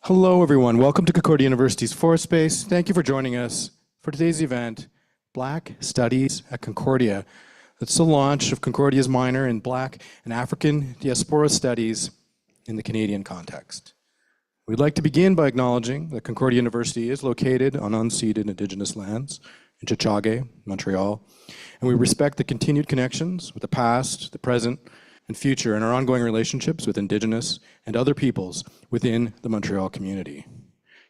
Hello, everyone. Welcome to Concordia University's Forest Space. Thank you for joining us for today's event, Black Studies at Concordia. It's the launch of Concordia's minor in Black and African Diaspora Studies in the Canadian context. We'd like to begin by acknowledging that Concordia University is located on unceded Indigenous lands in Tchagé, Montreal, and we respect the continued connections with the past, the present, and future, and our ongoing relationships with Indigenous and other peoples within the Montreal community.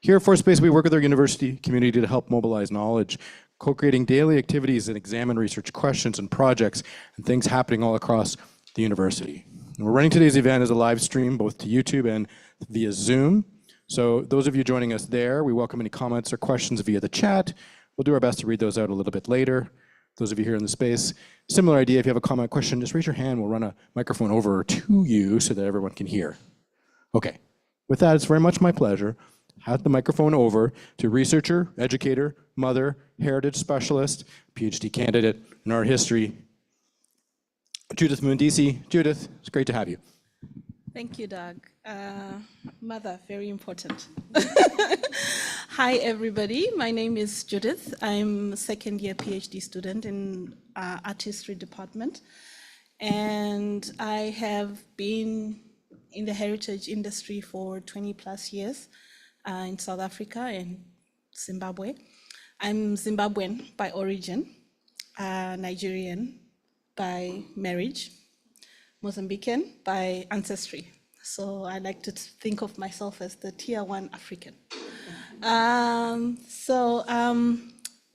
Here at Forest Space, we work with our university community to help mobilize knowledge, co-creating daily activities that examine research questions and projects and things happening all across the university. And we're running today's event as a live stream, both to YouTube and via Zoom. So those of you joining us there, we welcome any comments or questions via the chat. We'll do our best to read those out a little bit later. Those of you here in the space, similar idea, if you have a comment, question, just raise your hand. We'll run a microphone over to you so that everyone can hear. Okay, with that, it's very much my pleasure. Hand the microphone over to researcher, educator, mother, heritage specialist, PhD candidate in art history, Judith Muindisi. Judith, it's great to have you. Thank you, Doug. Mother, very important. Hi, everybody. My name is Judith. I'm a second-year PhD student in art history department. And I have been in the heritage industry for 20 plus years in South Africa and Zimbabwe. I'm Zimbabwean by origin, Nigerian by marriage, Mozambican by ancestry. So I like to think of myself as the tier 1 African.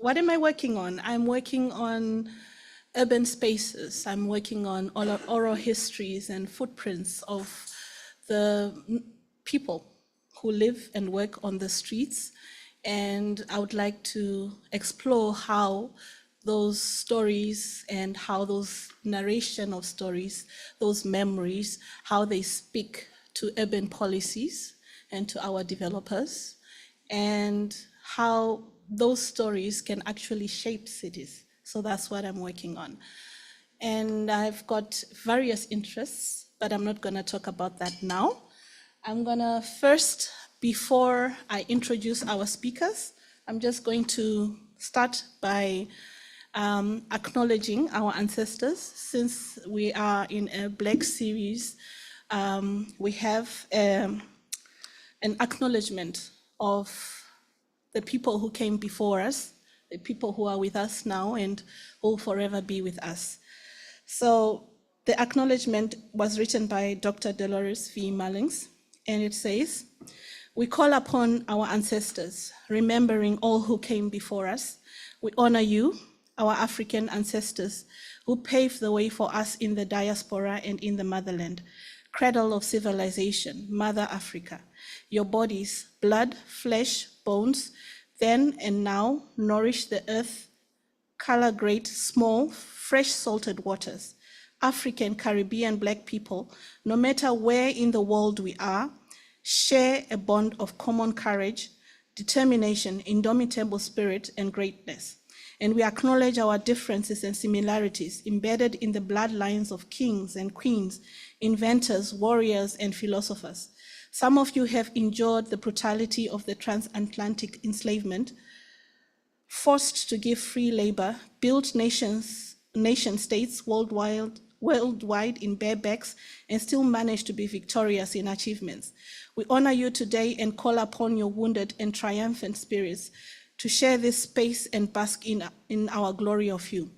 What am I working on? I'm working on urban spaces. I'm working on oral histories and footprints of the people who live and work on the streets. And I would like to explore how those stories and how those narration of stories, those memories, how they speak to urban policies and to our developers, and how those stories can actually shape cities. So that's what I'm working on. And I've got various interests, but I'm not gonna talk about that now. I'm gonna first, before I introduce our speakers, I'm just going to start by acknowledging our ancestors. Since we are in a Black series, we have an acknowledgement of the people who came before us, the people who are with us now and who will forever be with us. So the acknowledgement was written by Dr. Dolores V. Mullings, and it says, "We call upon our ancestors, remembering all who came before us. We honor you, our African ancestors, who paved the way for us in the diaspora and in the motherland, cradle of civilization, Mother Africa. Your bodies, blood, flesh, bones, then and now nourish the earth, color great, small, fresh salted waters. African, Caribbean, Black people, no matter where in the world we are, share a bond of common courage, determination, indomitable spirit, and greatness. And we acknowledge our differences and similarities embedded in the bloodlines of kings and queens, inventors, warriors, and philosophers. Some of you have endured the brutality of the transatlantic enslavement, forced to give free labor, built nation states worldwide in bare backs, and still managed to be victorious in achievements. We honor you today and call upon your wounded and triumphant spirits to share this space and bask in our glory of you.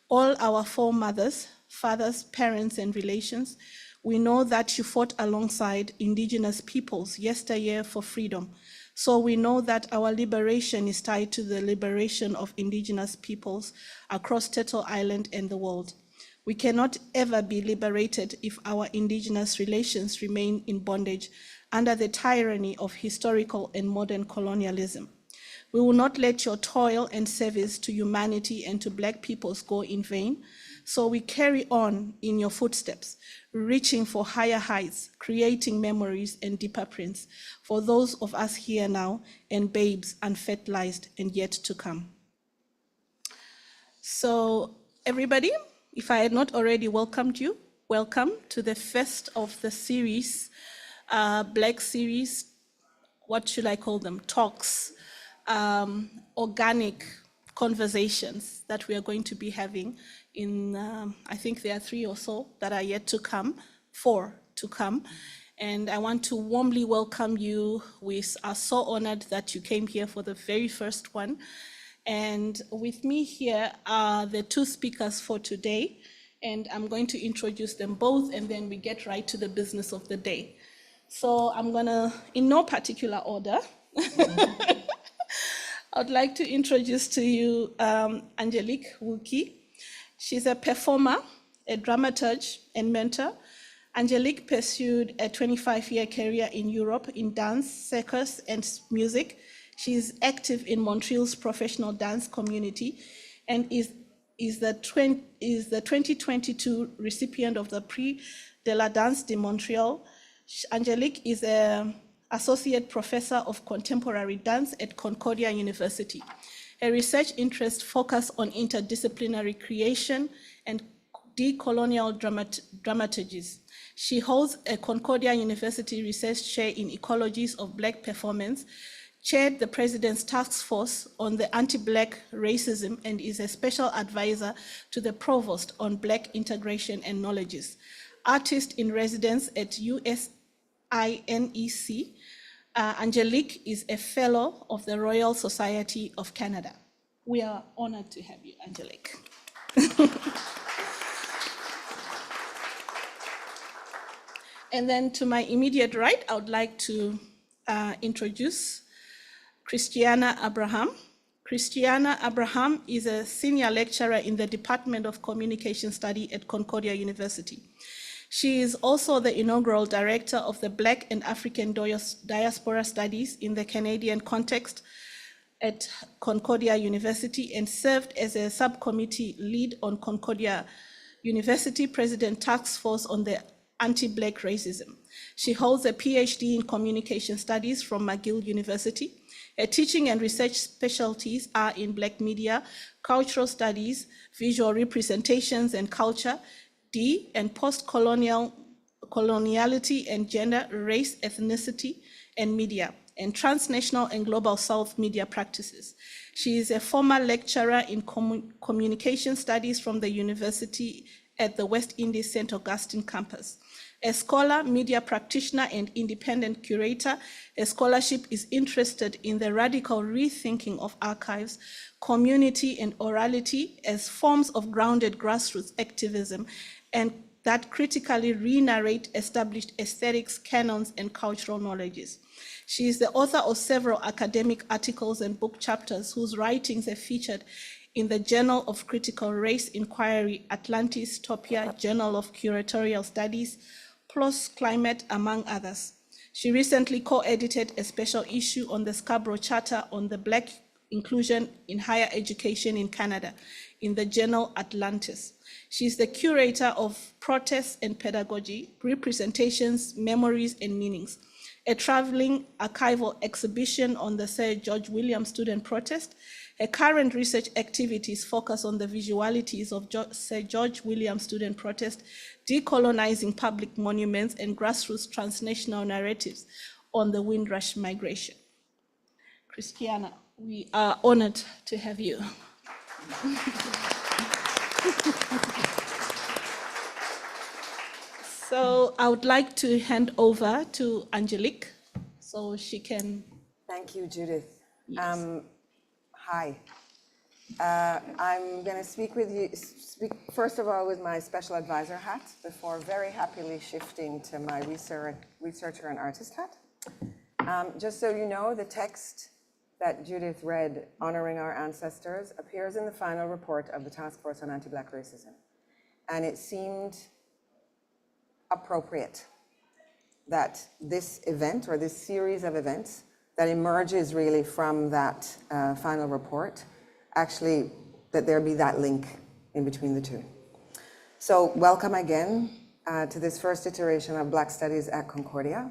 All our foremothers, fathers, parents, and relations, we know that you fought alongside indigenous peoples yesteryear for freedom. So we know that our liberation is tied to the liberation of indigenous peoples across Turtle Island and the world. We cannot ever be liberated if our indigenous relations remain in bondage under the tyranny of historical and modern colonialism. We will not let your toil and service to humanity and to Black peoples go in vain. So we carry on in your footsteps, reaching for higher heights, creating memories and deeper prints for those of us here now and babes unfertilized and yet to come. So everybody, if I had not already welcomed you, welcome to the first of the series, Black series what should I call them, talks, organic conversations that we are going to be having in, I think there are 3 or so that are yet to come, 4 to come. And I want to warmly welcome you. We are so honored that you came here for the very first one. And with me here are the 2 speakers for today. And I'm going to introduce them both, and then we get right to the business of the day. So I'm gonna, in no particular order, I'd like to introduce to you Angélique Willkie. She's a performer, a dramaturg, and mentor. Angélique pursued a 25-year career in Europe in dance, circus, and music. She's active in Montreal's professional dance community and is the 2022 recipient of the Prix de la danse de Montréal. Angélique is an associate professor of contemporary dance at Concordia University. Her research interests focus on interdisciplinary creation and decolonial dramaturgies. She holds a Concordia University Research Chair in Ecologies of Black Performance, chaired the President's Task Force on the Anti-Black Racism, and is a special advisor to the Provost on Black Integration and Knowledges. Artist in residence at USINE C, Angélique is a fellow of the Royal Society of Canada. We are honored to have you, Angélique. And then to my immediate right, I would like to introduce Christiana Abraham. Christiana Abraham is a senior lecturer in the Department of Communication Study at Concordia University. She is also the inaugural director of the Black and African Diaspora Studies in the Canadian context at Concordia University, and served as a subcommittee lead on Concordia University President Task Force on the Anti-Black Racism. She holds a PhD in Communication Studies from McGill University. Her teaching and research specialties are in Black media, cultural studies, visual representations and culture, and post-coloniality and gender, race, ethnicity, and media, and transnational and global South media practices. She is a former lecturer in communication studies from the university at the West Indies St. Augustine campus. A scholar, media practitioner, and independent curator, her scholarship is interested in the radical rethinking of archives, community, and orality as forms of grounded grassroots activism, and that critically re-narrate established aesthetics, canons, and cultural knowledges. She is the author of several academic articles and book chapters whose writings are featured in the Journal of Critical Race Inquiry, Atlantis, Topia, Journal of Curatorial Studies, PLOS Climate, among others. She recently co-edited a special issue on the Scarborough Charter on the Black inclusion in higher education in Canada in the journal Atlantis. She is the curator of Protests and Pedagogy, Representations, Memories, and Meanings, a traveling archival exhibition on the Sir George Williams student protest. Her current research activities focus on the visualities of Sir George Williams student protest, decolonizing public monuments, and grassroots transnational narratives on the Windrush migration. Christiana, we are honored to have you. So I would like to hand over to Angélique so she can. Thank you, Judith. Yes. Hi. I'm going to speak first of all with my special advisor hat before very happily shifting to my researcher and artist hat. Just so you know, the text that Judith read, honoring our ancestors, appears in the final report of the Task Force on Anti-Black Racism. And it seemed appropriate that this event, or this series of events that emerges really from that final report, actually, that there be that link in between the two. So welcome again to this first iteration of Black Studies at Concordia.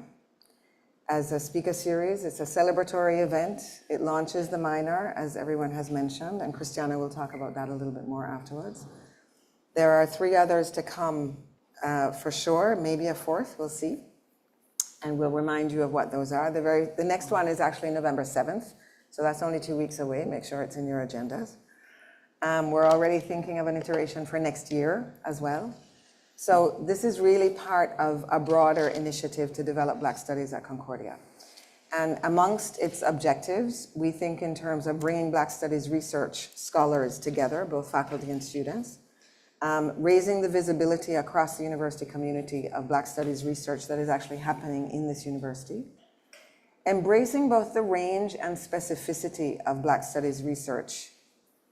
As a speaker series, it's a celebratory event. It launches the minor, as everyone has mentioned, and Christiana will talk about that a little bit more afterwards. There are 3 others to come for sure, maybe a 4th, we'll see. And we'll remind you of what those are. The next one is actually November 7th, so that's only 2 weeks away. Make sure it's in your agendas. We're already thinking of an iteration for next year as well. So this is really part of a broader initiative to develop Black Studies at Concordia. And amongst its objectives, we think in terms of bringing Black Studies research scholars together, both faculty and students, raising the visibility across the university community of Black Studies research that is actually happening in this university, embracing both the range and specificity of Black Studies research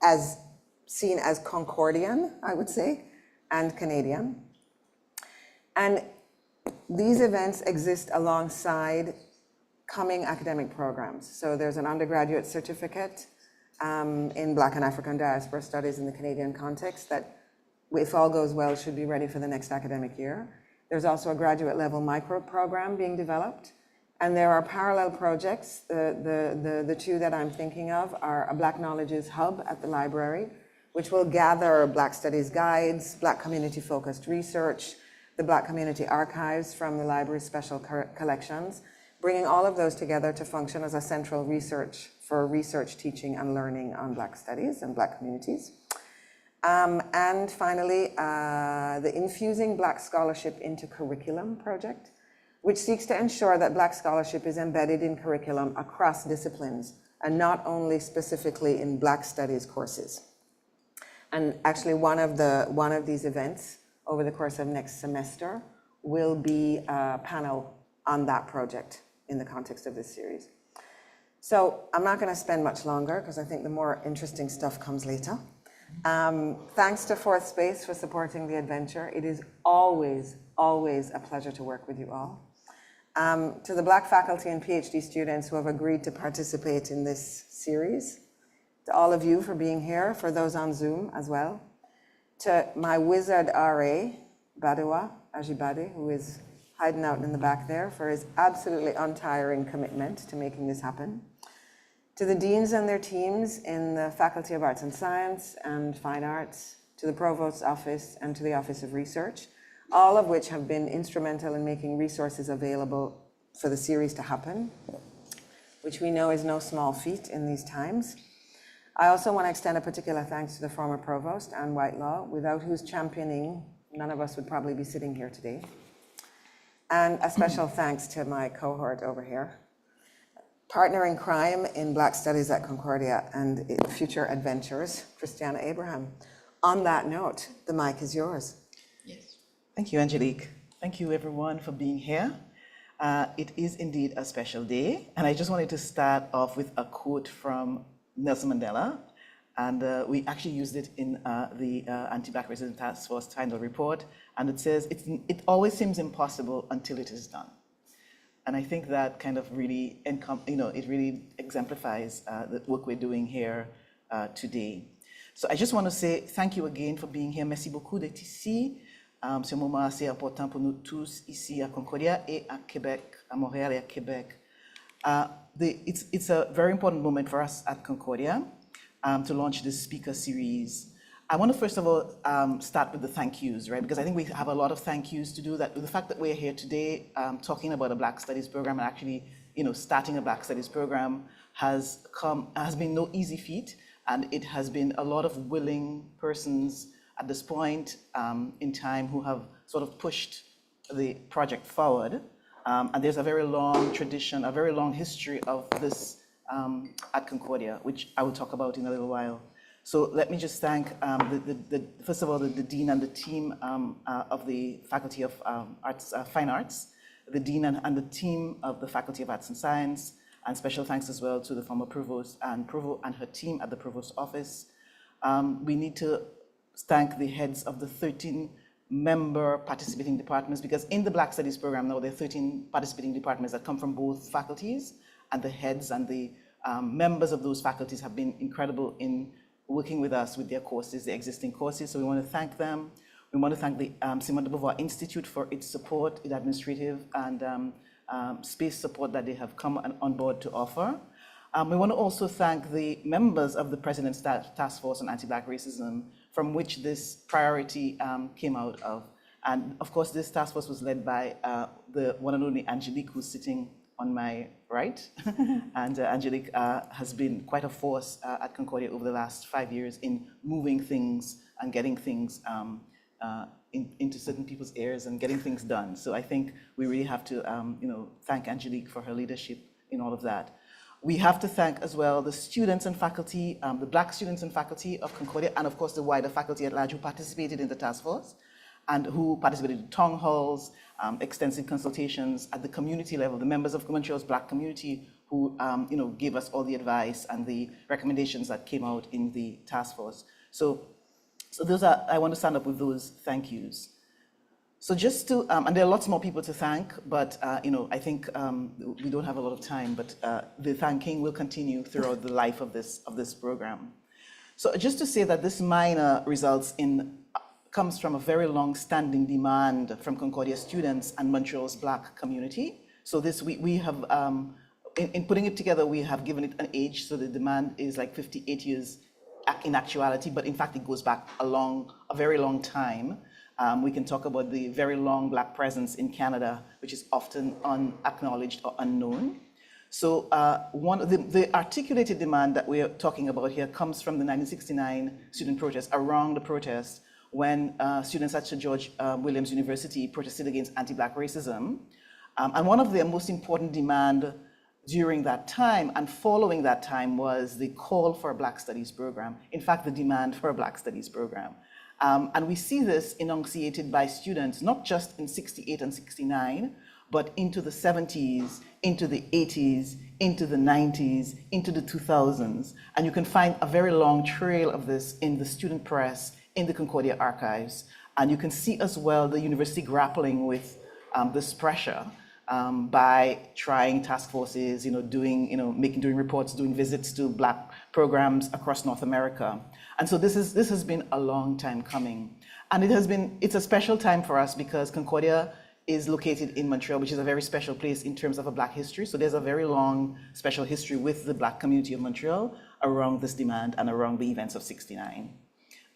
as seen as Concordian, I would say, and Canadian. And these events exist alongside coming academic programs. So there's an undergraduate certificate in Black and African Diaspora Studies in the Canadian context that, if all goes well, should be ready for the next academic year. There's also a graduate level micro program being developed. And there are parallel projects. The two that I'm thinking of are a Black Knowledges Hub at the library, which will gather Black Studies guides, Black community-focused research, the Black Community Archives from the library's special collections, bringing all of those together to function as a central research for research, teaching, and learning on Black Studies and Black communities. And finally, the Infusing Black Scholarship into Curriculum project, which seeks to ensure that Black scholarship is embedded in curriculum across disciplines and not only specifically in Black Studies courses. And actually one of these events over the course of next semester will be a panel on that project in the context of this series. So I'm not going to spend much longer because I think the more interesting stuff comes later. Thanks to Fourth Space for supporting the adventure. It is always, always a pleasure to work with you all. To the Black faculty and PhD students who have agreed to participate in this series, to all of you for being here, for those on Zoom as well, to my wizard RA, Badewa Ajibade, who is hiding out in the back there, for his absolutely untiring commitment to making this happen, to the deans and their teams in the Faculty of Arts and Science and Fine Arts, to the Provost's office and to the Office of Research, all of which have been instrumental in making resources available for the series to happen, which we know is no small feat in these times. I also want to extend a particular thanks to the former Provost, Anne Whitelaw, without whose championing, none of us would probably be sitting here today. And a special thanks to my cohort over here, partner in crime in Black Studies at Concordia and future adventures, Christiana Abraham. On that note, the mic is yours. Yes. Thank you, Angélique. Thank you, everyone, for being here. It is indeed a special day, and I just wanted to start off with a quote from Nelson Mandela, and we actually used it in the Anti-Black Racism Task Force final report, and it says, it always seems impossible until it is done. And I think that kind of really, it really exemplifies the work we're doing here today. So I just want to say thank you again for being here. Merci beaucoup d'être ici. C'est un moment assez important pour nous tous ici à Concordia et à Québec, à Montréal et à Québec. It's a very important moment for us at Concordia to launch this speaker series. I want to first of all start with the thank yous, right? Because I think we have a lot of thank yous to do. That the fact that we're here today talking about a Black Studies program and actually, starting a Black Studies program has been no easy feat, and it has been a lot of willing persons at this point in time who have sort of pushed the project forward. And there's a very long tradition, a very long history of this at Concordia, which I will talk about in a little while. So let me just thank, first of all, the Dean and the team of the Faculty of Fine Arts, the Dean and the team of the Faculty of Arts and Science, and special thanks as well to the former Provost and her team at the Provost's office. We need to thank the heads of the 13 member participating departments, because in the Black Studies program now, there are 13 participating departments that come from both faculties, and the heads and the members of those faculties have been incredible in working with us with their courses, their existing courses. So we want to thank them. We want to thank the Simone de Beauvoir Institute for its support, its administrative and space support that they have come on board to offer. We want to also thank the members of the President's Task Force on Anti-Black Racism, from which this priority came out of. And of course, this task force was led by the one and only Angélique, who's sitting on my right. And Angélique has been quite a force at Concordia over the last 5 years in moving things and getting things into certain people's ears and getting things done. So I think we really have to thank Angélique for her leadership in all of that. We have to thank as well the students and faculty, the Black students and faculty of Concordia, and of course the wider faculty at large who participated in the task force and who participated in town halls, extensive consultations at the community level, the members of Montreal's Black community who gave us all the advice and the recommendations that came out in the task force. So those are, I want to stand up with those thank yous. So just to, and there are lots more people to thank, but I think we don't have a lot of time, but the thanking will continue throughout the life of this program. So just to say that this minor comes from a very long-standing demand from Concordia students and Montreal's Black community. So this, we have, in putting it together, we have given it an age, so the demand is like 58 years in actuality, but in fact it goes back a very long time. We can talk about the very long Black presence in Canada, which is often unacknowledged or unknown. So the articulated demand that we are talking about here comes from the 1969 student protest, around the protest when students at Sir George Williams University protested against anti-Black racism. And one of their most important demands during that time and following that time was the call for a Black Studies program. In fact, the demand for a Black Studies program. And we see this enunciated by students, not just in 68 and 69, but into the 70s, into the 80s, into the 90s, into the 2000s. And you can find a very long trail of this in the student press, in the Concordia archives. And you can see as well the university grappling with this pressure by trying task forces, doing reports, doing visits to Black programs across North America. And so this has been a long time coming. And it's a special time for us because Concordia is located in Montreal, which is a very special place in terms of a Black history. So there's a very long special history with the Black community of Montreal around this demand and around the events of '69.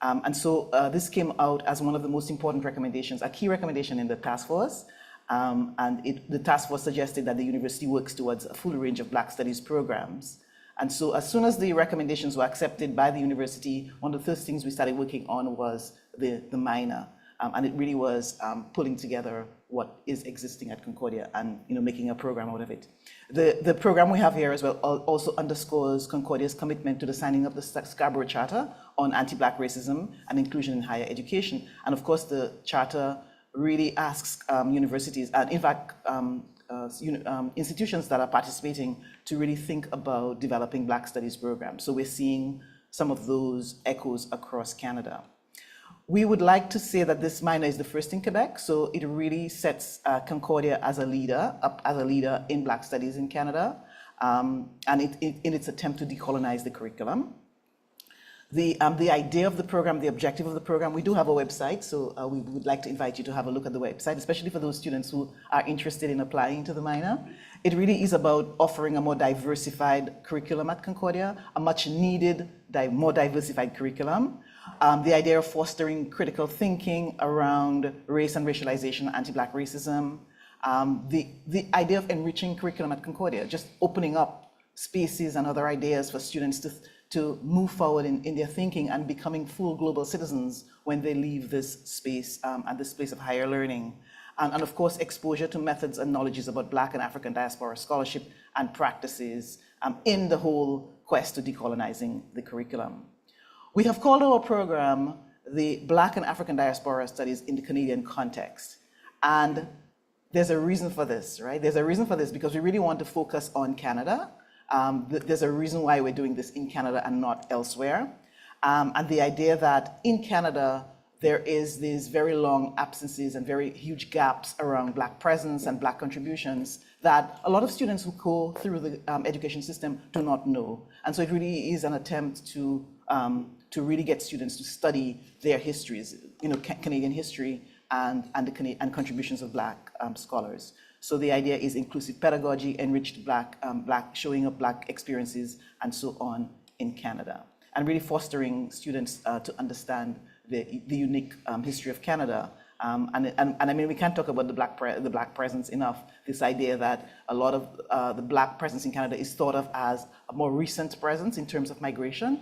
And so this came out as one of the most important recommendations, a key recommendation in the task force. The task force suggested that the university works towards a full range of Black studies programs. And so as soon as the recommendations were accepted by the university, one of the first things we started working on was the minor. And it really was pulling together what is existing at Concordia and making a program out of it. The program we have here as well also underscores Concordia's commitment to the signing of the Scarborough Charter on anti-Black racism and inclusion in higher education. And of course, the charter really asks universities, and in fact, institutions that are participating to really think about developing Black studies programs. So we're seeing some of those echoes across Canada. We would like to say that this minor is the first in Quebec, so it really sets Concordia as a leader in Black studies in Canada, and in its attempt to decolonize the curriculum. The idea of the program, the objective of the program, we do have a website, so we would like to invite you to have a look at the website, especially for those students who are interested in applying to the minor. It really is about offering a more diversified curriculum at Concordia, a much needed, more diversified curriculum. The idea of fostering critical thinking around race and racialization, anti-Black racism. The idea of enriching curriculum at Concordia, just opening up spaces and other ideas for students to move forward in their thinking and becoming full global citizens when they leave this space and this place of higher learning. And of course, exposure to methods and knowledges about Black and African diaspora scholarship and practices in the whole quest to decolonizing the curriculum. We have called our program the Black and African Diaspora Studies in the Canadian Context. And there's a reason for this, right? There's a reason for this because we really want to focus on Canada. There's a reason why we're doing this in Canada and not elsewhere. And the idea that in Canada, there is these very long absences and very huge gaps around Black presence and Black contributions that a lot of students who go through the education system do not know. And so it really is an attempt to really get students to study their histories, Canadian history and contributions of Black scholars. So the idea is inclusive pedagogy, enriched showing up Black experiences, and so on in Canada. And really fostering students to understand the unique history of Canada And I mean, we can't talk about the black presence enough. This idea that a lot of the black presence in Canada is thought of as a more recent presence in terms of migration,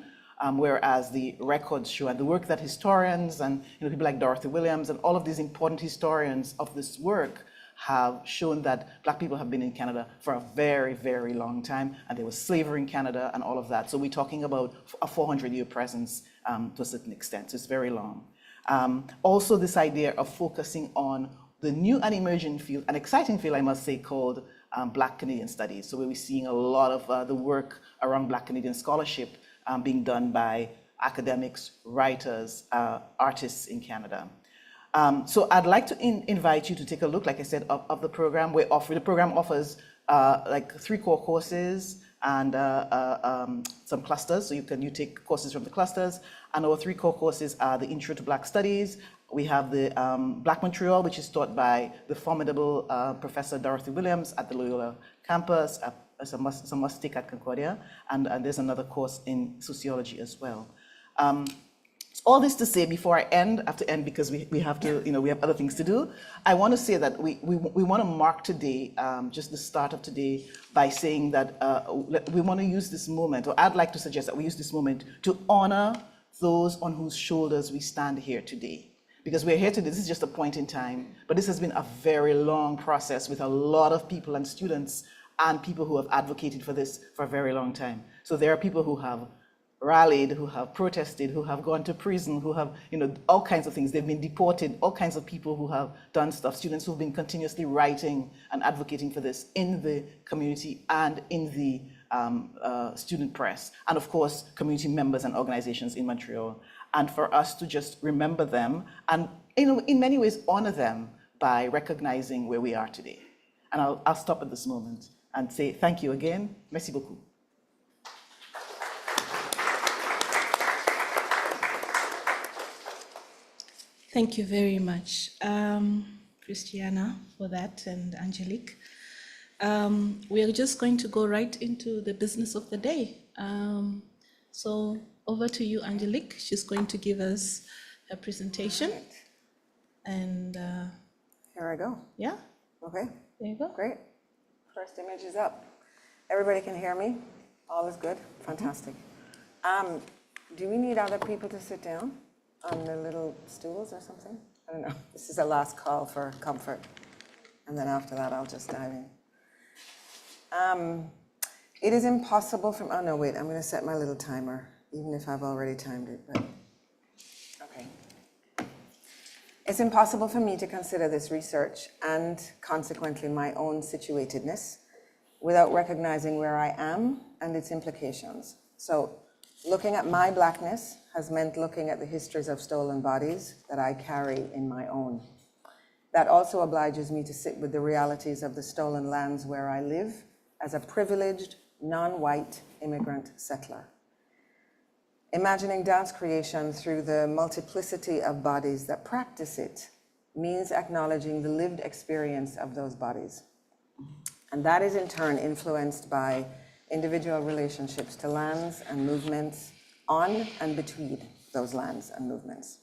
whereas the records show and the work that historians and people like Dorothy Williams and all of these important historians of this work have shown that black people have been in Canada for a very, very long time, and there was slavery in Canada and all of that. So we're talking about a 400-year presence to a certain extent. So it's very long. Also, this idea of focusing on the new and emerging field, an exciting field, I must say, called Black Canadian Studies. So we're seeing a lot of the work around Black Canadian scholarship being done by academics, writers, artists in Canada. So I'd like to invite you to take a look, like I said, of the program. The program offers like 3 core courses and some clusters. So you take courses from the clusters. And our 3 core courses are the Intro to Black Studies. We have the Black Montreal, which is taught by the formidable Professor Dorothy Williams at the Loyola campus. It's a must take at Concordia. And there's another course in sociology as well. All this to say, before I have to end because we have to, we have other things to do. I want to say that we want to mark today, just the start of today, by saying that we want to use this moment, or I'd like to suggest that we use this moment to honor those on whose shoulders we stand here today. Because we're here today, this is just a point in time, but this has been a very long process with a lot of people and students and people who have advocated for this for a very long time. So there are people who have rallied, who have protested, who have gone to prison, who have, all kinds of things. They've been deported, all kinds of people who have done stuff, students who've been continuously writing and advocating for this in the community and in the student press, and of course, community members and organizations in Montreal. And for us to just remember them and, in many ways, honor them by recognizing where we are today. And I'll stop at this moment and say thank you again. Merci beaucoup. Thank you very much, Christiana, for that, and Angélique. We are just going to go right into the business of the day. So over to you, Angélique. She's going to give us a presentation. And here I go. Yeah, Okay, there you go. great. First image is up. Everybody can hear me? All is good? Fantastic. Do we need other people to sit down on the little stools or something? I don't know. This is a last call for comfort. And then after that, I'll just dive in. It is impossible for, oh no, wait, I'm going to set my little timer, even if I've already timed it, but okay. It's impossible for me to consider this research and consequently my own situatedness without recognizing where I am and its implications. So looking at my Blackness has meant looking at the histories of stolen bodies that I carry in my own. That also obliges me to sit with the realities of the stolen lands where I live as a privileged, non-white immigrant settler. Imagining dance creation through the multiplicity of bodies that practice it means acknowledging the lived experience of those bodies. And that is in turn influenced by individual relationships to lands and movements on and between those lands and movements.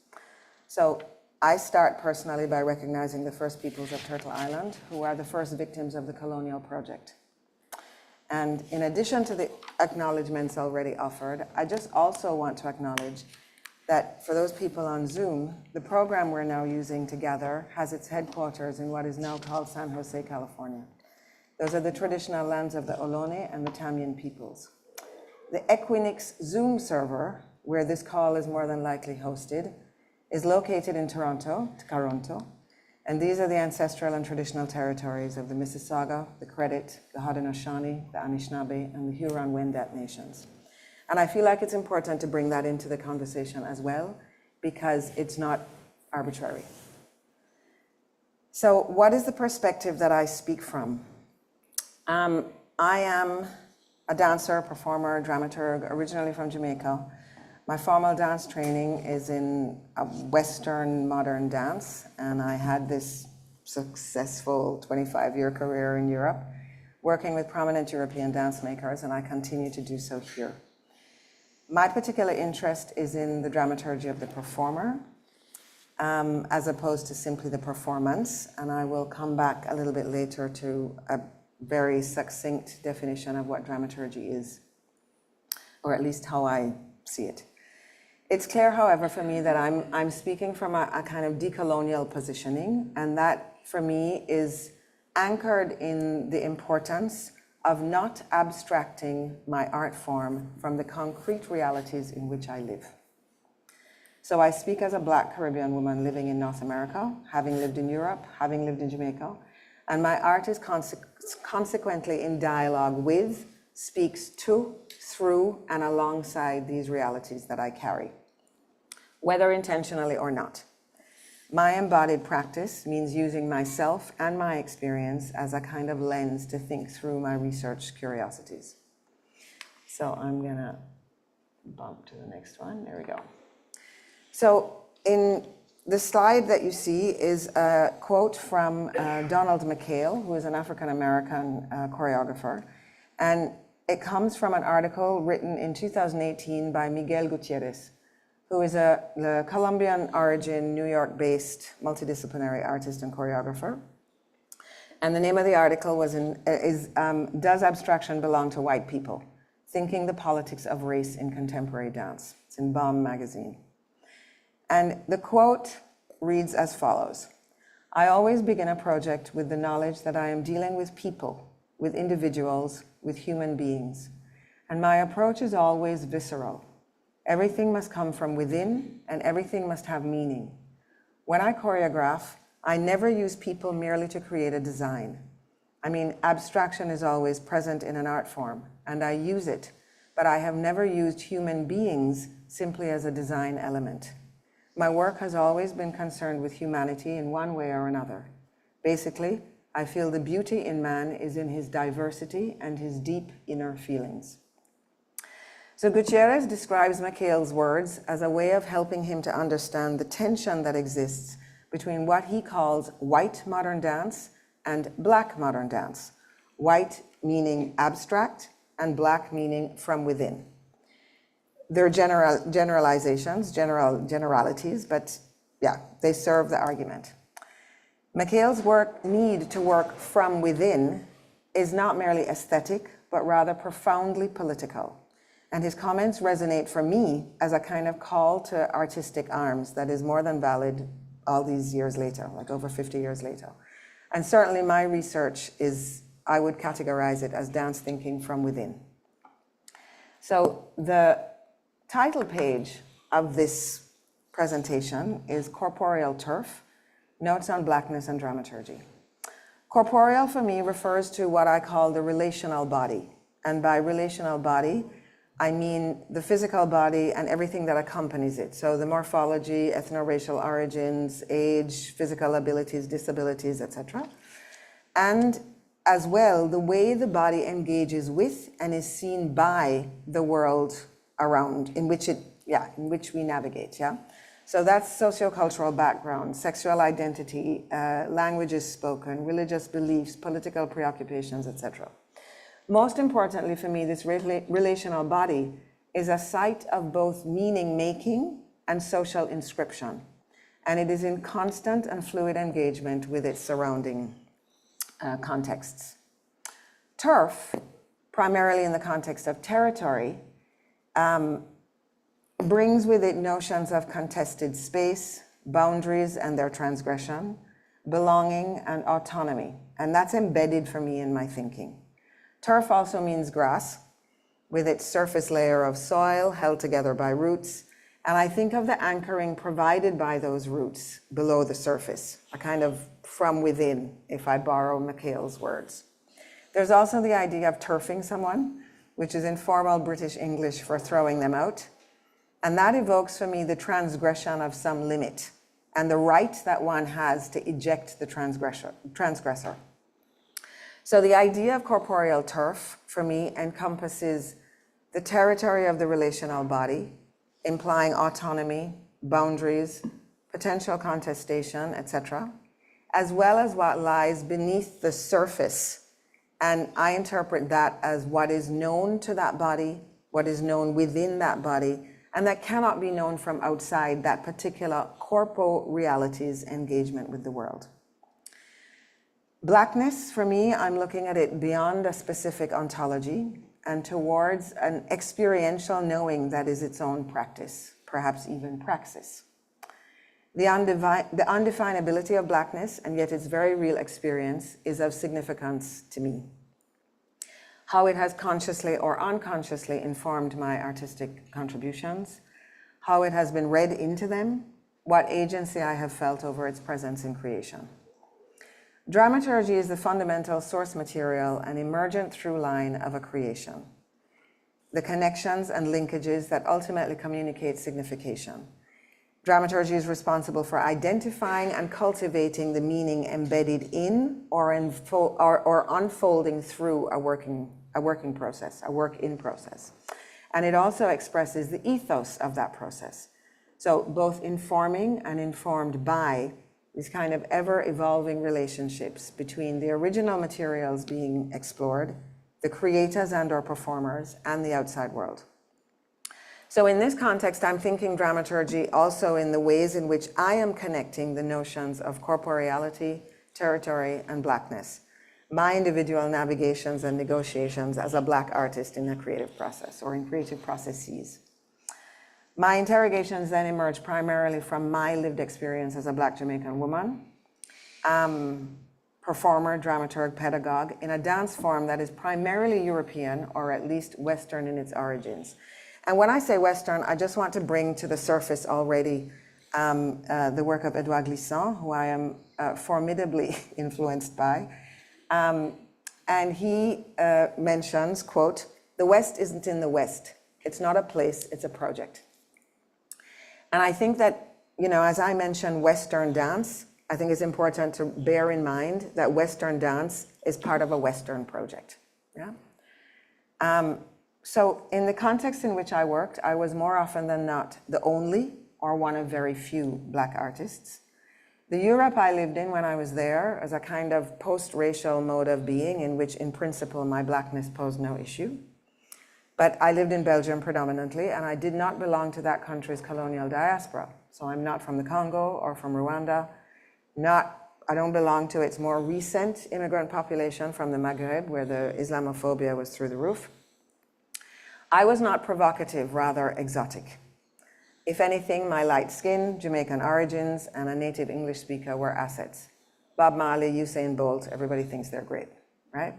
So I start personally by recognizing the first peoples of Turtle Island, who are the first victims of the colonial project. And in addition to the acknowledgements already offered, I just also want to acknowledge that for those people on Zoom, the program we're now using together has its headquarters in what is now called San Jose, California. Those are the traditional lands of the Ohlone and the Tamian peoples. The Equinix Zoom server, where this call is more than likely hosted, is located in Toronto, and these are the ancestral and traditional territories of the Mississauga, the Credit, the Haudenosaunee, the Anishinaabe, and the Huron-Wendat nations. And I feel like it's important to bring that into the conversation as well, because it's not arbitrary. So what is the perspective that I speak from? I am a dancer, performer, dramaturg, originally from Jamaica. My formal dance training is in a Western modern dance, and I had this successful 25-year career in Europe, working with prominent European dance makers, and I continue to do so here. My particular interest is in the dramaturgy of the performer, as opposed to simply the performance. And I will come back a little bit later to a very succinct definition of what dramaturgy is, or at least how I see it. It's clear, however, for me that I'm speaking from a kind of decolonial positioning, and that for me is anchored in the importance of not abstracting my art form from the concrete realities in which I live. So I speak as a Black Caribbean woman living in North America, having lived in Europe, having lived in Jamaica, and my art is consequently in dialogue with, speaks to, through, and alongside these realities that I carry, whether intentionally or not. My embodied practice means using myself and my experience as a kind of lens to think through my research curiosities. So I'm gonna bump to the next one, there we go. So in the slide that you see is a quote from Donald McHale, who is an African-American choreographer. And it comes from an article written in 2018 by Miguel Gutierrez, who is a Colombian origin, New York-based multidisciplinary artist and choreographer. And the name of the article Does Abstraction Belong to White People? Thinking the Politics of Race in Contemporary Dance. It's in Bomb magazine. And the quote reads as follows: I always begin a project with the knowledge that I am dealing with people, with individuals, with human beings. And my approach is always visceral. Everything must come from within, and everything must have meaning. When I choreograph, I never use people merely to create a design. I mean, abstraction is always present in an art form, and I use it, but I have never used human beings simply as a design element. My work has always been concerned with humanity in one way or another. Basically, I feel the beauty in man is in his diversity and his deep inner feelings. So Gutierrez describes McHale's words as a way of helping him to understand the tension that exists between what he calls white modern dance and Black modern dance. White meaning abstract and Black meaning from within. They're generalizations, generalities, but yeah, they serve the argument. McHale's need to work from within is not merely aesthetic, but rather profoundly political. And his comments resonate for me as a kind of call to artistic arms that is more than valid all these years later, like over 50 years later. And certainly my research I would categorize it as dance thinking from within. So the title page of this presentation is Corporeal Turf, Notes on Blackness and Dramaturgy. Corporeal for me refers to what I call the relational body. And by relational body, I mean the physical body and everything that accompanies it. So the morphology, ethno-racial origins, age, physical abilities, disabilities, etc. And as well, the way the body engages with and is seen by the world around in which we navigate, yeah? So that's sociocultural background, sexual identity, languages spoken, religious beliefs, political preoccupations, etc. Most importantly for me, this relational body is a site of both meaning making and social inscription. And it is in constant and fluid engagement with its surrounding contexts. Turf, primarily in the context of territory, brings with it notions of contested space, boundaries and their transgression, belonging and autonomy. And that's embedded for me in my thinking. Turf also means grass, with its surface layer of soil held together by roots. And I think of the anchoring provided by those roots below the surface, a kind of from within, if I borrow McHale's words. There's also the idea of turfing someone, which is informal British English for throwing them out. And that evokes for me the transgression of some limit and the right that one has to eject the transgressor. So the idea of corporeal turf for me encompasses the territory of the relational body, implying autonomy, boundaries, potential contestation, etc., as well as what lies beneath the surface. And I interpret that as what is known to that body, what is known within that body, and that cannot be known from outside that particular corpo reality's engagement with the world. Blackness, for me, I'm looking at it beyond a specific ontology and towards an experiential knowing that is its own practice, perhaps even praxis. The undefinability of Blackness, and yet its very real experience, is of significance to me. How it has consciously or unconsciously informed my artistic contributions, how it has been read into them, what agency I have felt over its presence in creation. Dramaturgy is the fundamental source material and emergent through line of a creation. The connections and linkages that ultimately communicate signification. Dramaturgy is responsible for identifying and cultivating the meaning embedded in or unfolding through a work in process. And it also expresses the ethos of that process. So both informing and informed by these kind of ever-evolving relationships between the original materials being explored, the creators and or performers, and the outside world. So in this context, I'm thinking dramaturgy also in the ways in which I am connecting the notions of corporeality, territory, and Blackness, my individual navigations and negotiations as a Black artist in a creative process or in creative processes. My interrogations then emerge primarily from my lived experience as a Black Jamaican woman, performer, dramaturg, pedagogue, in a dance form that is primarily European or at least Western in its origins. And when I say Western, I just want to bring to the surface already the work of Edouard Glissant, who I am formidably influenced by. And he mentions, quote, "The West isn't in the West. It's not a place, it's a project." And I think that, as I mentioned Western dance, I think it's important to bear in mind that Western dance is part of a Western project. Yeah. So in the context in which I worked, I was more often than not the only or one of very few Black artists. The Europe I lived in when I was there as a kind of post-racial mode of being in which in principle my Blackness posed no issue. But I lived in Belgium predominantly, and I did not belong to that country's colonial diaspora. So I'm not from the Congo or from Rwanda. I don't belong to its more recent immigrant population from the Maghreb, where the Islamophobia was through the roof. I was not provocative, rather exotic. If anything, my light skin, Jamaican origins, and a native English speaker were assets. Bob Marley, Usain Bolt, everybody thinks they're great, right?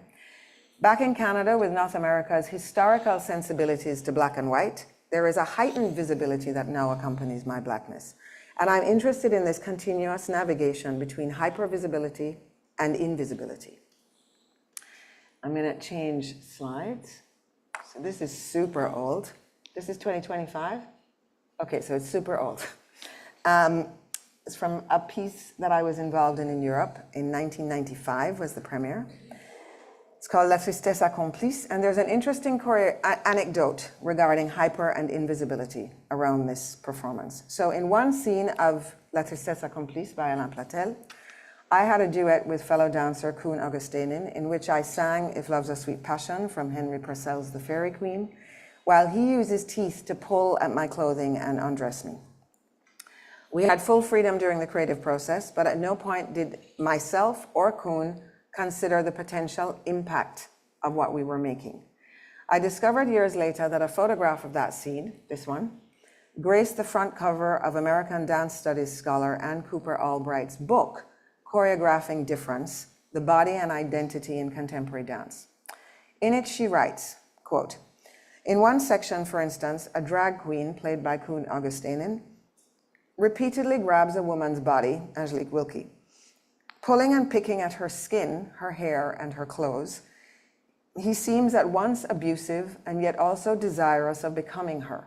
Back in Canada, with North America's historical sensibilities to Black and white, there is a heightened visibility that now accompanies my Blackness. And I'm interested in this continuous navigation between hypervisibility and invisibility. I'm going to change slides. So this is super old. This is 2025. Okay, so it's super old. It's from a piece that I was involved in Europe in 1995 was the premiere. It's called La Tristesse Accomplie, and there's an interesting anecdote regarding hyper and invisibility around this performance. So in one scene of La Tristesse Accomplie by Alain Platel, I had a duet with fellow dancer Koen Augustinin, in which I sang If Love's a Sweet Passion from Henry Purcell's The Fairy Queen, while he used his teeth to pull at my clothing and undress me. We had full freedom during the creative process, but at no point did myself or Koen consider the potential impact of what we were making. I discovered years later that a photograph of that scene, this one, graced the front cover of American dance studies scholar Ann Cooper Albright's book, Choreographing Difference, The Body and Identity in Contemporary Dance. In it, she writes, quote, "In one section, for instance, a drag queen, played by Koen Augustinin, repeatedly grabs a woman's body, Angélique Willkie, pulling and picking at her skin, her hair, and her clothes. He seems at once abusive and yet also desirous of becoming her.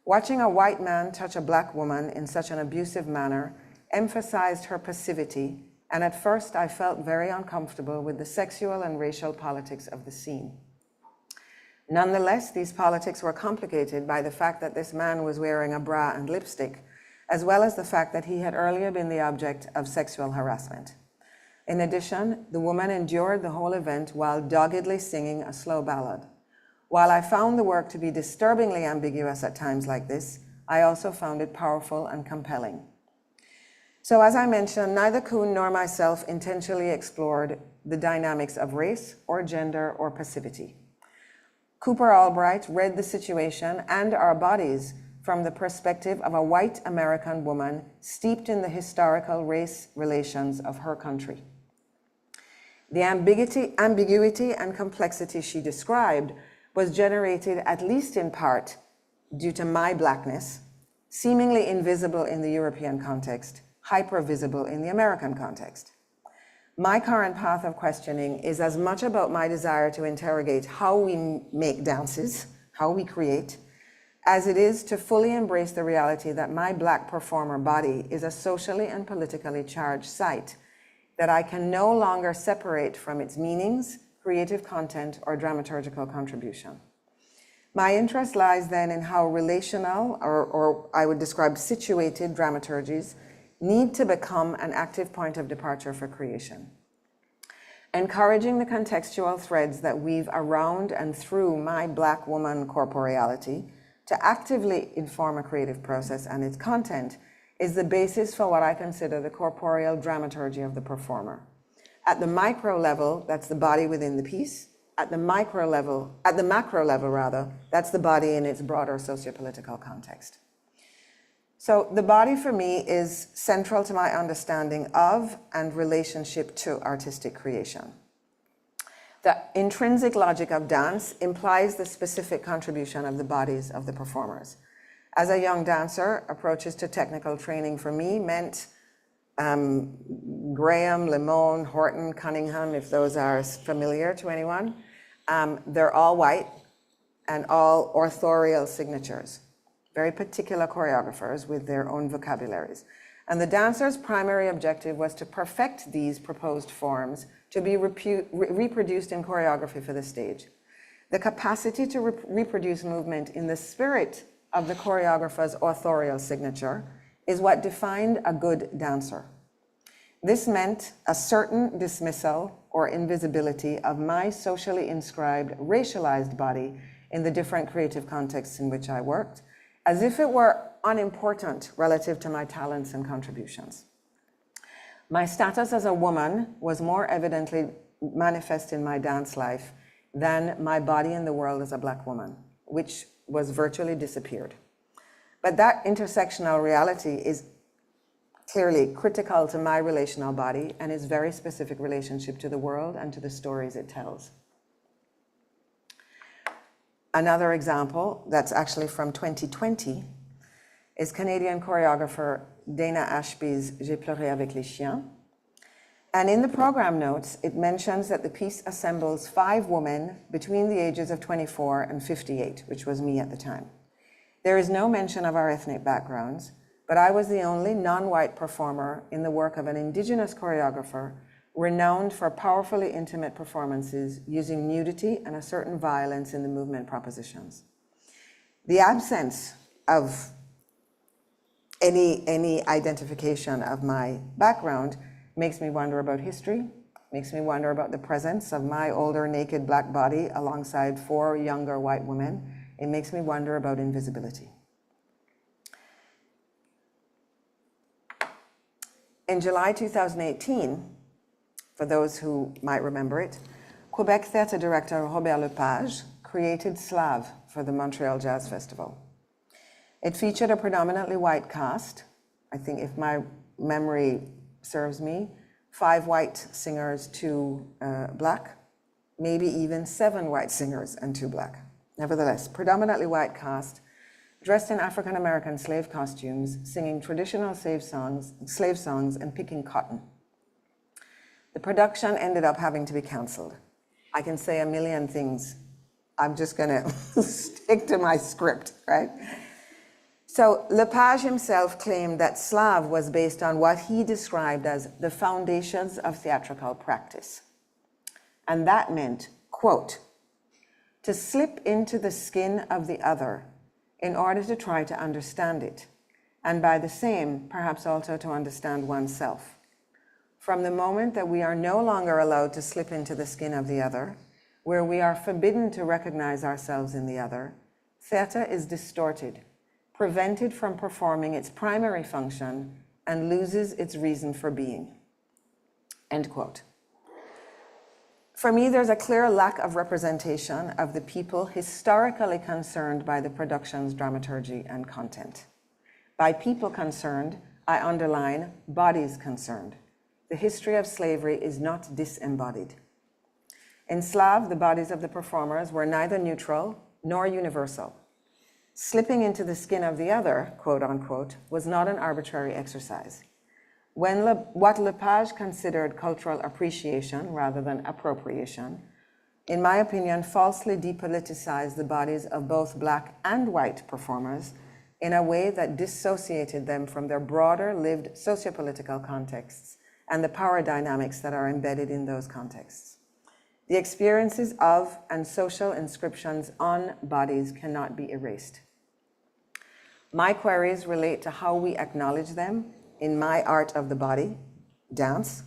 Watching a white man touch a Black woman in such an abusive manner emphasized her passivity, and at first I felt very uncomfortable with the sexual and racial politics of the scene. Nonetheless, these politics were complicated by the fact that this man was wearing a bra and lipstick, as well as the fact that he had earlier been the object of sexual harassment. In addition, the woman endured the whole event while doggedly singing a slow ballad. While I found the work to be disturbingly ambiguous at times like this, I also found it powerful and compelling. So as I mentioned, neither Kuhn nor myself intentionally explored the dynamics of race or gender or passivity. Cooper Albright read the situation and our bodies from the perspective of a white American woman steeped in the historical race relations of her country. The ambiguity and complexity she described was generated, at least in part, due to my blackness, seemingly invisible in the European context, hyper-visible in the American context. My current path of questioning is as much about my desire to interrogate how we make dances, how we create, as it is to fully embrace the reality that my Black performer body is a socially and politically charged site that I can no longer separate from its meanings, creative content, or dramaturgical contribution. My interest lies then in how relational, or I would describe situated dramaturgies, need to become an active point of departure for creation. Encouraging the contextual threads that weave around and through my Black woman corporeality to actively inform a creative process and its content is the basis for what I consider the corporeal dramaturgy of the performer. At the micro level, that's the body within the piece. At the macro level, that's the body in its broader sociopolitical context. So the body for me is central to my understanding of and relationship to artistic creation. The intrinsic logic of dance implies the specific contribution of the bodies of the performers. As a young dancer, approaches to technical training for me meant Graham, Limon, Horton, Cunningham, if those are familiar to anyone. They're all white and all authorial signatures, very particular choreographers with their own vocabularies. And the dancer's primary objective was to perfect these proposed forms to be reproduced in choreography for the stage. The capacity to reproduce movement in the spirit of the choreographer's authorial signature is what defined a good dancer. This meant a certain dismissal or invisibility of my socially inscribed, racialized body in the different creative contexts in which I worked, as if it were unimportant relative to my talents and contributions. My status as a woman was more evidently manifest in my dance life than my body in the world as a Black woman, which was virtually disappeared. But that intersectional reality is clearly critical to my relational body and its very specific relationship to the world and to the stories it tells. Another example that's actually from 2020 is Canadian choreographer Dana Ashby's J'ai pleuré avec les chiens. And in the program notes, it mentions that the piece assembles 5 women between the ages of 24 and 58, which was me at the time. There is no mention of our ethnic backgrounds, but I was the only non-white performer in the work of an Indigenous choreographer renowned for powerfully intimate performances using nudity and a certain violence in the movement propositions. The absence of any identification of my background makes me wonder about history, makes me wonder about the presence of my older naked Black body alongside 4 younger white women. It makes me wonder about invisibility. In July 2018, for those who might remember it, Quebec theatre director Robert Lepage created Slave for the Montreal Jazz Festival. It featured a predominantly white cast, I think if my memory serves me, 5 white singers, 2 Black, maybe even 7 white singers and 2 Black. Nevertheless, predominantly white cast, dressed in African-American slave costumes, singing traditional slave songs and picking cotton. The production ended up having to be canceled. I can say a million things. I'm just gonna stick to my script, right? So Lepage himself claimed that Slave was based on what he described as the foundations of theatrical practice. And that meant, quote, to slip into the skin of the other in order to try to understand it, and by the same, perhaps also to understand oneself. From the moment that we are no longer allowed to slip into the skin of the other, where we are forbidden to recognize ourselves in the other, theatre is distorted, prevented from performing its primary function, and loses its reason for being. End quote. For me, there's a clear lack of representation of the people historically concerned by the production's dramaturgy and content. By people concerned, I underline bodies concerned. The history of slavery is not disembodied. In Slav, the bodies of the performers were neither neutral nor universal. Slipping into the skin of the other, quote unquote, was not an arbitrary exercise. What Lepage considered cultural appreciation rather than appropriation, in my opinion, falsely depoliticized the bodies of both Black and white performers in a way that dissociated them from their broader lived sociopolitical contexts and the power dynamics that are embedded in those contexts. The experiences of and social inscriptions on bodies cannot be erased. My queries relate to how we acknowledge them in my art of the body, dance,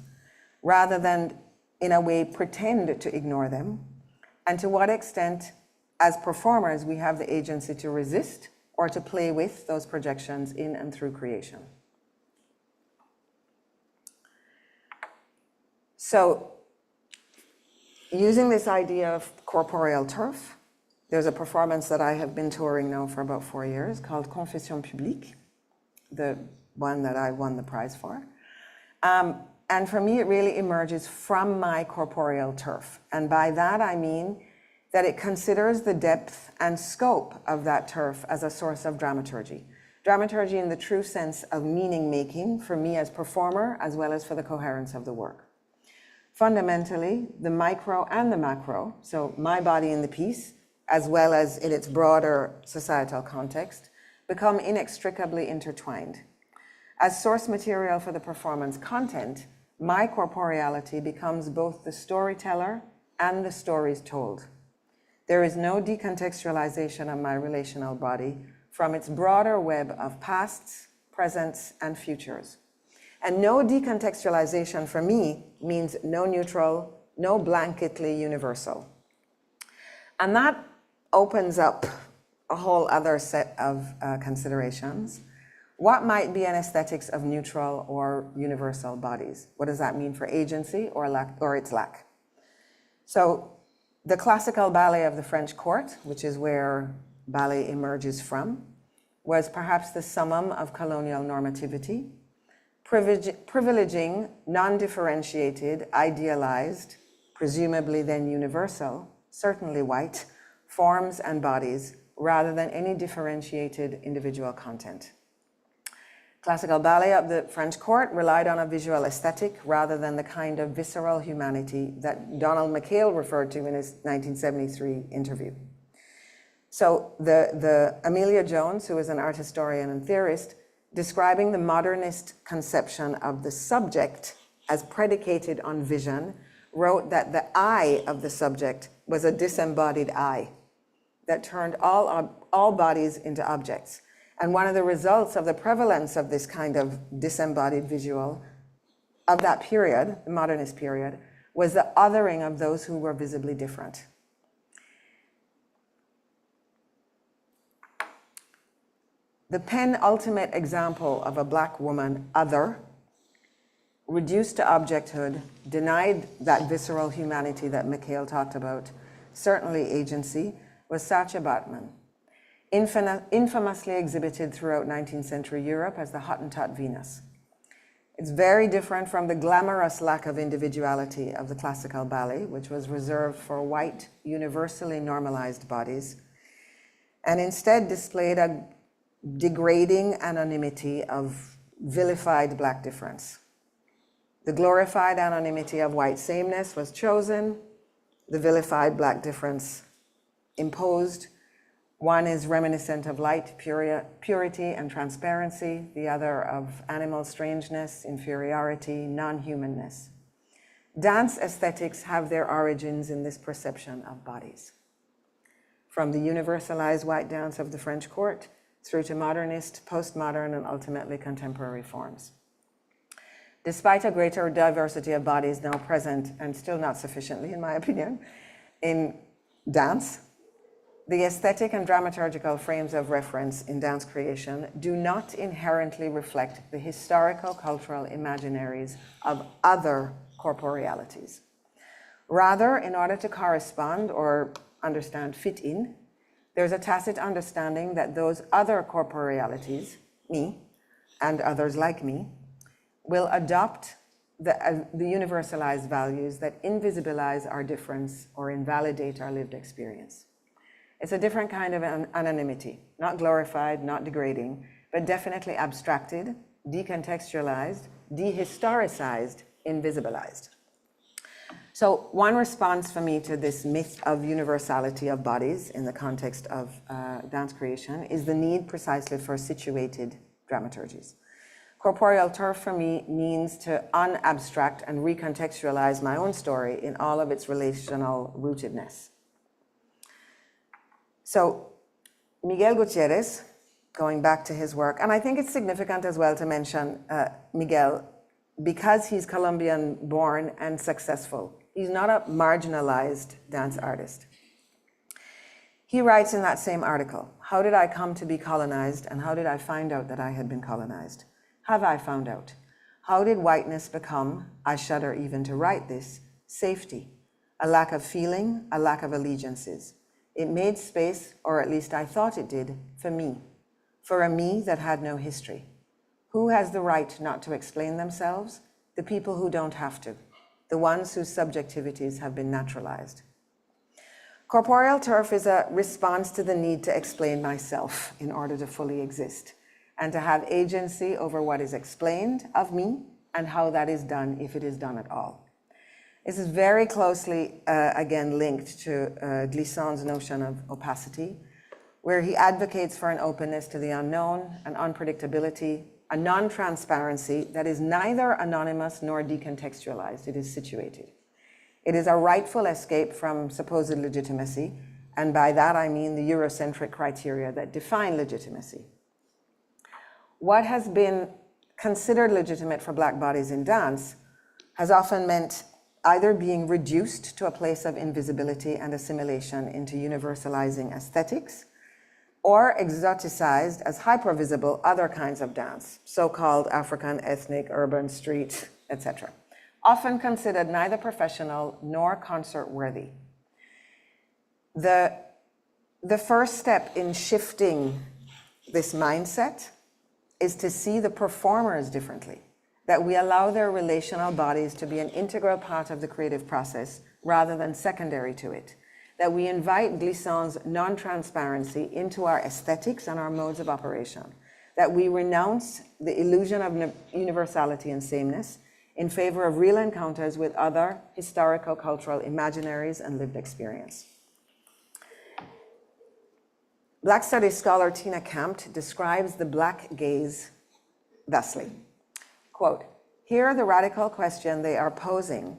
rather than in a way pretend to ignore them, and to what extent, as performers, we have the agency to resist or to play with those projections in and through creation. So, using this idea of corporeal turf, there's a performance that I have been touring now for about 4 years called Confession Publique, the one that I won the prize for. And for me, it really emerges from my corporeal turf. And by that, I mean that it considers the depth and scope of that turf as a source of dramaturgy. Dramaturgy in the true sense of meaning making for me as performer, as well as for the coherence of the work. Fundamentally, the micro and the macro, so my body in the piece, as well as in its broader societal context, become inextricably intertwined. As source material for the performance content, my corporeality becomes both the storyteller and the stories told. There is no decontextualization of my relational body from its broader web of pasts, presents, and futures. And no decontextualization for me means no neutral, no blanketly universal. And that opens up a whole other set of considerations. What might be an aesthetics of neutral or universal bodies? What does that mean for agency or its lack? So the classical ballet of the French court, which is where ballet emerges from, was perhaps the summum of colonial normativity, privileging non-differentiated, idealized, presumably then universal, certainly white, forms and bodies, rather than any differentiated individual content. Classical ballet of the French court relied on a visual aesthetic rather than the kind of visceral humanity that Donald McHale referred to in his 1973 interview. So the Amelia Jones, who is an art historian and theorist, describing the modernist conception of the subject as predicated on vision, wrote that the I of the subject was a disembodied I that turned all bodies into objects. And one of the results of the prevalence of this kind of disembodied visual of that period, the modernist period, was the othering of those who were visibly different. The penultimate example of a Black woman other, reduced to objecthood, denied that visceral humanity that McHale talked about, certainly agency, was Sacha Bateman, infamously exhibited throughout 19th century Europe as the Hottentot Venus. It's very different from the glamorous lack of individuality of the classical ballet, which was reserved for white, universally normalized bodies, and instead displayed a degrading anonymity of vilified Black difference. The glorified anonymity of white sameness was chosen, the vilified Black difference imposed. One is reminiscent of light purity and transparency, the other of animal strangeness, inferiority, non-humanness. Dance aesthetics have their origins in this perception of bodies. From the universalized white dance of the French court through to modernist, postmodern, and ultimately contemporary forms. Despite a greater diversity of bodies now present, and still not sufficiently in my opinion, in dance, the aesthetic and dramaturgical frames of reference in dance creation do not inherently reflect the historical cultural imaginaries of other corporealities. Rather, in order to correspond or understand fit in, there's a tacit understanding that those other corporealities, me and others like me, will adopt the universalized values that invisibilize our difference or invalidate our lived experience. It's a different kind of anonymity, not glorified, not degrading, but definitely abstracted, decontextualized, dehistoricized, invisibilized. So one response for me to this myth of universality of bodies in the context of dance creation is the need precisely for situated dramaturgies. Corporeal turf for me means to unabstract and recontextualize my own story in all of its relational rootedness. So Miguel Gutierrez, going back to his work, and I think it's significant as well to mention Miguel because he's Colombian born and successful. He's not a marginalized dance artist. He writes in that same article, how did I come to be colonized and how did I find out that I had been colonized? Have I found out? How did whiteness become, I shudder even to write this, safety, a lack of feeling, a lack of allegiances? It made space, or at least I thought it did, for a me that had no history. Who has the right not to explain themselves? The people who don't have to, the ones whose subjectivities have been naturalized. Corporeal turf is a response to the need to explain myself in order to fully exist, and to have agency over what is explained of me and how that is done, if it is done at all. This is very closely, again, linked to Glissant's notion of opacity, where he advocates for an openness to the unknown, an unpredictability, a non-transparency that is neither anonymous nor decontextualized. It is situated. It is a rightful escape from supposed legitimacy, and by that I mean the Eurocentric criteria that define legitimacy. What has been considered legitimate for Black bodies in dance has often meant either being reduced to a place of invisibility and assimilation into universalizing aesthetics, or exoticized as hypervisible other kinds of dance, so-called African, ethnic, urban, street, etc., often considered neither professional nor concert-worthy. The first step in shifting this mindset is to see the performers differently, that we allow their relational bodies to be an integral part of the creative process rather than secondary to it, that we invite Glissant's non-transparency into our aesthetics and our modes of operation, that we renounce the illusion of universality and sameness in favor of real encounters with other historical cultural imaginaries and lived experience. Black studies scholar Tina Kampt describes the Black gaze thusly, quote, here the radical question they are posing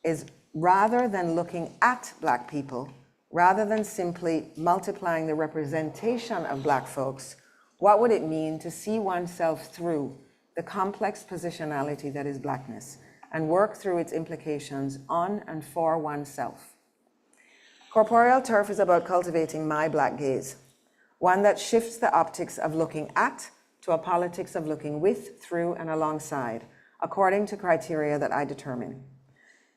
is rather than looking at Black people, rather than simply multiplying the representation of Black folks, what would it mean to see oneself through the complex positionality that is Blackness and work through its implications on and for oneself? Corporeal turf is about cultivating my Black gaze, one that shifts the optics of looking at to a politics of looking with, through, and alongside, according to criteria that I determine.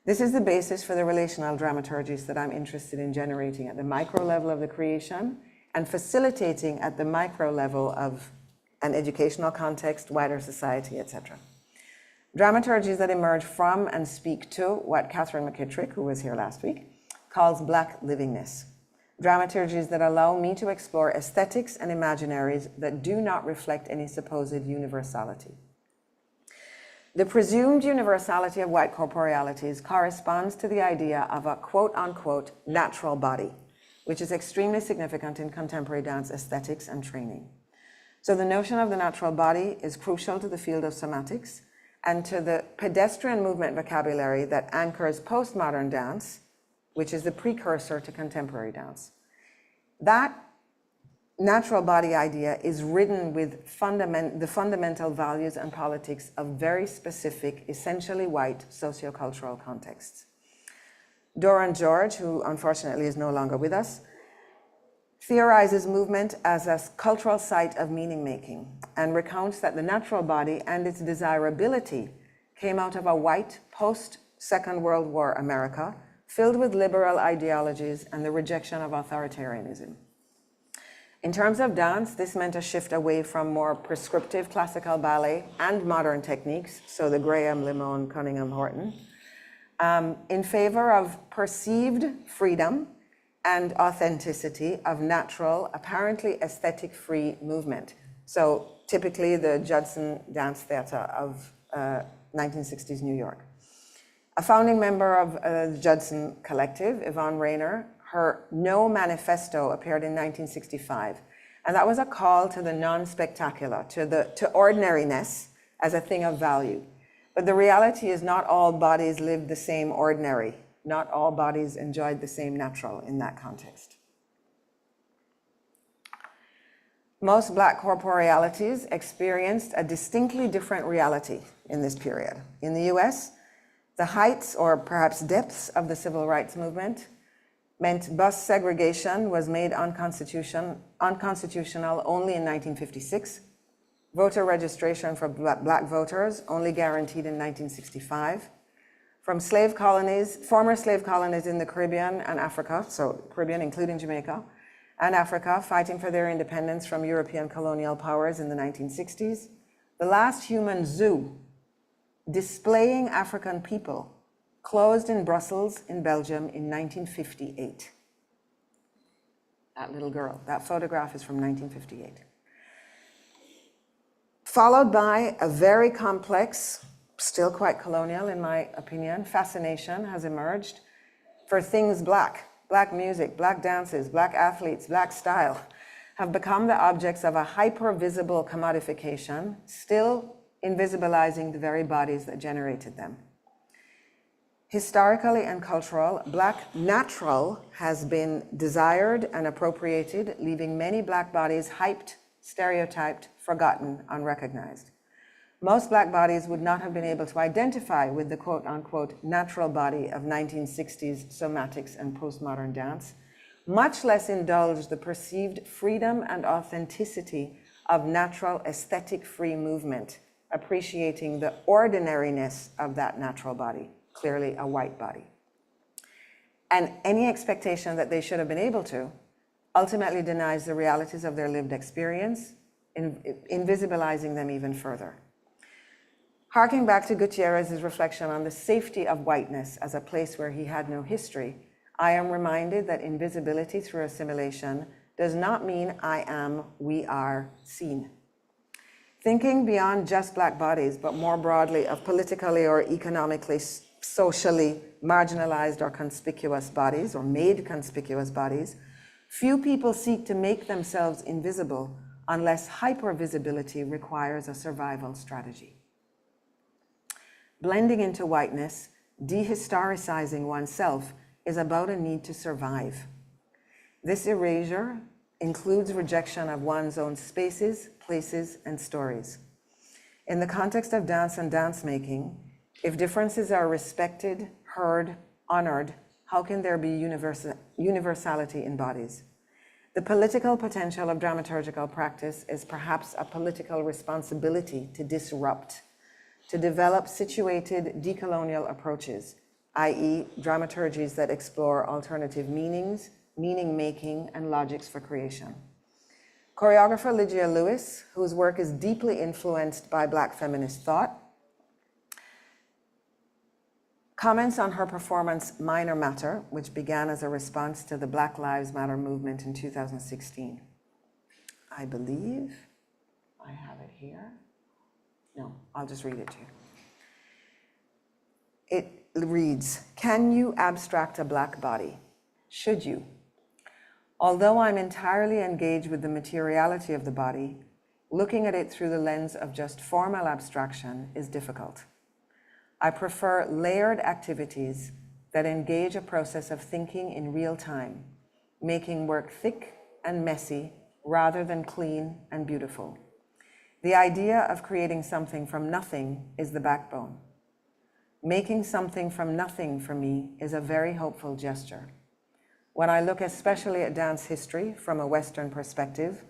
This is the basis for the relational dramaturgies that I'm interested in generating at the micro level of the creation and facilitating at the micro level of an educational context, wider society, etc. Dramaturgies that emerge from and speak to what Catherine McKittrick, who was here last week, calls Black livingness. Dramaturgies that allow me to explore aesthetics and imaginaries that do not reflect any supposed universality. The presumed universality of white corporealities corresponds to the idea of a quote-unquote natural body, which is extremely significant in contemporary dance aesthetics and training. So the notion of the natural body is crucial to the field of somatics and to the pedestrian movement vocabulary that anchors postmodern dance, which is the precursor to contemporary dance. That natural body idea is ridden with the fundamental values and politics of very specific, essentially white sociocultural contexts. Doran George, who unfortunately is no longer with us, theorizes movement as a cultural site of meaning-making and recounts that the natural body and its desirability came out of a white post-Second World War America filled with liberal ideologies and the rejection of authoritarianism. In terms of dance, this meant a shift away from more prescriptive classical ballet and modern techniques, so the Graham, Limon, Cunningham, Horton, in favor of perceived freedom and authenticity of natural, apparently aesthetic-free movement. So typically the Judson Dance Theatre of 1960s New York. A founding member of the Judson Collective, Yvonne Rainer, her No Manifesto appeared in 1965. And that was a call to the non-spectacular, to ordinariness as a thing of value. But the reality is not all bodies lived the same ordinary. Not all bodies enjoyed the same natural in that context. Most Black corporealities experienced a distinctly different reality in this period. In the US, the heights or perhaps depths of the civil rights movement meant bus segregation was made unconstitutional only in 1956. Voter registration for Black voters only guaranteed in 1965. From former slave colonies in the Caribbean and Africa, so Caribbean including Jamaica, and Africa fighting for their independence from European colonial powers in the 1960s, the last human zoo displaying African people closed in Brussels in Belgium in 1958. That little girl, that photograph is from 1958. Followed by a very complex, still quite colonial in my opinion, fascination has emerged for things Black. Black music, Black dances, Black athletes, Black style have become the objects of a hyper-visible commodification, still invisibilizing the very bodies that generated them. Historically and cultural, Black natural has been desired and appropriated, leaving many Black bodies hyped, stereotyped, forgotten, unrecognized. Most Black bodies would not have been able to identify with the quote-unquote natural body of 1960s somatics and postmodern dance, much less indulge the perceived freedom and authenticity of natural aesthetic-free movement, appreciating the ordinariness of that natural body, clearly a white body. And any expectation that they should have been able to ultimately denies the realities of their lived experience, invisibilizing them even further. Harking back to Gutierrez's reflection on the safety of whiteness as a place where he had no history, I am reminded that invisibility through assimilation does not mean I am, we are seen. Thinking beyond just Black bodies, but more broadly of politically or economically, socially marginalized or conspicuous bodies, or made conspicuous bodies, few people seek to make themselves invisible unless hypervisibility requires a survival strategy. Blending into whiteness, dehistoricizing oneself, is about a need to survive. This erasure includes rejection of one's own spaces, places, and stories. In the context of dance and dance making, if differences are respected, heard, honored, how can there be universality in bodies? The political potential of dramaturgical practice is perhaps a political responsibility to disrupt, to develop situated decolonial approaches, i.e. dramaturgies that explore alternative meanings, meaning-making, and logics for creation. Choreographer Lygia Lewis, whose work is deeply influenced by Black feminist thought, comments on her performance Minor Matter, which began as a response to the Black Lives Matter movement in 2016. I believe I have it here. No, I'll just read it to you. It reads, "Can you abstract a Black body? Should you? Although I'm entirely engaged with the materiality of the body, looking at it through the lens of just formal abstraction is difficult. I prefer layered activities that engage a process of thinking in real time, making work thick and messy rather than clean and beautiful. The idea of creating something from nothing is the backbone. Making something from nothing for me is a very hopeful gesture. When I look especially at dance history from a Western perspective,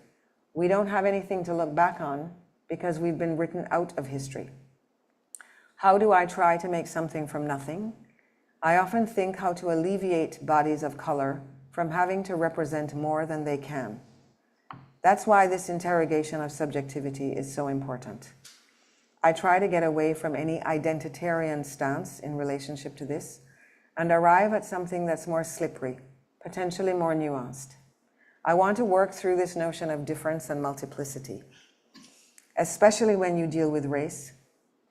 we don't have anything to look back on because we've been written out of history. How do I try to make something from nothing? I often think how to alleviate bodies of color from having to represent more than they can. That's why this interrogation of subjectivity is so important. I try to get away from any identitarian stance in relationship to this and arrive at something that's more slippery, potentially more nuanced. I want to work through this notion of difference and multiplicity. Especially when you deal with race,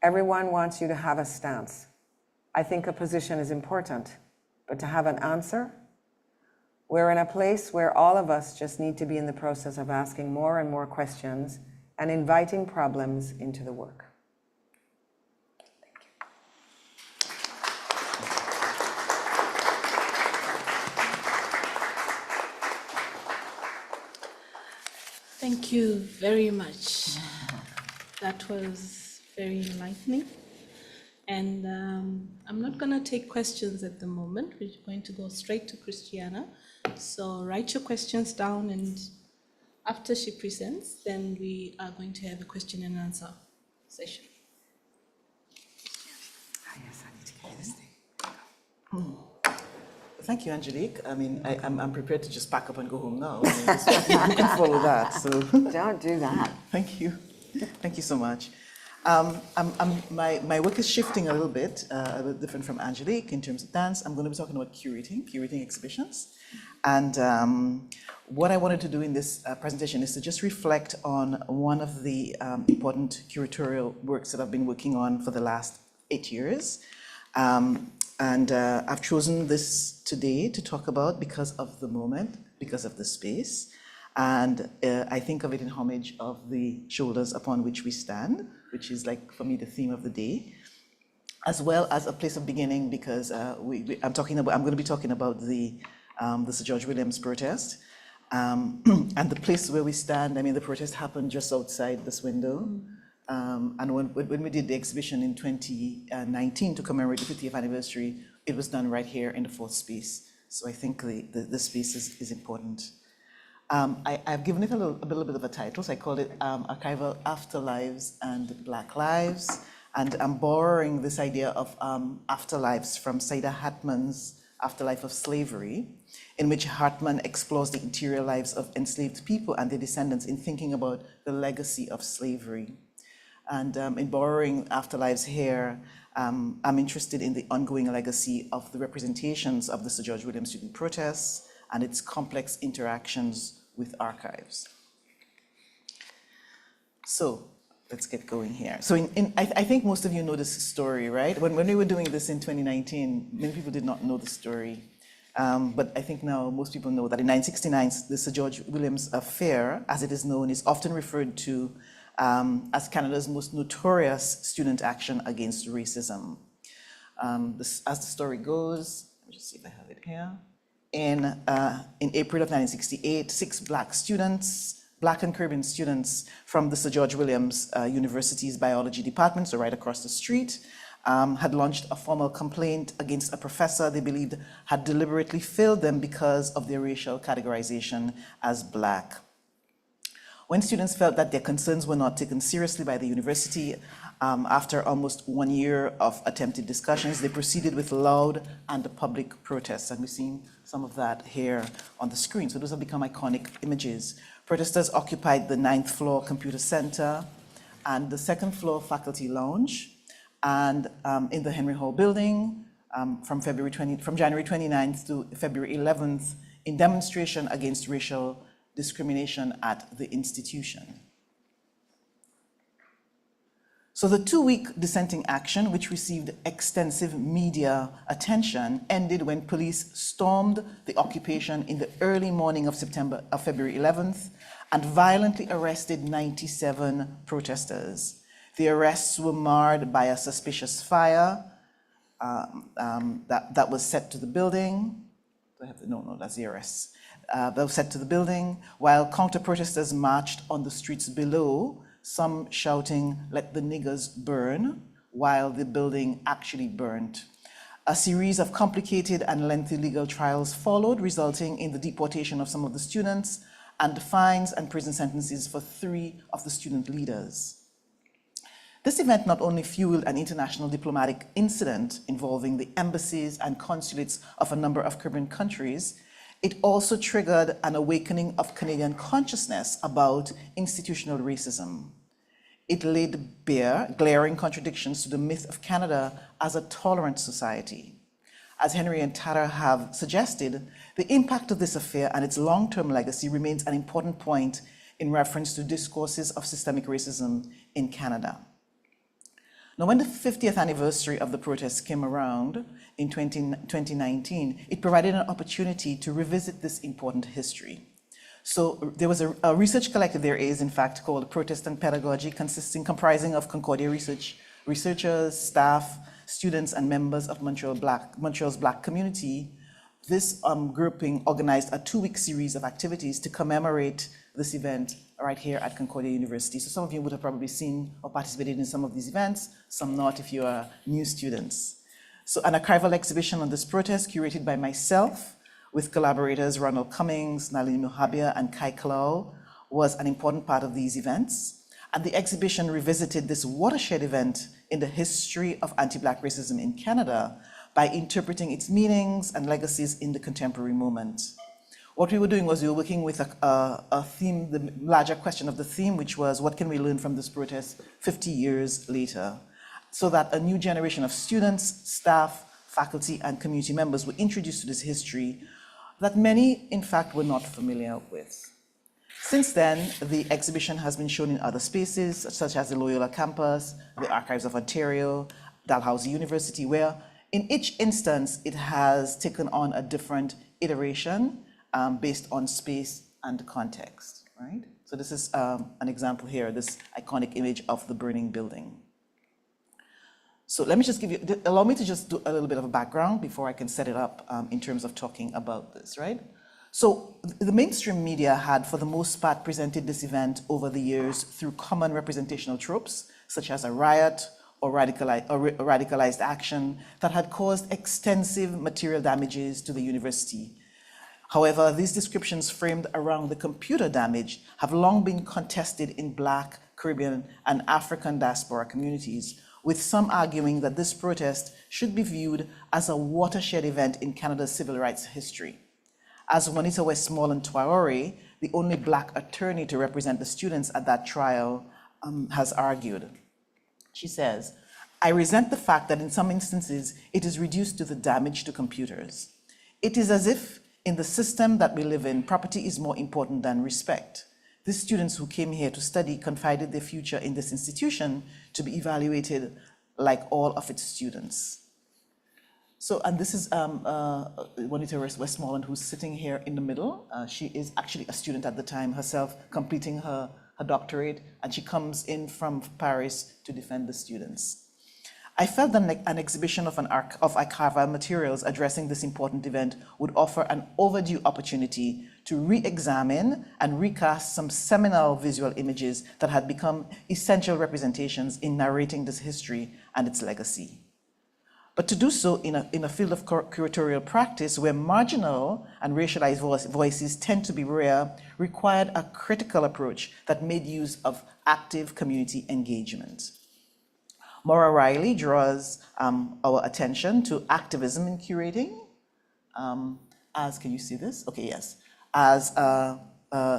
everyone wants you to have a stance. I think a position is important, but to have an answer? We're in a place where all of us just need to be in the process of asking more and more questions and inviting problems into the work. Thank you very much. That was very enlightening. And I'm not going to take questions at the moment. We're going to go straight to Christiana. So write your questions down, and after she presents, then we are going to have a question and answer session. Yes, I need to get this thing. Thank you, Angélique. I mean, I'm prepared to just pack up and go home now. I mean, so you can follow that. So Don't do that. thank you. Thank you so much. My work is shifting a little bit different from Angélique in terms of dance. I'm going to be talking about curating exhibitions. And what I wanted to do in this presentation is to just reflect on one of the important curatorial works that I've been working on for the last 8 years. And I've chosen this today to talk about because of the moment, because of the space. And I think of it in homage of the shoulders upon which we stand, which is, like, for me, the theme of the day, as well as a place of beginning, because I'm going to be talking about the Sir George Williams protest. And the place where we stand, I mean, the protest happened just outside this window. And when we did the exhibition in 2019 to commemorate the 50th anniversary, it was done right here in the fourth space. So I think the space is important. I've given it a little bit of a title, so I called it Archival Afterlives and Black Lives. And I'm borrowing this idea of afterlives from Saida Hartman's Afterlife of Slavery, in which Hartman explores the interior lives of enslaved people and their descendants in thinking about the legacy of slavery. And in borrowing afterlives here, I'm interested in the ongoing legacy of the representations of the Sir George Williams student protests and its complex interactions with archives. So let's get going here. So I think most of you know this story, right? When we were doing this in 2019, many people did not know the story. But I think now most people know that in 1969, the Sir George Williams Affair, as it is known, is often referred to as Canada's most notorious student action against racism. As the story goes, let me just see if I have it here. In April of 1968, 6 Black and Caribbean students from the Sir George Williams University's biology department, so right across the street, had launched a formal complaint against a professor they believed had deliberately failed them because of their racial categorization as Black. When students felt that their concerns were not taken seriously by the university, after almost 1 year of attempted discussions, they proceeded with loud and public protests. And we've seen some of that here on the screen. So those have become iconic images. Protesters occupied the 9th floor computer center and the 2nd floor faculty lounge, and in the Henry Hall building from January 29th to February 11th in demonstration against racial discrimination at the institution. So the 2-week dissenting action, which received extensive media attention, ended when police stormed the occupation in the early morning of February 11th and violently arrested 97 protesters. The arrests were marred by a suspicious fire that was set to the building. No, that's the arrests. That was set to the building, while counter-protesters marched on the streets below, some shouting, "Let the niggers burn," while the building actually burned. A series of complicated and lengthy legal trials followed, resulting in the deportation of some of the students and fines and prison sentences for 3 of the student leaders. This event not only fueled an international diplomatic incident involving the embassies and consulates of a number of Caribbean countries, it also triggered an awakening of Canadian consciousness about institutional racism. It laid bare glaring contradictions to the myth of Canada as a tolerant society. As Henry and Tara have suggested, the impact of this affair and its long-term legacy remains an important point in reference to discourses of systemic racism in Canada. Now, when the 50th anniversary of the protests came around in 2019, it provided an opportunity to revisit this important history. So there was a research collective, there is in fact, called Protest and Pedagogy, comprising of Concordia researchers, staff, students, and members of Montreal's Black community. This grouping organized a 2-week series of activities to commemorate this event right here at Concordia University. So some of you would have probably seen or participated in some of these events, some not if you are new students. So an archival exhibition on this protest curated by myself with collaborators Ronald Cummings, Nalini Mohabia, and Kai Kalau was an important part of these events. And the exhibition revisited this watershed event in the history of anti-Black racism in Canada by interpreting its meanings and legacies in the contemporary moment. What we were doing was we were working with a theme, the larger question of the theme, which was what can we learn from this protest 50 years later, so that a new generation of students, staff, faculty, and community members were introduced to this history that many, in fact, were not familiar with. Since then, the exhibition has been shown in other spaces, such as the Loyola campus, the Archives of Ontario, Dalhousie University, where in each instance, it has taken on a different iteration based on space and context, right? So this is an example here, this iconic image of the burning building. So let me just give you, allow me to just do a little bit of a background before I can set it up in terms of talking about this, right? So the mainstream media had, for the most part, presented this event over the years through common representational tropes, such as a riot or radicalized action that had caused extensive material damages to the university. However, these descriptions framed around the computer damage have long been contested in Black, Caribbean, and African diaspora communities, with some arguing that this protest should be viewed as a watershed event in Canada's civil rights history. As Juanita Westmoreland Traore, the only Black attorney to represent the students at that trial, has argued. She says, "I resent the fact that in some instances it is reduced to the damage to computers. It is as if in the system that we live in, property is more important than respect. These students who came here to study confided their future in this institution to be evaluated like all of its students." So, and this is Juanita Westmoreland, who's sitting here in the middle. She is actually a student at the time herself, completing her doctorate, and she comes in from Paris to defend the students. I felt that an exhibition of archival materials addressing this important event would offer an overdue opportunity to re-examine and recast some seminal visual images that had become essential representations in narrating this history and its legacy. But to do so in a field of curatorial practice where marginal and racialized voices tend to be rare, required a critical approach that made use of active community engagement. Maura Riley draws our attention to activism in curating, can you see this? Okay, yes.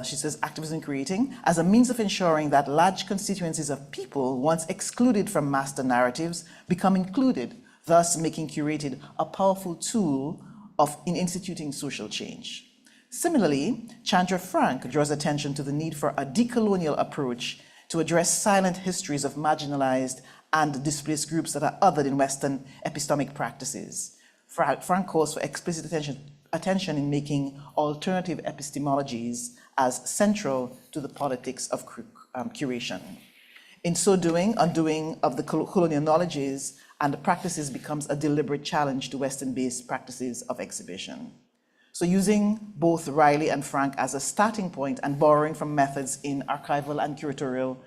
She says, activism in curating as a means of ensuring that large constituencies of people, once excluded from master narratives, become included, thus making curated a powerful tool in instituting social change. Similarly, Chandra Frank draws attention to the need for a decolonial approach to address silent histories of marginalized and displaced groups that are othered in Western epistemic practices. Frank calls for explicit attention in making alternative epistemologies as central to the politics of curation. In so doing, undoing of the colonial knowledges and the practices becomes a deliberate challenge to Western-based practices of exhibition. So using both Riley and Frank as a starting point and borrowing from methods in archival and curatorial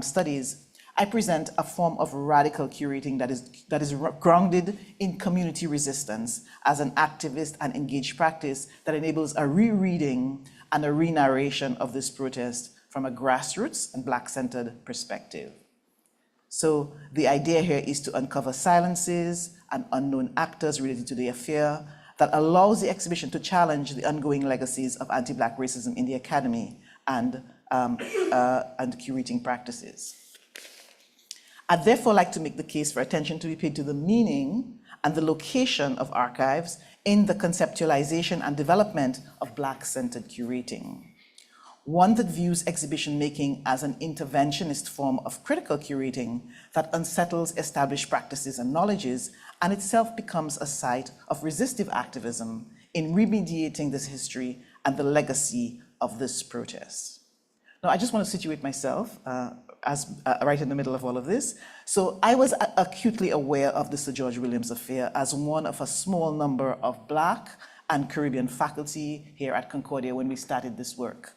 studies, I present a form of radical curating that is grounded in community resistance as an activist and engaged practice that enables a rereading and a re-narration of this protest from a grassroots and Black-centered perspective. So the idea here is to uncover silences and unknown actors related to the affair that allows the exhibition to challenge the ongoing legacies of anti-Black racism in the academy and curating practices. I'd therefore like to make the case for attention to be paid to the meaning and the location of archives in the conceptualization and development of Black-centered curating. One that views exhibition making as an interventionist form of critical curating that unsettles established practices and knowledges and itself becomes a site of resistive activism in remediating this history and the legacy of this protest. Now, I just want to situate myself right in the middle of all of this. So I was acutely aware of the Sir George Williams affair as one of a small number of Black and Caribbean faculty here at Concordia when we started this work.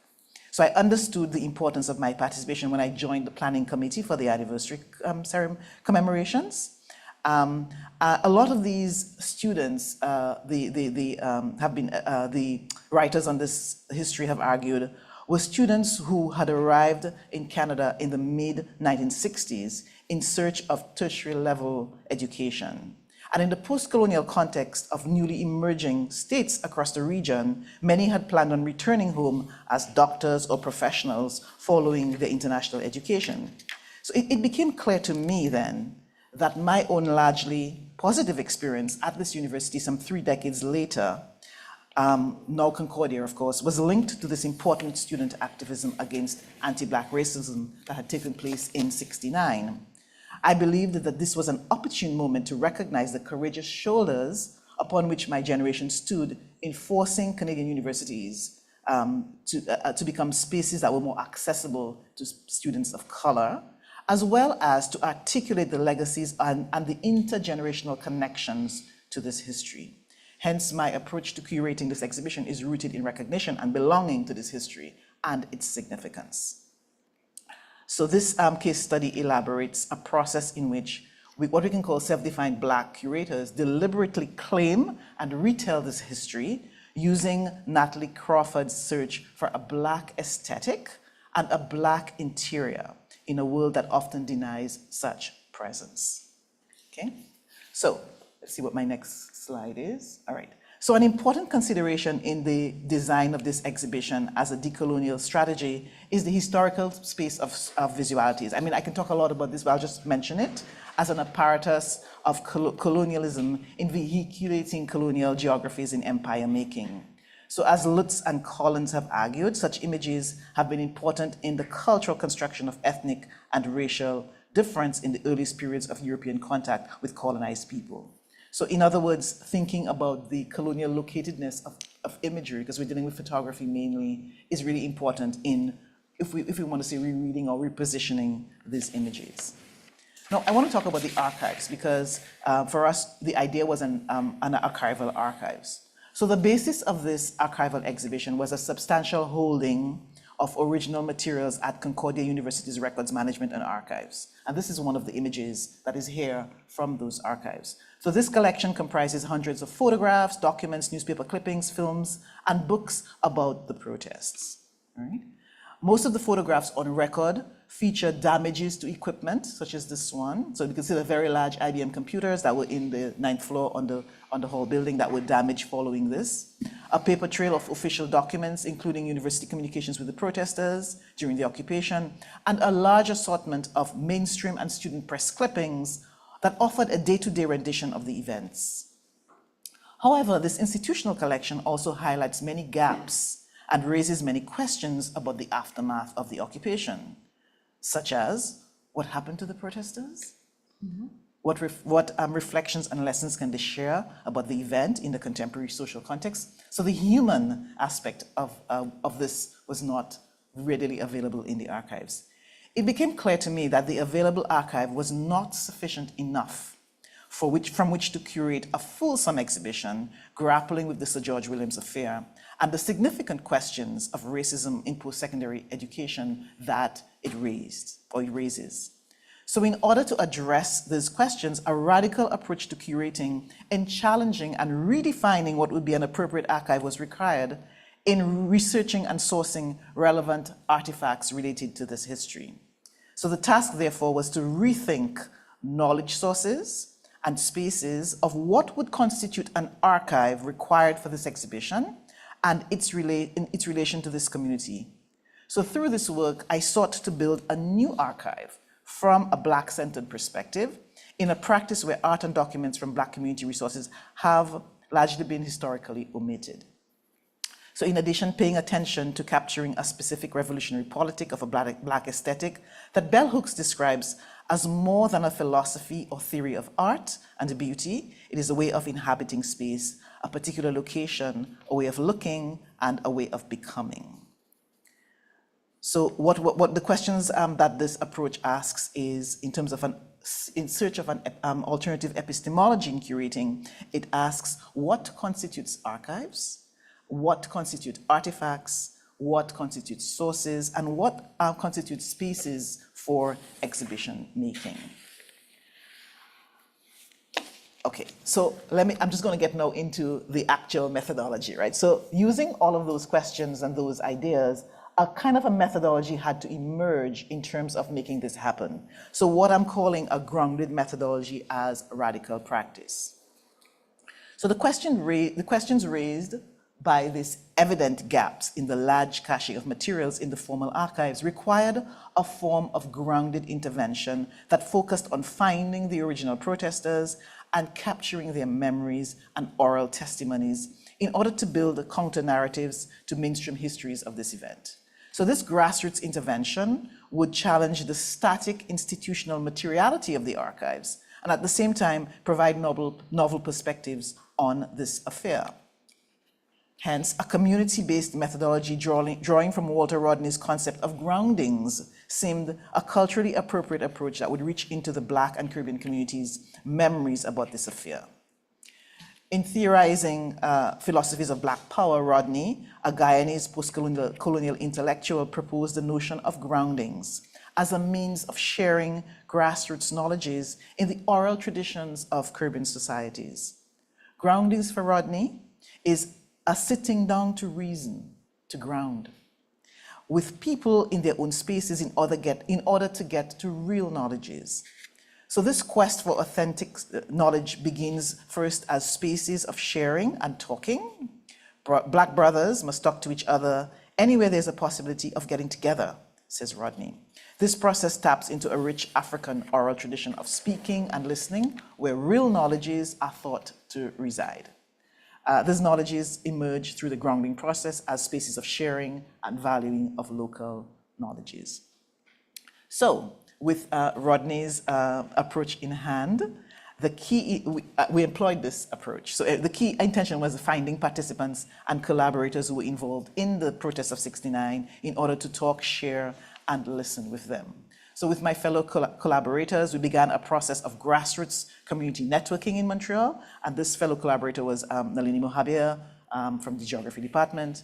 So I understood the importance of my participation when I joined the planning committee for the anniversary commemorations. A lot of these students, the writers on this history have argued, were students who had arrived in Canada in the mid-1960s in search of tertiary level education. And in the post-colonial context of newly emerging states across the region, many had planned on returning home as doctors or professionals following their international education. So it became clear to me then that my own largely positive experience at this university some 3 decades later, now Concordia, of course, was linked to this important student activism against anti-Black racism that had taken place in '69. I believed that this was an opportune moment to recognize the courageous shoulders upon which my generation stood in forcing Canadian universities to become spaces that were more accessible to students of color, as well as to articulate the legacies and the intergenerational connections to this history. Hence, my approach to curating this exhibition is rooted in recognition and belonging to this history and its significance. So this case study elaborates a process in which what we can call self-defined Black curators deliberately claim and retell this history using Natalie Crawford's search for a Black aesthetic and a Black interior in a world that often denies such presence. Okay, so let's see what my next slide is. All right. So an important consideration in the design of this exhibition as a decolonial strategy is the historical space of visualities. I mean, I can talk a lot about this, but I'll just mention it as an apparatus of colonialism in vehiculating colonial geographies in empire making. So as Lutz and Collins have argued, such images have been important in the cultural construction of ethnic and racial difference in the earliest periods of European contact with colonized people. So in other words, thinking about the colonial locatedness of imagery, because we're dealing with photography mainly, is really important if we want to say rereading or repositioning these images. Now, I want to talk about the archives because for us, the idea was an archival archives. So the basis of this archival exhibition was a substantial holding of original materials at Concordia University's Records Management and Archives. And this is one of the images that is here from those archives. So this collection comprises hundreds of photographs, documents, newspaper clippings, films, and books about the protests. All right? Most of the photographs on record feature damages to equipment, such as this one. So you can see the very large IBM computers that were in the 9th floor on the whole building that were damaged following this. A paper trail of official documents, including university communications with the protesters during the occupation, and a large assortment of mainstream and student press clippings that offered a day-to-day rendition of the events. However, this institutional collection also highlights many gaps and raises many questions about the aftermath of the occupation, such as what happened to the protesters? Mm-hmm. What reflections and lessons can they share about the event in the contemporary social context? So the human aspect of this was not readily available in the archives. It became clear to me that the available archive was not sufficient enough from which to curate a fulsome exhibition grappling with the Sir George Williams affair and the significant questions of racism in post-secondary education that it raises. So in order to address these questions, a radical approach to curating and challenging and redefining what would be an appropriate archive was required in researching and sourcing relevant artifacts related to this history. So the task, therefore, was to rethink knowledge sources and spaces of what would constitute an archive required for this exhibition and its relation to this community. So through this work, I sought to build a new archive from a Black-centered perspective in a practice where art and documents from Black community resources have largely been historically omitted. So in addition, paying attention to capturing a specific revolutionary politic of a Black aesthetic that Bell Hooks describes as more than a philosophy or theory of art and beauty, it is a way of inhabiting space, a particular location, a way of looking, and a way of becoming. So what the questions that this approach asks is, in terms of in search of an alternative epistemology in curating, it asks what constitutes archives, what constitutes artifacts, what constitutes sources, and what constitutes spaces for exhibition making. Okay, so I'm just going to get now into the actual methodology, right? So using all of those questions and those ideas, a kind of a methodology had to emerge in terms of making this happen. So what I'm calling a grounded methodology as radical practice. So the questions raised by these evident gaps in the large cache of materials in the formal archives required a form of grounded intervention that focused on finding the original protesters and capturing their memories and oral testimonies in order to build counter-narratives to mainstream histories of this event. So this grassroots intervention would challenge the static institutional materiality of the archives and at the same time provide novel perspectives on this affair. Hence, a community-based methodology drawing from Walter Rodney's concept of groundings seemed a culturally appropriate approach that would reach into the Black and Caribbean communities' memories about this affair. In theorizing philosophies of Black power, Rodney, a Guyanese post-colonial intellectual, proposed the notion of groundings as a means of sharing grassroots knowledges in the oral traditions of Caribbean societies. Groundings for Rodney is a sitting down to reason, to ground, with people in their own spaces in order to get to real knowledges. So this quest for authentic knowledge begins first as spaces of sharing and talking. Black brothers must talk to each other anywhere there's a possibility of getting together, says Rodney. This process taps into a rich African oral tradition of speaking and listening, where real knowledges are thought to reside. These knowledges emerge through the grounding process as spaces of sharing and valuing of local knowledges. So, with Rodney's approach in hand, we employed this approach. So the key intention was finding participants and collaborators who were involved in the protests of '69 in order to talk, share, and listen with them. So with my fellow collaborators, we began a process of grassroots community networking in Montreal, and this fellow collaborator was Nalini Mohabir from the Geography Department.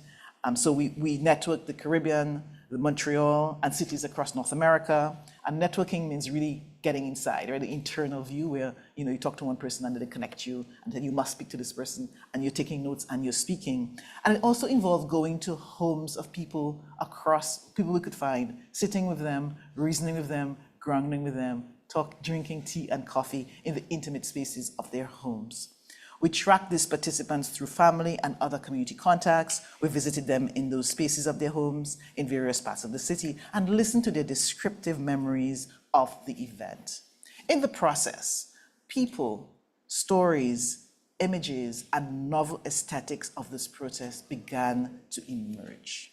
So we networked the Caribbean, the Montreal, and cities across North America. And networking means really getting inside, right? The internal view where you talk to one person and they connect you, and then you must speak to this person, and you're taking notes and you're speaking. And it also involved going to homes of people we could find, sitting with them, reasoning with them, grounding with them, drinking tea and coffee in the intimate spaces of their homes. We tracked these participants through family and other community contacts. We visited them in those spaces of their homes in various parts of the city and listened to their descriptive memories of the event. In the process, people, stories, images, and novel aesthetics of this protest began to emerge.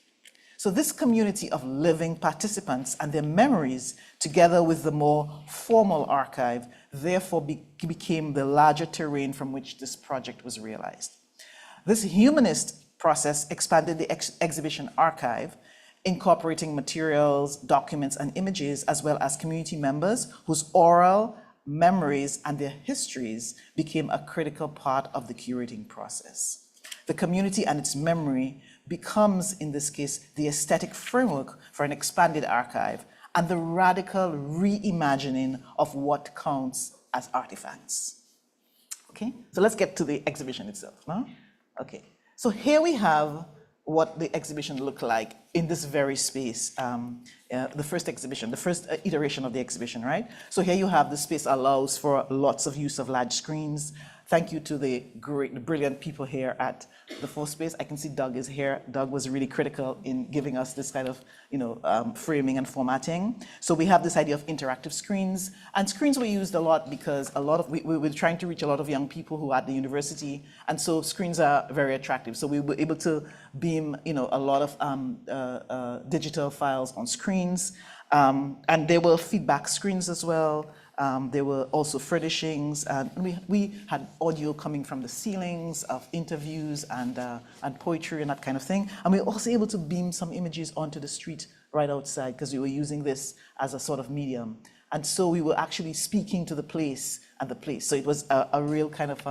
So this community of living participants and their memories, together with the more formal archive, therefore became the larger terrain from which this project was realized. This humanist process expanded the exhibition archive, incorporating materials, documents, and images, as well as community members whose oral memories and their histories became a critical part of the curating process. The community and its memory becomes, in this case, the aesthetic framework for an expanded archive, and the radical reimagining of what counts as artifacts. Okay, so let's get to the exhibition itself. No? Okay, so here we have what the exhibition looked like in this very space, the first exhibition, the first iteration of the exhibition, right? So here you have the space allows for lots of use of large screens. Thank you to the brilliant people here at the Fourth Space. I can see Doug is here. Doug was really critical in giving us this kind of, framing and formatting. So we have this idea of interactive screens, and screens were used a lot because we were trying to reach a lot of young people who are at the university, and so screens are very attractive. So we were able to beam, a lot of digital files on screens, and there were feedback screens as well. There were also furnishings, and we had audio coming from the ceilings of interviews and poetry and that kind of thing. And we were also able to beam some images onto the street right outside because we were using this as a sort of medium. And so we were actually speaking to the place and the place. So it was a real kind of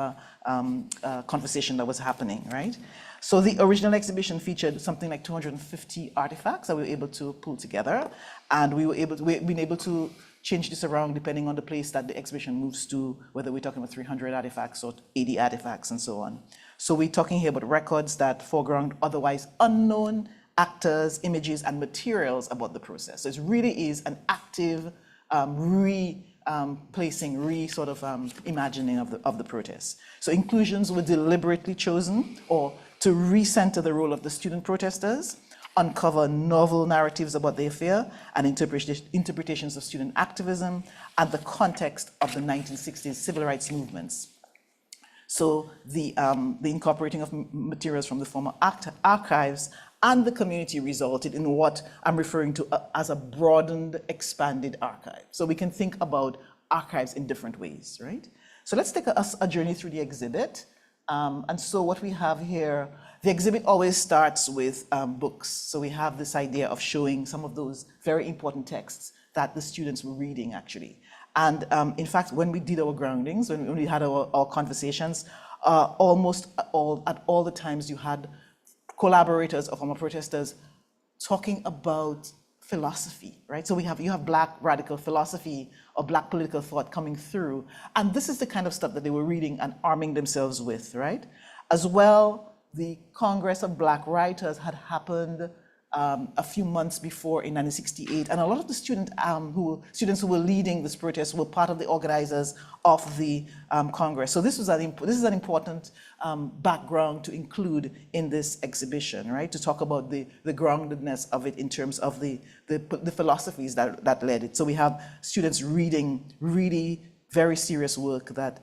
conversation that was happening, right? So the original exhibition featured something like 250 artifacts that we were able to pull together, and we've been able to change this around depending on the place that the exhibition moves to, whether we're talking about 300 artifacts or 80 artifacts and so on. So we're talking here about records that foreground otherwise unknown actors, images, and materials about the process. So it really is an active imagining of the protest. So inclusions were deliberately chosen or to recenter the role of the student protesters, uncover novel narratives about the affair and interpretations of student activism and the context of the 1960s civil rights movements. So the incorporating of materials from the former archives and the community resulted in what I'm referring to as a broadened, expanded archive. So we can think about archives in different ways, right? So let's take a journey through the exhibit. And so what we have here, the exhibit always starts with books. So we have this idea of showing some of those very important texts that the students were reading, actually. And in fact, when we did our groundings, when we had our conversations, almost at all the times you had collaborators or former protesters talking about philosophy, right? So you have Black radical philosophy or Black political thought coming through. And this is the kind of stuff that they were reading and arming themselves with, right? As well, the Congress of Black Writers had happened a few months before in 1968, and a lot of the students who were leading this protest were part of the organizers of the Congress. So this is an important background to include in this exhibition, right? To talk about the groundedness of it in terms of the philosophies that led it. So we have students reading really very serious work that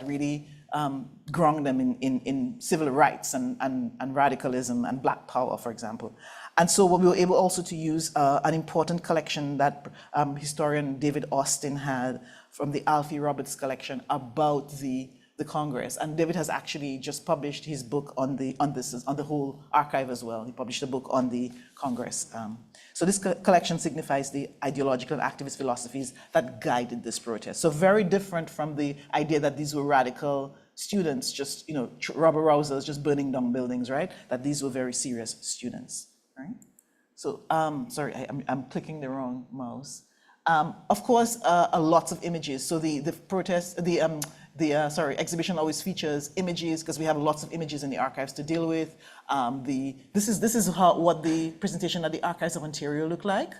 really ground them in civil rights and radicalism and Black power, for example. And so we were able also to use an important collection that historian David Austin had from the Alfie Roberts collection about the Congress. And David has actually just published his book on the whole archive as well. He published a book on the Congress. So this collection signifies the ideological and activist philosophies that guided this protest. So very different from the idea that these were radical students, just rabble rousers, just burning down buildings, right? That these were very serious students, right? So sorry, I'm clicking the wrong mouse. Of course, lots of images. So the exhibition always features images because we have lots of images in the archives to deal with. This is what the presentation at the Archives of Ontario looked like.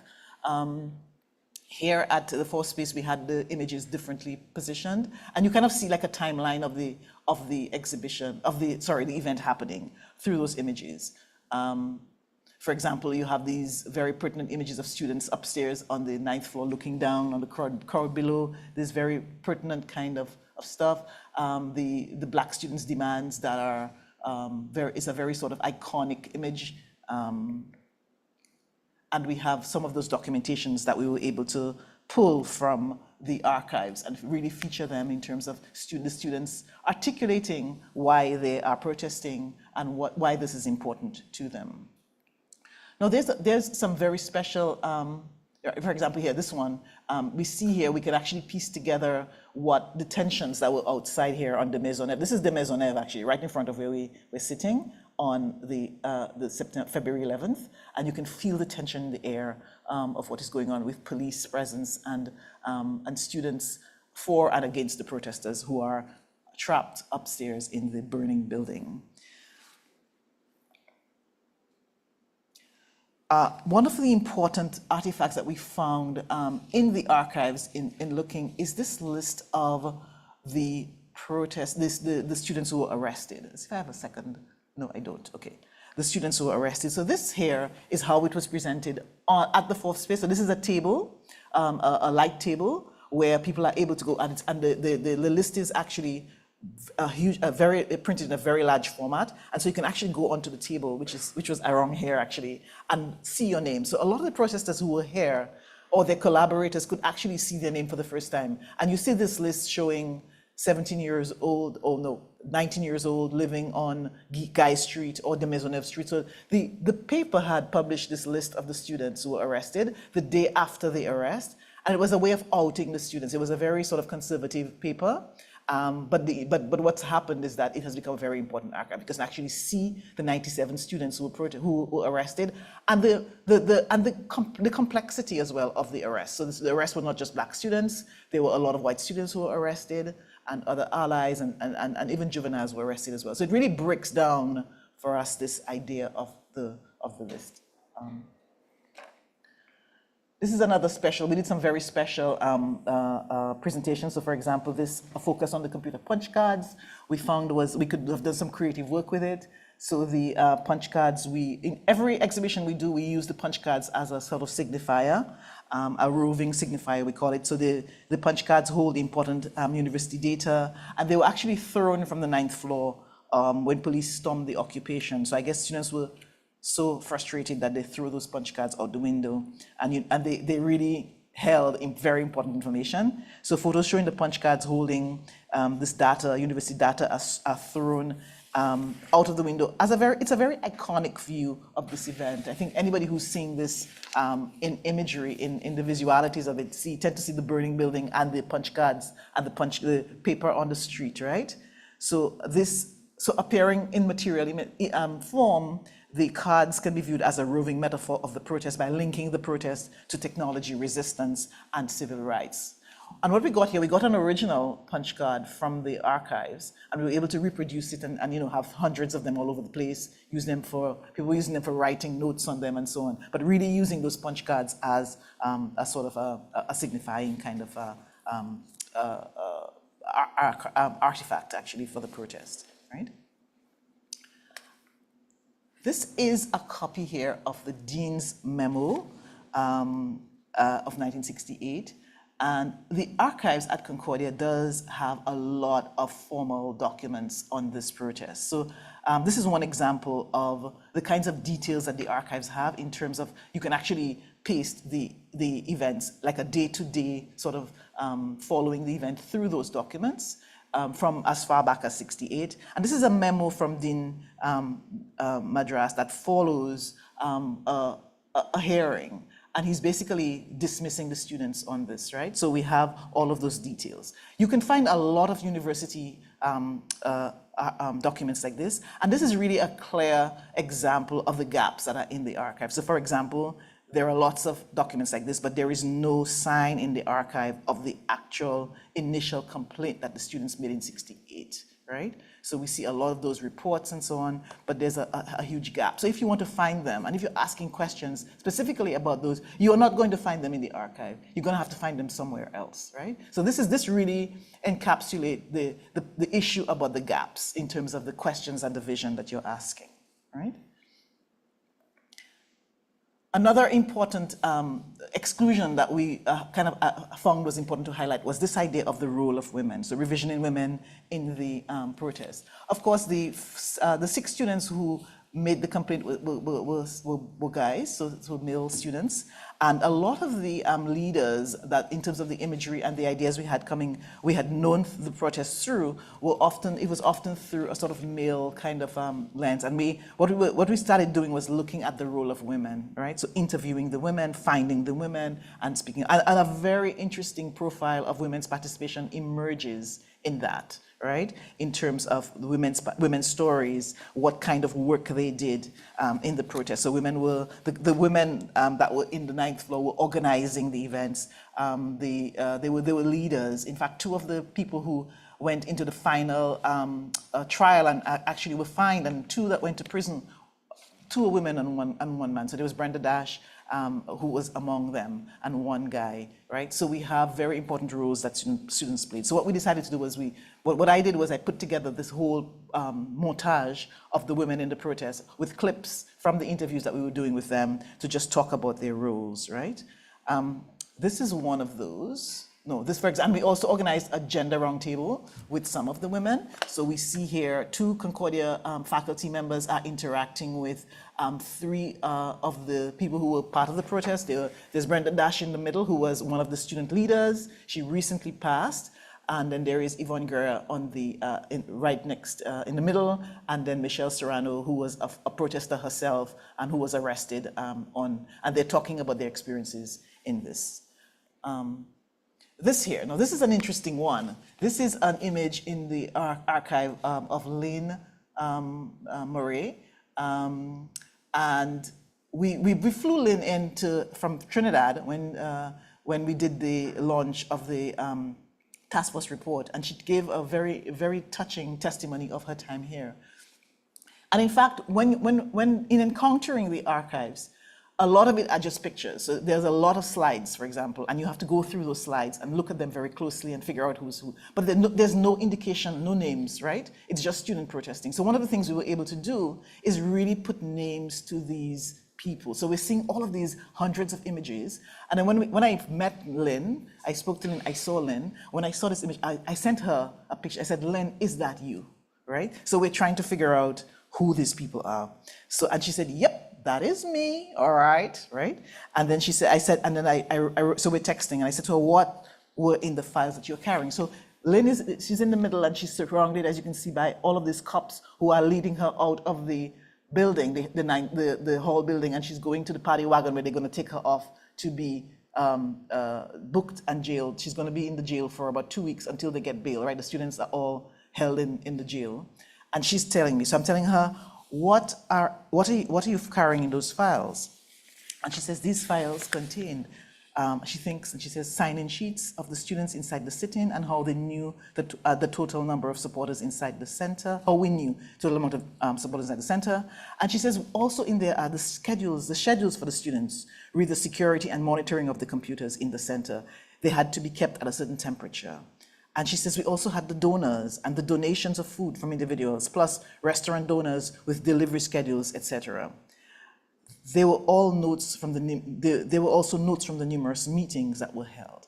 Here at the Fourth Space, we had the images differently positioned, and you kind of see like a timeline of the exhibition the event happening through those images. For example, you have these very pertinent images of students upstairs on the 9th floor looking down on the crowd below. This very pertinent kind of stuff. The Black students' demands that are is a very sort of iconic image. And we have some of those documentations that we were able to pull from the archives and really feature them in terms of the students articulating why they are protesting and why this is important to them. Now, there's some very special, for example, here, this one, we see here, we can actually piece together what the tensions that were outside here on the Maisonneuve. This is the Maisonneuve, actually, right in front of where we're sitting on the February 11th, and you can feel the tension in the air of what is going on with police presence and students for and against the protesters who are trapped upstairs in the burning building. One of the important artifacts that we found in the archives in looking is this list of the protests, the students who were arrested. If I have a second. No, I don't. Okay. The students who were arrested. So this here is how it was presented at the fourth space. So this is a table, a light table, where people are able to go, and the list is actually printed in a very large format, and so you can actually go onto the table, which was around here actually, and see your name. So a lot of the protesters who were here or their collaborators could actually see their name for the first time. And you see this list showing 17 years old, or no, 19 years old, living on Guy Street or de Maisonneuve Street. So the paper had published this list of the students who were arrested the day after the arrest, and it was a way of outing the students. It was a very sort of conservative paper. But what's happened is that it has become a very important archive because you can actually see the 97 students who were arrested, and the complexity as well of the arrest. So the arrests were not just black students; there were a lot of white students who were arrested, and other allies, and even juveniles were arrested as well. So it really breaks down for us this idea of the list. This is another special. We did some very special presentations. So for example, this focus on the computer punch cards, we found we could have done some creative work with it. So the punch cards, in every exhibition we do, we use the punch cards as a sort of signifier, a roving signifier we call it. So the punch cards hold important university data, and they were actually thrown from the 9th floor when police stormed the occupation. So I guess students were so frustrated that they threw those punch cards out the window, and they really held very important information. So photos showing the punch cards holding this data, university data, are thrown out of the window. It's a very iconic view of this event. I think anybody who's seeing this in imagery, in the visualities of it, tend to see the burning building and the punch cards and the paper on the street, right? So appearing in material form, the cards can be viewed as a roving metaphor of the protest by linking the protest to technology, resistance, and civil rights. And what we got here, we got an original punch card from the archives, and we were able to reproduce it and have hundreds of them all over the place, people using them for writing notes on them and so on, but really using those punch cards as a sort of a signifying kind of artifact actually for the protest, right? This is a copy here of the Dean's memo of 1968. And the archives at Concordia does have a lot of formal documents on this protest. So this is one example of the kinds of details that the archives have in terms of, you can actually paste the events, like a day-to-day sort of following the event through those documents. From as far back as 68. And this is a memo from Dean Madras that follows a hearing. And he's basically dismissing the students on this, right? So we have all of those details. You can find a lot of university documents like this. And this is really a clear example of the gaps that are in the archive. So for example, there are lots of documents like this, but there is no sign in the archive of the actual initial complaint that the students made in 68, right? So we see a lot of those reports and so on, but there's a huge gap. So if you want to find them, and if you're asking questions specifically about those, you are not going to find them in the archive. You're going to have to find them somewhere else, right? So this really encapsulates the issue about the gaps in terms of the questions and the vision that you're asking, right? Another important exclusion that we found was important to highlight was this idea of the role of women, so revisioning women in the protest. Of course, the 6 students who made the complaint were guys, so male students, and a lot of the leaders that, in terms of the imagery and the ideas we had known the protests through, it was often through a sort of male kind of lens. And what we started doing was looking at the role of women, right? So interviewing the women, finding the women, and speaking. And a very interesting profile of women's participation emerges in that, right? In terms of women's stories, what kind of work they did in the protest. So women were, the women that were in the ninth floor were organizing the events. They were leaders. In fact, two of the people who went into the final trial and actually were fined, and two that went to prison, two women and one man. So there was Brenda Dash, who was among them, and one guy, right? So we have very important roles that students played. So what we decided to do was what I did was I put together this whole montage of the women in the protest with clips from the interviews that we were doing with them to just talk about their roles, right? This is one of those. No, this, for example, we also organized a gender roundtable with some of the women. So we see here 2 Concordia faculty members are interacting with 3 of the people who were part of the protest. There's Brenda Dash in the middle, who was one of the student leaders. She recently passed. And then there is Yvonne Guerra on the right next in the middle, and then Michelle Serrano, who was a protester herself and who was arrested and they're talking about their experiences in this. This here, now this is an interesting one. This is an image in the archive of Lynn Murray. And we flew Lynn from Trinidad when we did the launch of the task force report, and she gave a very, very touching testimony of her time here. And in fact, when in encountering the archives, a lot of it are just pictures. So there's a lot of slides, for example, and you have to go through those slides and look at them very closely and figure out who's who. But there's no indication, no names, right? It's just student protesting. So one of the things we were able to do is really put names to these people. So we're seeing all of these hundreds of images. And then when I met Lynn, I spoke to Lynn, I saw Lynn. When I saw this image, I sent her a picture. I said, Lynn, is that you, right? So we're trying to figure out who these people are. So, and she said, yep. That is me, all right? And then she said, so we're texting, and I said to her, what were in the files that you're carrying? So Lynn she's in the middle, and she's surrounded, as you can see, by all of these cops who are leading her out of the building, the hall building, and she's going to the paddy wagon where they're going to take her off to be booked and jailed. She's going to be in the jail for about 2 weeks until they get bail, right? The students are all held in the jail. And she's telling me, so I'm telling her, what are you carrying in those files? And she says these files contain, she thinks, and she says, sign-in sheets of the students inside the sit-in and how they knew the total number of supporters inside the center, how we knew total amount of supporters inside the center. And she says also in there are the schedules for the students with the security and monitoring of the computers in the center. They had to be kept at a certain temperature. And she says we also had the donors and the donations of food from individuals, plus restaurant donors with delivery schedules, etc. There were all notes from there were also notes from the numerous meetings that were held.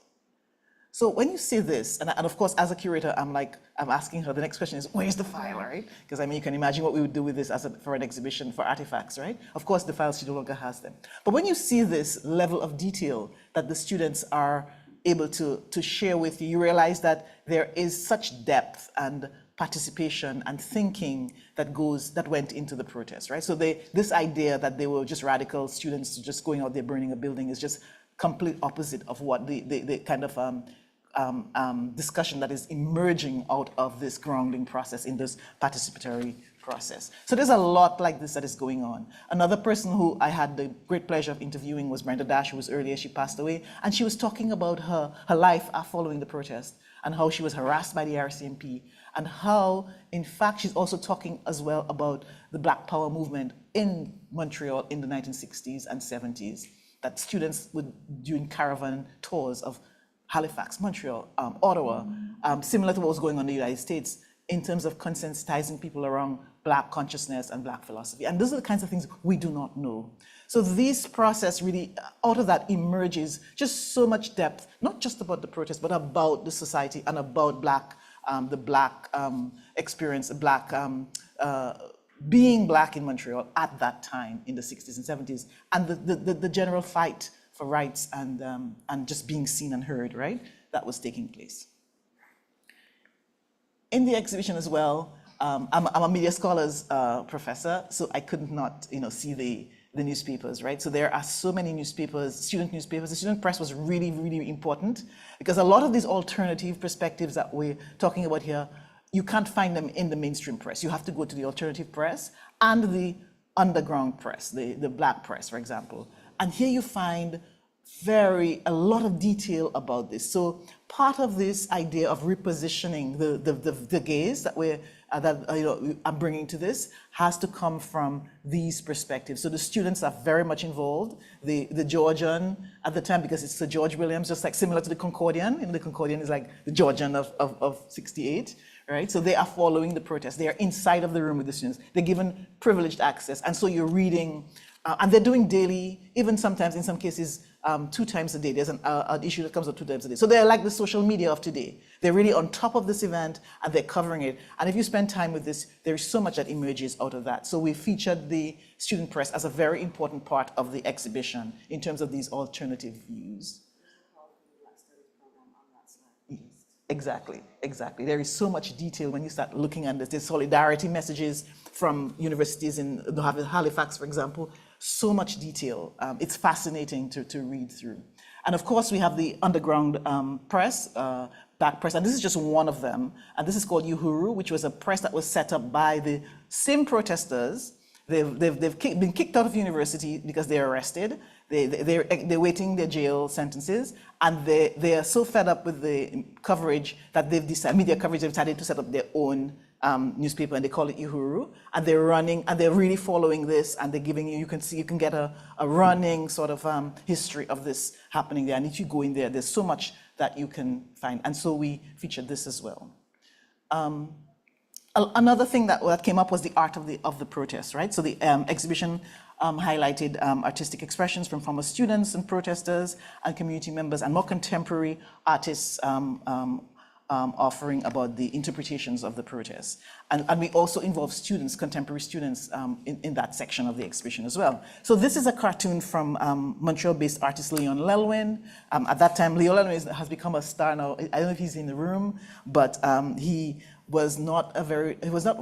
So when you see this, and of course as a curator, I'm asking her, the next question is, where's the file, right? Because I mean, you can imagine what we would do with this for an exhibition, for artifacts, right? Of course the files, she no longer has them. But when you see this level of detail that the students are able to share with you, you realize that there is such depth and participation and thinking that went into the protest, right? So this idea that they were just radical students just going out there burning a building is just complete opposite of what the kind of discussion that is emerging out of this grounding process in this participatory process. So there's a lot like this that is going on. Another person who I had the great pleasure of interviewing was Brenda Dash, who was earlier, she passed away, and she was talking about her life following the protest and how she was harassed by the RCMP and how, in fact, she's also talking as well about the Black Power movement in Montreal in the 1960s and 70s, that students would, during caravan tours of Halifax, Montreal, Ottawa, similar to what was going on in the United States, in terms of consensitizing people around Black consciousness and Black philosophy. And those are the kinds of things we do not know. So this process really, out of that emerges just so much depth, not just about the protest, but about the society and about the Black experience, being Black in Montreal at that time in the 60s and 70s, and the general fight for rights and just being seen and heard, right? That was taking place. In the exhibition as well, I'm a media scholars professor, so I could not, see the newspapers, right? So there are so many newspapers, student newspapers. The student press was really, really important because a lot of these alternative perspectives that we're talking about here you can't find them in the mainstream press. You have to go to the alternative press and the underground press, the black press, for example. And here you find a lot of detail about this. So part of this idea of repositioning the gaze that I'm bringing to this has to come from these perspectives. So the students are very much involved. The Georgian at the time, because it's Sir George Williams, just like similar to the Concordian. The Concordian is like the Georgian of 68, right? So they are following the protest. They are inside of the room with the students. They're given privileged access. And so you're reading, and they're doing daily, even sometimes in some cases, 2 times a day. There's an issue that comes up 2 times a day. So they're like the social media of today. They're really on top of this event and they're covering it. And if you spend time with this, there is so much that emerges out of that. So we featured the student press as a very important part of the exhibition in terms of these alternative views. Exactly. There is so much detail when you start looking at this. There's solidarity messages from universities in Halifax, for example. So much detail. It's fascinating to read through. And of course, we have the underground press, back press, and this is just one of them. And this is called Uhuru, which was a press that was set up by the same protesters. They've been kicked out of university because they're arrested. They're waiting their jail sentences, and they are so fed up with the coverage that media coverage, they've decided to set up their own newspaper, and they call it Uhuru, and they're running, and they're really following this, and they're giving you can get a running sort of history of this happening there. And if you go in there, there's so much that you can find. And so we featured this as well. Another thing that came up was the art of the protest, right? So the exhibition highlighted artistic expressions from former students and protesters and community members, and more contemporary artists offering about the interpretations of the protests. And we also involve students, contemporary students, in that section of the exhibition as well. So this is a cartoon from Montreal-based artist Leon Lelwyn. At that time, Leon Lelwyn has become a star now. I don't know if he's in the room, but he was not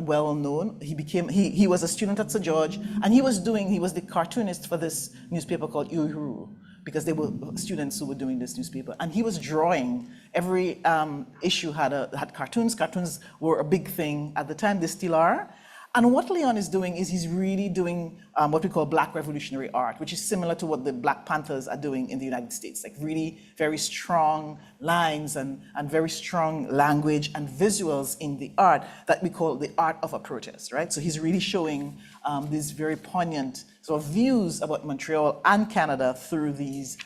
well known. He was a student at Sir George, and he was the cartoonist for this newspaper called Uhuru, because they were students who were doing this newspaper. And he was drawing. Every issue had cartoons. Cartoons were a big thing at the time. They still are. And what Leon is doing is he's really doing what we call Black revolutionary art, which is similar to what the Black Panthers are doing in the United States, like really very strong lines and very strong language and visuals in the art that we call the art of a protest, right? So he's really showing these very poignant sort of views about Montreal and Canada through these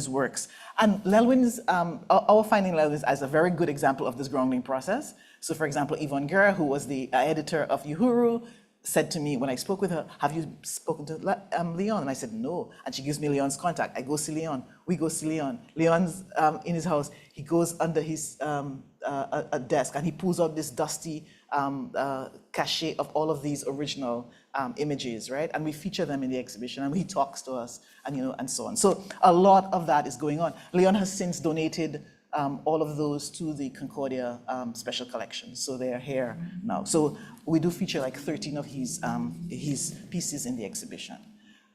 works. And Lelwyn's, our finding Lelwyn as a very good example of this grounding process. So for example, Yvonne Guerre, who was the editor of Uhuru, said to me when I spoke with her, have you spoken to Leon? And I said, no. And she gives me Leon's contact. I go see Leon. We go see Leon. Leon's in his house. He goes under his a desk and he pulls out this dusty cachet of all of these original images, right? And we feature them in the exhibition, and he talks to us, and and so on. So a lot of that is going on. Leon has since donated all of those to the Concordia special collection, so they are here now. So we do feature like 13 of his pieces in the exhibition.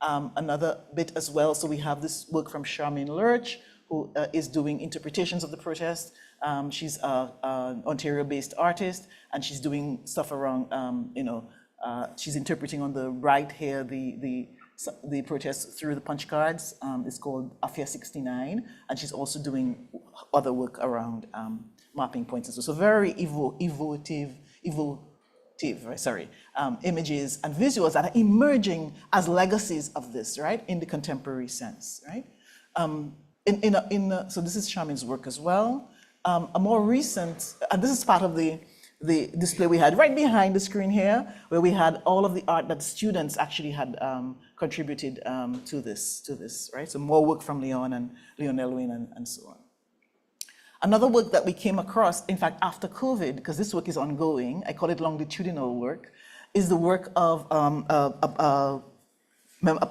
Another bit as well. So we have this work from Charmaine Lurch, who is doing interpretations of the protest. She's an Ontario-based artist, and she's doing stuff around, she's interpreting on the right here the protest through the punch cards. It's called Affair 69, and she's also doing other work around mapping points as well. So very evocative, images and visuals that are emerging as legacies of this, right, in the contemporary sense, right? So this is Charmaine's work as well. A more recent, and this is part of the display we had right behind the screen here, where we had all of the art that students actually had contributed to this, right? So more work from Leon Lelwyn and so on. Another work that we came across, in fact, after COVID, because this work is ongoing, I call it longitudinal work, is the work of a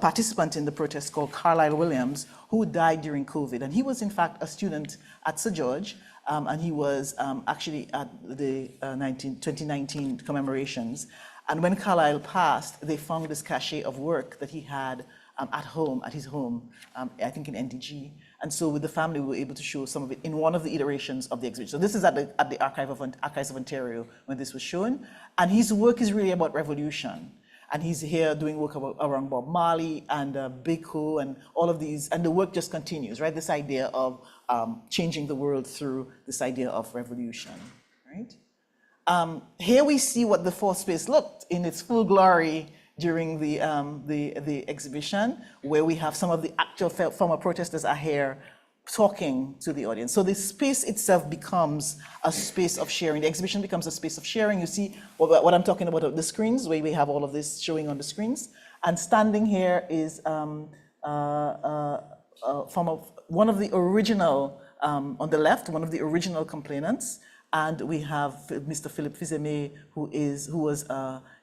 participant in the protest called Carlisle Williams, who died during COVID. And he was, in fact, a student at Sir George, and he was actually at the 2019 commemorations. And when Carlisle passed, they found this cachet of work that he had at home, at his home, I think in NDG. And so with the family, we were able to show some of it in one of the iterations of the exhibition. So this is at the Archives of Ontario when this was shown. And his work is really about revolution. And he's here doing work around Bob Marley and Biko and all of these. And the work just continues, right? This idea of changing the world through this idea of revolution, right? Here we see what the fourth space looked in its full glory during the exhibition, where we have some of the actual former protesters are here talking to the audience. So the space itself becomes a space of sharing. The exhibition becomes a space of sharing. You see what I'm talking about, the screens, where we have all of this showing on the screens. And standing here is from one of the original, on the left, one of the original complainants. And we have Mr. Philippe Fizeme, who was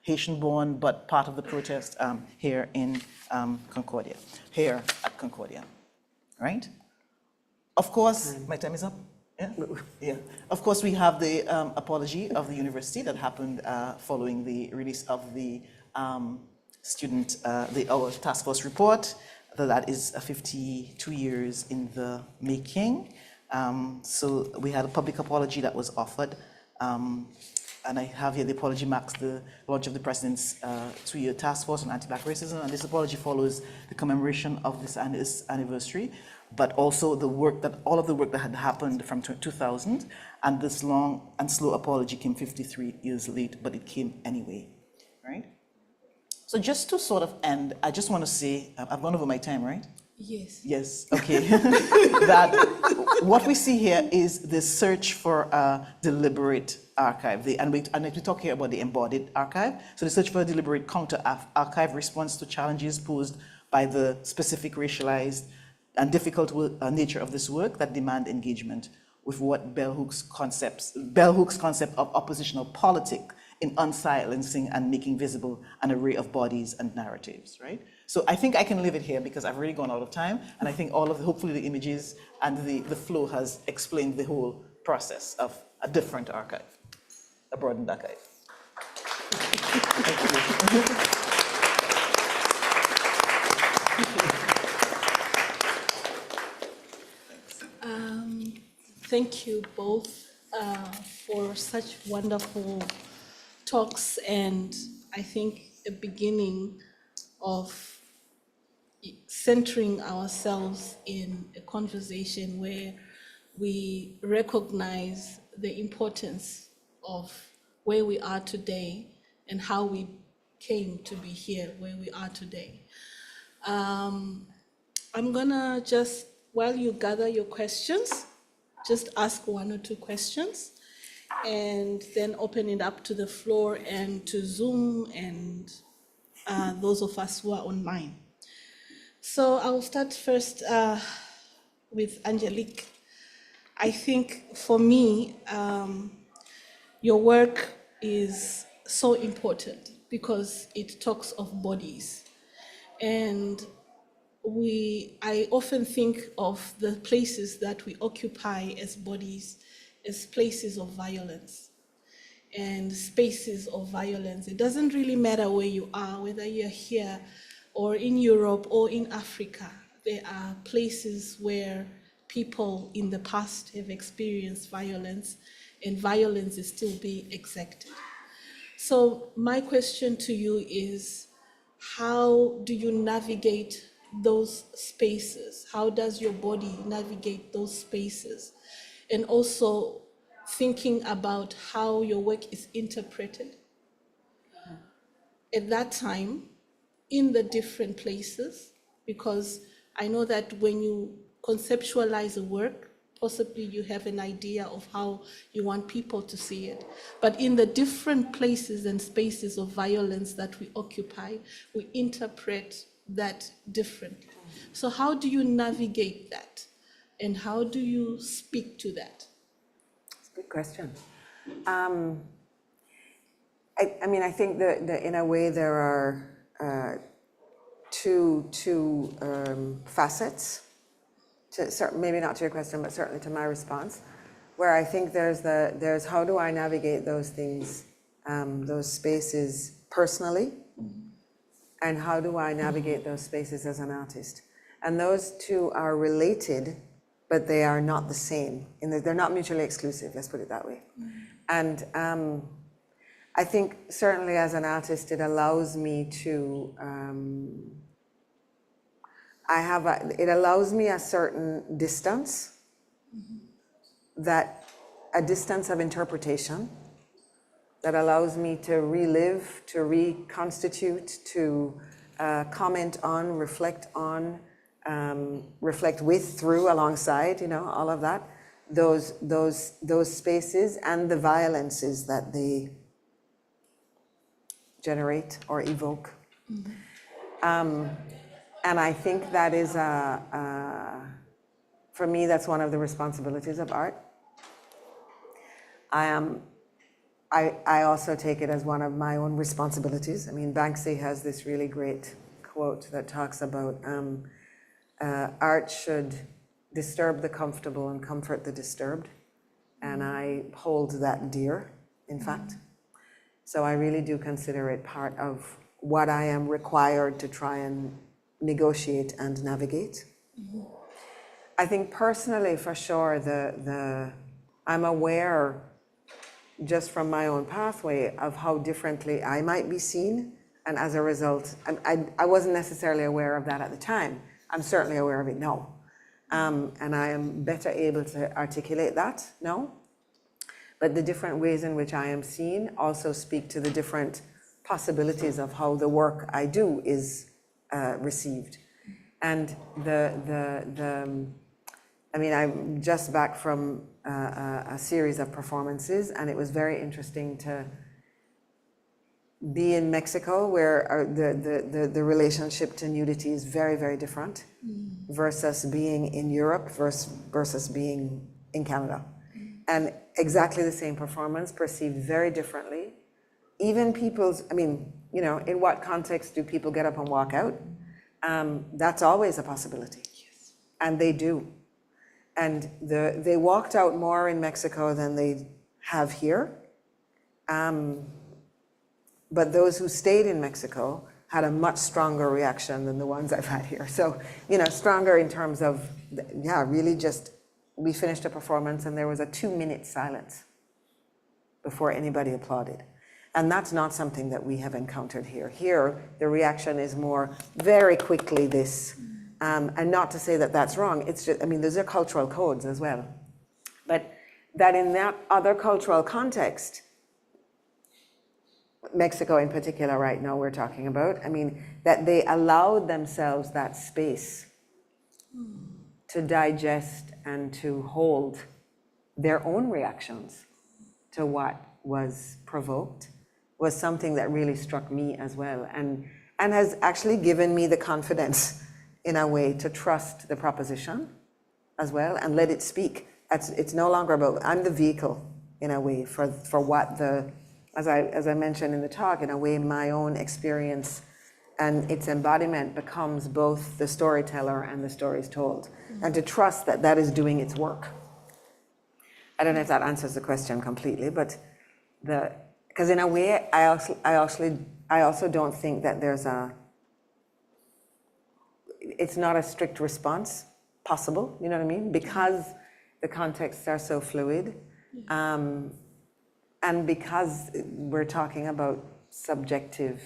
Haitian-born, but part of the protest here in Concordia, here at Concordia, right? Of course, my time is up. Yeah, yeah. Of course, we have the apology of the university that happened following the release of the our task force report. That is 52 years in the making. So we had a public apology that was offered, and I have here the apology marks the launch of the president's 2-year task force on anti-Black racism, and this apology follows the commemoration of this anniversary, but also all of the work that had happened from 2000, and this long and slow apology came 53 years late, but it came anyway, right? So just to sort of end, I just want to say, I've gone over my time, right? Yes. Yes, okay. That what we see here is the search for a deliberate archive. And we talk here about the embodied archive. So the search for a deliberate counter-archive response to challenges posed by the specific racialized and difficult nature of this work that demand engagement with what Bell Hooks' concept of oppositional politic in unsilencing and making visible an array of bodies and narratives, right? So I think I can leave it here because I've already gone out of time, and I think hopefully the images and the flow has explained the whole process of a different archive, a broadened archive. Thank you. Thank you both for such wonderful talks, and I think a beginning of centering ourselves in a conversation where we recognize the importance of where we are today and how we came to be here where we are today. I'm gonna just, while you gather your questions, just ask 1 or 2 questions and then open it up to the floor and to Zoom and those of us who are online. So I'll start first with Angélique. I think for me, your work is so important because it talks of bodies. And I often think of the places that we occupy as bodies as places of violence and spaces of violence. It doesn't really matter where you are, whether you're here or in Europe or in Africa. There are places where people in the past have experienced violence, and violence is still being exacted. So my question to you is, how do you navigate those spaces? How does your body navigate those spaces? And also thinking about how your work is interpreted at that time in the different places, because I know that when you conceptualize a work, possibly you have an idea of how you want people to see it. But in the different places and spaces of violence that we occupy, we interpret that differently. So how do you navigate that? And how do you speak to that? That's a good question. I mean, I think that in a way there are two facets, maybe not to your question, but certainly to my response, where I think there's how do I navigate those things, those spaces personally, and how do I navigate those spaces as an artist? And those two are related but they are not the same. They're not mutually exclusive, let's put it that way. And I think certainly as an artist, it allows me to, it allows me a certain distance, a distance of interpretation that allows me to relive, to reconstitute, to comment on, reflect on, reflect with, through, alongside, all of that, those spaces and the violences that they generate or evoke. And I think that is, for me, that's one of the responsibilities of art. I also take it as one of my own responsibilities. I mean, Banksy has this really great quote that talks about art should disturb the comfortable and comfort the disturbed. And I hold that dear, in fact. So I really do consider it part of what I am required to try and negotiate and navigate. I think personally, for sure, I'm aware just from my own pathway of how differently I might be seen. And as a result, I wasn't necessarily aware of that at the time. I'm certainly aware of it now. And I am better able to articulate that now. But the different ways in which I am seen also speak to the different possibilities of how the work I do is received. And I mean, I'm just back from a series of performances, and it was very interesting to be in Mexico, where the relationship to nudity is very, very different, versus being in Europe versus being in Canada. And exactly the same performance perceived very differently. Even people's, I mean, in what context do people get up and walk out? That's always a possibility. Yes. And they do. And they walked out more in Mexico than they have here. But those who stayed in Mexico had a much stronger reaction than the ones I've had here. So, stronger in terms of, really just, we finished a performance and there was a 2-minute silence before anybody applauded. And that's not something that we have encountered here. Here, the reaction is more very quickly this. And not to say that that's wrong. It's just, I mean, those are cultural codes as well. But that in that other cultural context, Mexico in particular right now we're talking about, I mean, that they allowed themselves that space to digest and to hold their own reactions to what was provoked was something that really struck me as well, and has actually given me the confidence in a way to trust the proposition as well and let it speak. It's no longer about, I'm the vehicle in a way for what as I mentioned in the talk, in a way my own experience and its embodiment becomes both the storyteller and the stories told. And to trust that that is doing its work. I don't know if that answers the question completely, but because in a way, I also don't think that it's not a strict response possible, you know what I mean? Because the contexts are so fluid, and because we're talking about subjectivity,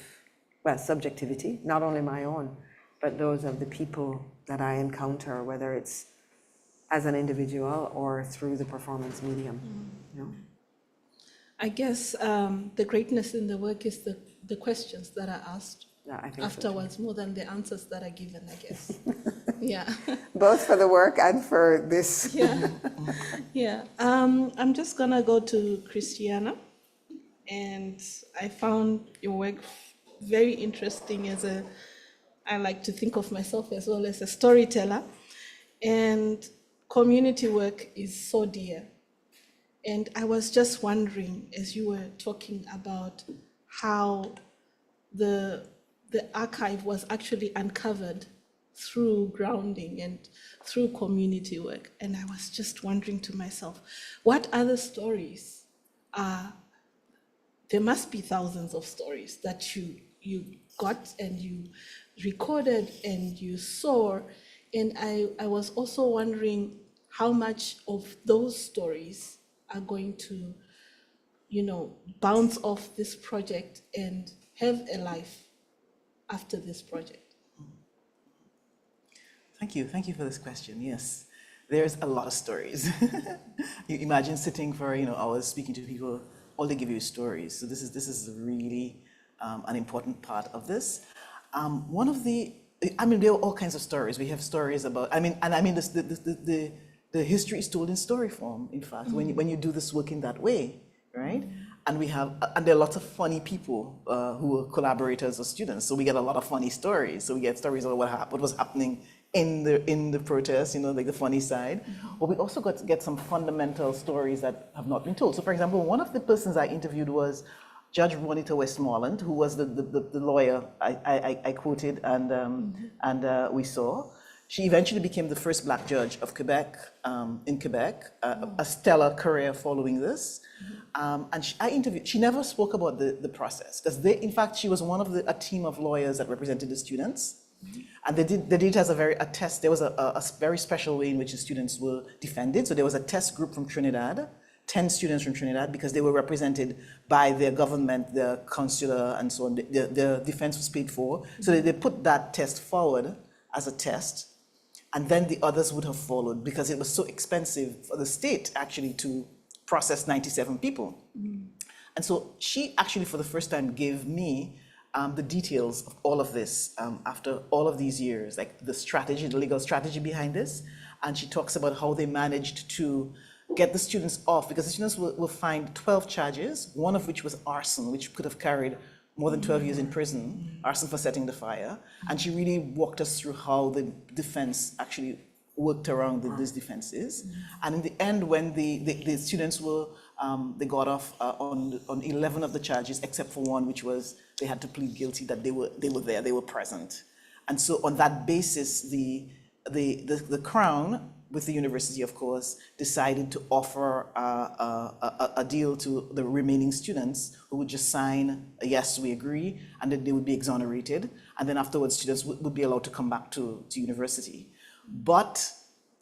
not only my own, but those of the people that I encounter, whether it's as an individual or through the performance medium, I guess the greatness in the work is the questions that are asked afterwards, more than the answers that are given, I guess. Yeah. Both for the work and for this. Yeah. I'm just gonna go to Christiana, and I found your work very interesting I like to think of myself as well as a storyteller, and community work is so dear. And I was just wondering, as you were talking about how the archive was actually uncovered through grounding and through community work. And I was just wondering to myself, what other stories there must be thousands of stories that you got and you recorded and you saw. And I was also wondering how much of those stories are going to, bounce off this project and have a life after this project? Thank you for this question. Yes, there's a lot of stories. You imagine sitting for hours speaking to people, all they give you is stories. So this is really an important part of this. There are all kinds of stories. We have stories about, the history is told in story form, in fact, when you do this work in that way, right? And there are lots of funny people who are collaborators or students, so we get a lot of funny stories. So we get stories of what was happening in the protest, like the funny side. But we also get some fundamental stories that have not been told. So for example, one of the persons I interviewed was Judge Juanita Westmoreland, who was the lawyer I quoted and we saw. She eventually became the first Black judge of Quebec, in Quebec, a stellar career following this. I interviewed, she never spoke about the process, because in fact, she was one of a team of lawyers that represented the students. And they did it as a test. There was a very special way in which the students were defended. So there was a test group from Trinidad, 10 students from Trinidad, because they were represented by their government, their consular, and so on. Their defense was paid for. So they put that test forward as a test, and then the others would have followed, because it was so expensive for the state actually to process 97 people. And so she actually, for the first time, gave me the details of all of this after all of these years, like the strategy, the legal strategy behind this. And she talks about how they managed to get the students off, because the students will find 12 charges, one of which was arson, which could have carried more than 12 years in prison, arson for setting the fire. And she really walked us through how the defense actually worked around these defenses. And in the end, when the students were, they got off on 11 of the charges, except for one, which was they had to plead guilty that they were there, they were present. And so on that basis, the Crown, with the university, of course, decided to offer a deal to the remaining students who would just sign a yes, we agree, and then they would be exonerated. And then afterwards, students would be allowed to come back to university. But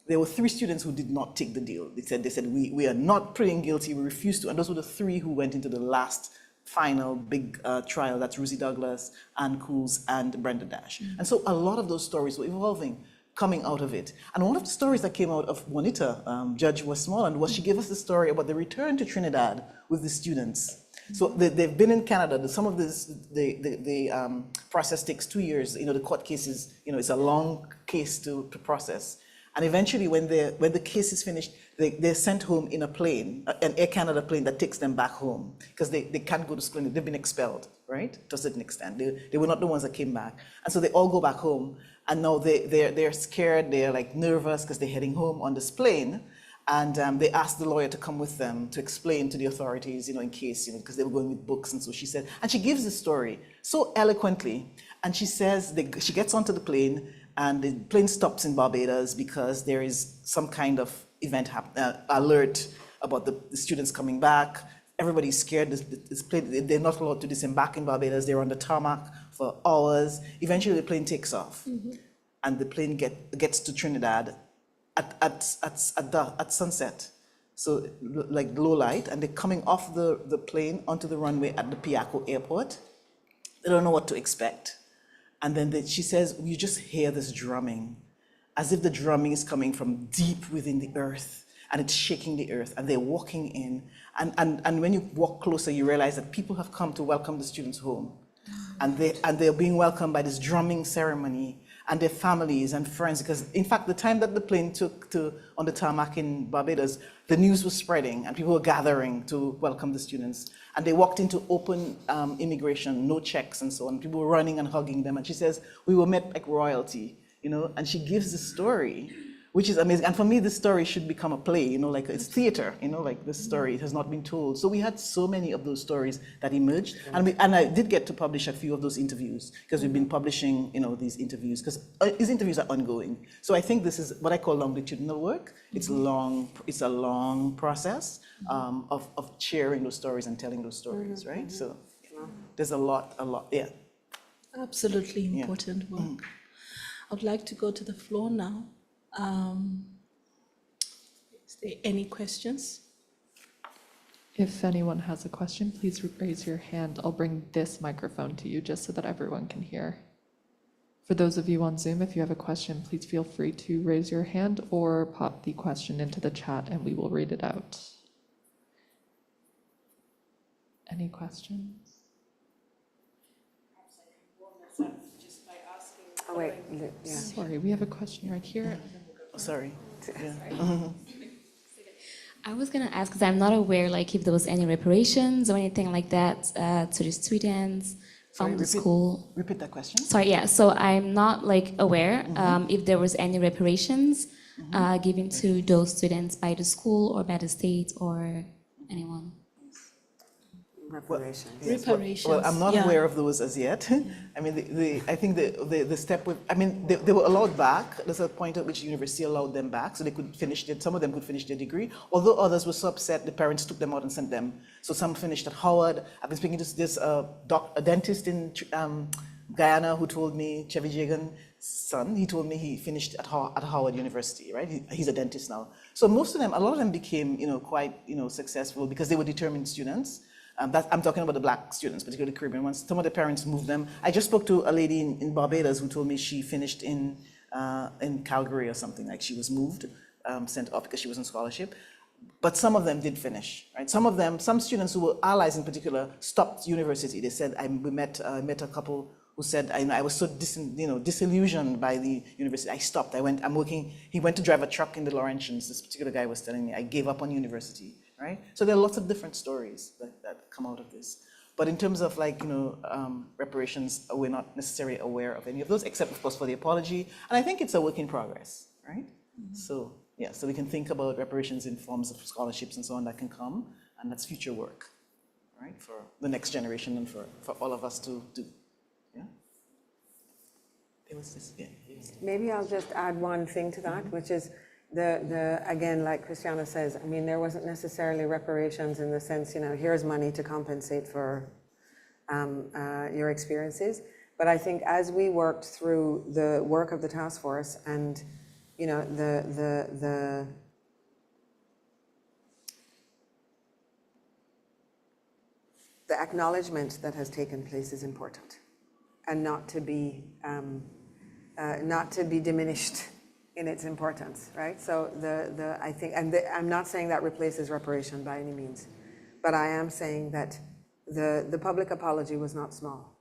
there were 3 students who did not take the deal. They said we are not pleading guilty, we refuse to. And those were the 3 who went into the last final big trial. That's Rosie Douglas, Ann Cools, and Brenda Dash. And so a lot of those stories were evolving, coming out of it. And one of the stories that came out of Juanita, Judge Westmoreland, was she gave us the story about the return to Trinidad with the students. So they've been in Canada. Some of this, the process takes 2 years. The court cases, it's a long case to process. And eventually, when the case is finished, they're sent home in a plane, an Air Canada plane that takes them back home, because they can't go to school. They've been expelled, right, to a certain extent. They were not the ones that came back. And so they all go back home. And now they're scared, they're like nervous, because they're heading home on this plane. And they asked the lawyer to come with them to explain to the authorities, in case, because they were going with books. And so she said, and she gives the story so eloquently. And she says, she gets onto the plane, and the plane stops in Barbados because there is some kind of event alert about the students coming back. Everybody's scared. This plane, they're not allowed to disembark in Barbados. They're on the tarmac for hours. Eventually, the plane takes off, and the plane gets to Trinidad at sunset, so like low light, and they're coming off the plane onto the runway at the Piaco airport. They don't know what to expect, and then she says, you just hear this drumming, as if the drumming is coming from deep within the earth, and it's shaking the earth, and they're walking in, and when you walk closer, you realize that people have come to welcome the students home, and they're being welcomed by this drumming ceremony, and their families and friends, because in fact, the time that the plane took on the tarmac in Barbados, the news was spreading and people were gathering to welcome the students. And they walked into open immigration, no checks and so on. People were running and hugging them. And she says, we were met like royalty, and she gives the story, which is amazing. And for me, this story should become a play, like it's theater, like this story, it has not been told. So we had so many of those stories that emerged. And I did get to publish a few of those interviews, because we've been publishing, these interviews, because these interviews are ongoing. So I think this is what I call longitudinal work. It's a long process of sharing those stories and telling those stories, right? So there's a lot, yeah. Absolutely important work. I would like to go to the floor now. there any questions? If anyone has a question, please raise your hand. I'll bring this microphone to you just so that everyone can hear. For those of you on Zoom, if you have a question, please feel free to raise your hand or pop the question into the chat and we will read it out. Any questions? Oh, wait, yeah. Sorry, we have a question right here. Sorry. Yeah. I was gonna ask, because I'm not aware, like, if there was any reparations or anything like that to the students from the school. Repeat that question. Sorry, yeah. So I'm not like aware if there was any reparations given to those students by the school or by the state or anyone. Reparations. Reparations. Well, I'm not aware of those as yet. I mean, I think the step with, I mean, they were allowed back. There's a point at which the university allowed them back, so they could finish, some of them could finish their degree, although others were so upset, the parents took them out and sent them. So some finished at Howard. I've been speaking to this a dentist in Guyana who told me, Chevy Jagan's son, he told me he finished at Howard University, right? He's a dentist now. So most of them, a lot of them became, quite, successful because they were determined students. I'm talking about the black students, particularly the Caribbean ones. Some of the parents moved them. I just spoke to a lady in Barbados who told me she finished in Calgary or something, like she was moved, sent off because she was on scholarship. But some of them did finish, right? Some students who were allies in particular stopped university. They said, I met a couple who said, I was so disillusioned by the university. I stopped, I'm working. He went to drive a truck in the Laurentians. This particular guy was telling me, I gave up on university. Right? So there are lots of different stories that come out of this. But in terms of reparations, we're not necessarily aware of any of those, except of course for the apology. And I think it's a work in progress, right? Mm-hmm. So yeah, so we can think about reparations in forms of scholarships and so on that can come, and that's future work, right? For the next generation and for all of us to do. Yeah? There was this, yeah. Maybe I'll just add one thing to that, which is again, like Christiana says, I mean, there wasn't necessarily reparations in the sense, here's money to compensate for your experiences. But I think as we worked through the work of the task force and, the acknowledgement that has taken place is important, and not to be diminished in its importance, right? So I think, and I'm not saying that replaces reparation by any means, but I am saying that the public apology was not small.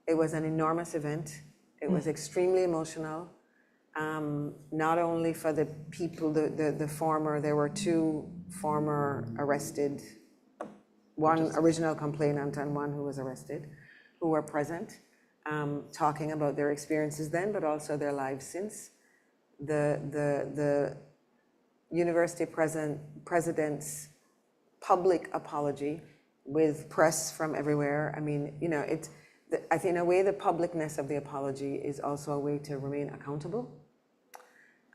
It was an enormous event. It was extremely emotional, not only for the people, there were two former arrested, one original complainant and one who was arrested, who were present, talking about their experiences then, but also their lives since. The university president's public apology with press from everywhere. I mean, I think in a way the publicness of the apology is also a way to remain accountable.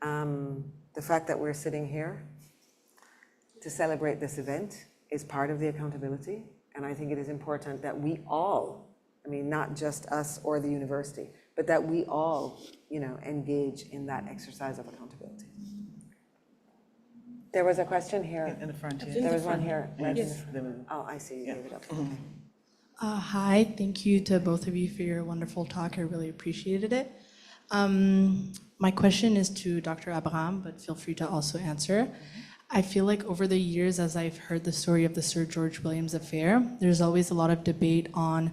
The fact that we're sitting here to celebrate this event is part of the accountability. And I think it is important that we all, not just us or the university, but that we all, engage in that exercise of accountability. There was a question here. In the front here. There was one here. Yes. Oh, I see, you gave it up. Hi, thank you to both of you for your wonderful talk. I really appreciated it. My question is to Dr. Abraham, but feel free to also answer. I feel like over the years, as I've heard the story of the Sir George Williams affair, there's always a lot of debate on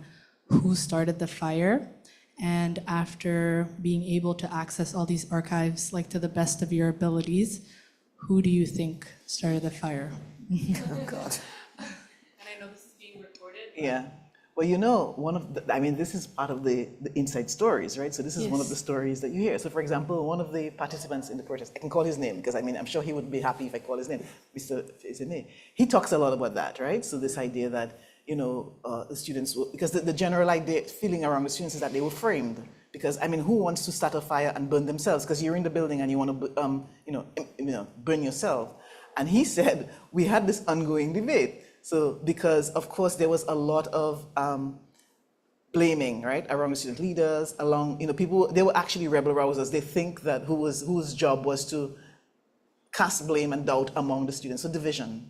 who started the fire. And after being able to access all these archives, like to the best of your abilities, who do you think started the fire? Oh, God. And I know this is being recorded. Yeah. Well, this is part of the inside stories, right? So this is one of the stories that you hear. So for example, one of the participants in the protest, I can call his name because I'm sure he would be happy if I call his name, Mr. Izene. He talks a lot about that, right? So this idea that, the students, because the general idea, feeling around the students is that they were framed. Because, who wants to start a fire and burn themselves? Because you're in the building and you want to, burn yourself. And he said, we had this ongoing debate. So, because of course there was a lot of blaming, right, around the student leaders, people, they were actually rebel rousers. They think that whose job was to cast blame and doubt among the students, so division.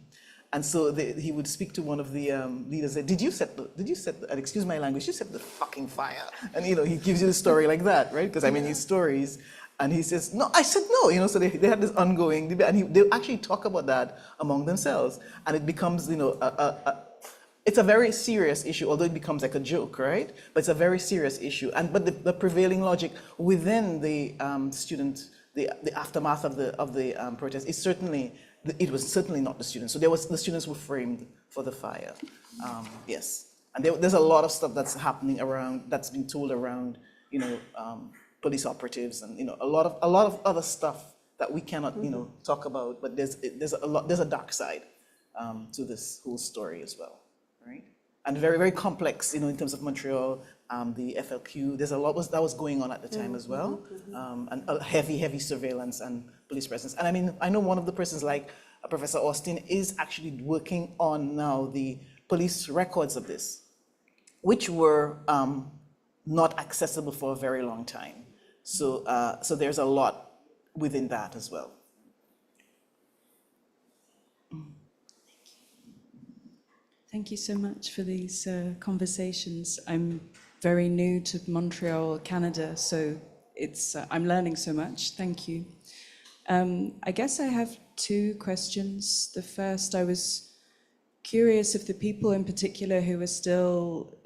And so he would speak to one of the leaders, say, did you set the, and excuse my language, you set the fucking fire. And he gives you the story like that, right? Because I mean, his stories, and he says, no, I said no, so they had this ongoing debate, and they actually talk about that among themselves. And it becomes, it's a very serious issue, although it becomes like a joke, right? But it's a very serious issue. But the prevailing logic within the the aftermath of the protest is certainly, it was certainly not the students. So the students were framed for the fire. Yes, and there's a lot of stuff that's happening around, that's been told around, police operatives, and a lot of other stuff that we cannot talk about. But there's a dark side to this whole story as well, right? And very, very complex, in terms of Montreal, the FLQ. There's a lot that was going on at the time as well, and a heavy surveillance and police presence. And I mean, I know one of the persons, like Professor Austin, is actually working on now the police records of this, which were not accessible for a very long time. So, so there's a lot within that as well. Thank you so much for these conversations. I'm very new to Montreal, Canada, so I'm learning so much. Thank you. I guess I have two questions. The first, I was curious if the people in particular who are still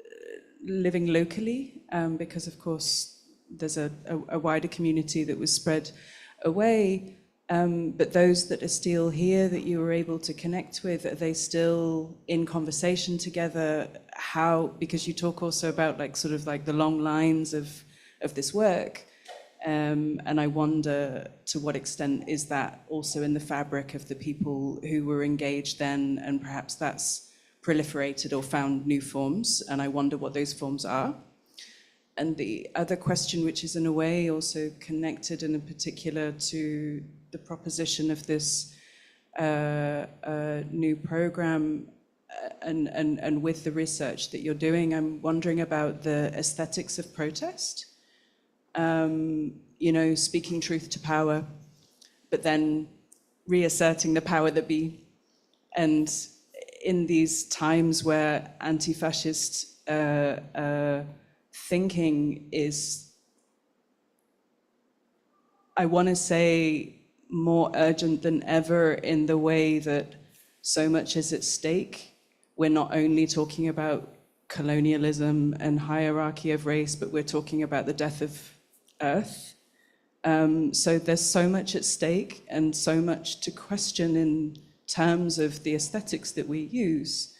living locally, because of course there's a wider community that was spread away, but those that are still here that you were able to connect with, are they still in conversation together? How, because you talk also about sort of the long lines of this work, and I wonder to what extent is that also in the fabric of the people who were engaged then, and perhaps that's proliferated or found new forms, and I wonder what those forms are. And the other question, which is in a way also connected and in particular to the proposition of this new program and with the research that you're doing, I'm wondering about the aesthetics of protest, speaking truth to power, but then reasserting the power that be. And in these times where anti-fascist thinking is, I want to say, more urgent than ever in the way that so much is at stake. We're not only talking about colonialism and hierarchy of race, but we're talking about the death of Earth. So there's so much at stake and so much to question in terms of the aesthetics that we use.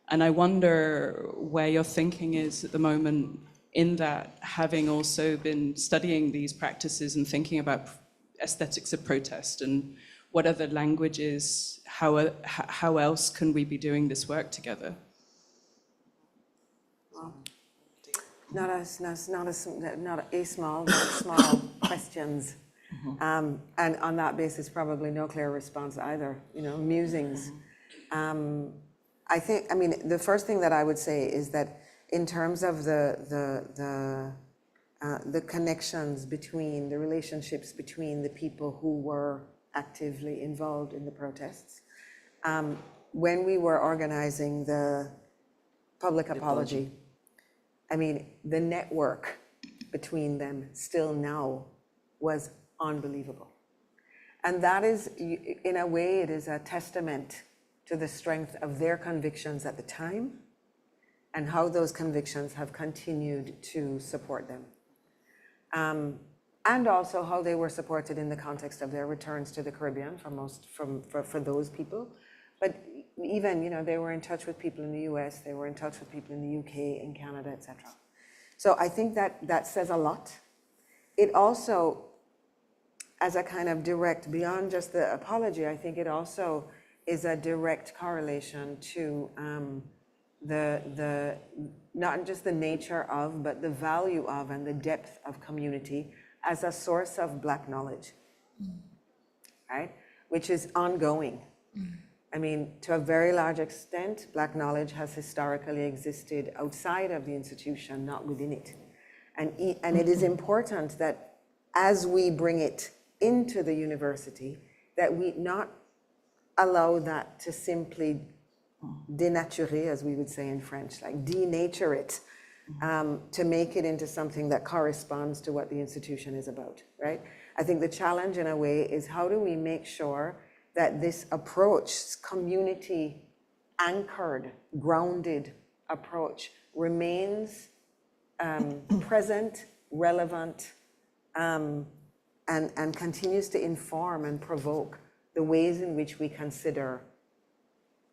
And I wonder where your thinking is at the moment in that, having also been studying these practices and thinking about aesthetics of protest, and what other languages, how else can we be doing this work together? Not a small, but small questions. And on that basis, probably no clear response either, musings. I mean, the first thing that I would say is that in terms of the connections between, the relationships between the people who were actively involved in the protests, when we were organizing the public apology, I mean, the network between them still now was unbelievable. And that is, in a way, it is a testament to the strength of their convictions at the time and how those convictions have continued to support them. And also how they were supported in the context of their returns to the Caribbean for those people. But even, they were in touch with people in the US, they were in touch with people in the UK, in Canada, etc. So I think that says a lot. It also, as a kind of direct, beyond just the apology, I think it also is a direct correlation to the not just the nature of, but the value of and the depth of community as a source of Black knowledge, right? Which is ongoing. I mean, to a very large extent, Black knowledge has historically existed outside of the institution, not within it. And it is important that as we bring it into the university, that we not allow that to simply dénaturer, as we would say in French, like denature it, to make it into something that corresponds to what the institution is about, right? I think the challenge in a way is how do we make sure that this approach, community anchored, grounded approach remains present, relevant, and continues to inform and provoke the ways in which we consider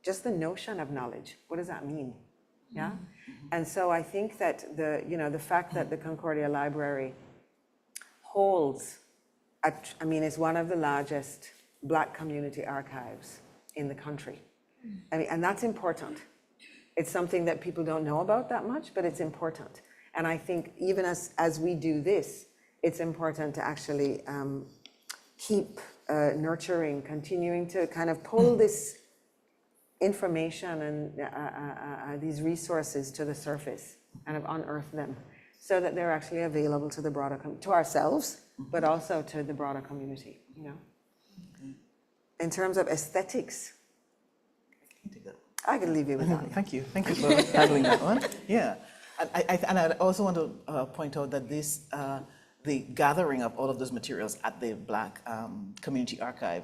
just the notion of knowledge. What does that mean? Yeah? And so I think that the fact that the Concordia Library holds, is one of the largest Black community archives in the country. And that's important. It's something that people don't know about that much, but it's important. And I think even as we do this, it's important to actually keep nurturing, continuing to kind of pull this information and these resources to the surface, kind of unearth them, so that they're actually available to the broader, to ourselves, but also to the broader community, In terms of aesthetics, I can leave you with that. Thank you for handling that one. Yeah, and I also want to point out that this, the gathering of all of those materials at the Black Community Archive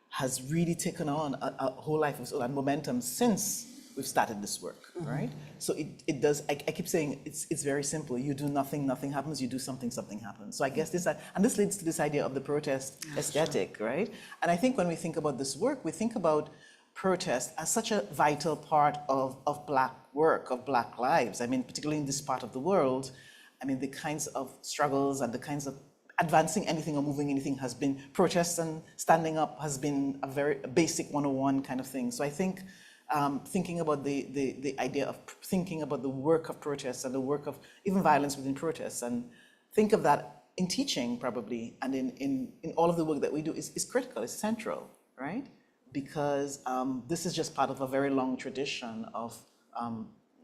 has really taken on a whole life of its own and momentum since we've started this work, right? So it does, I keep saying it's very simple. You do nothing, nothing happens. You do something, something happens. So I guess this leads to this idea of the protest aesthetic, right? And I think when we think about this work, we think about protest as such a vital part of Black work, of Black lives. I mean, particularly in this part of the world, the kinds of struggles and the kinds of advancing anything or moving anything has been, protests and standing up has been a very basic 101 kind of thing. So I think thinking about the idea of thinking about the work of protests and the work of even violence within protests, and think of that in teaching probably, and in all of the work that we do is critical, is central, right? Because this is just part of a very long tradition of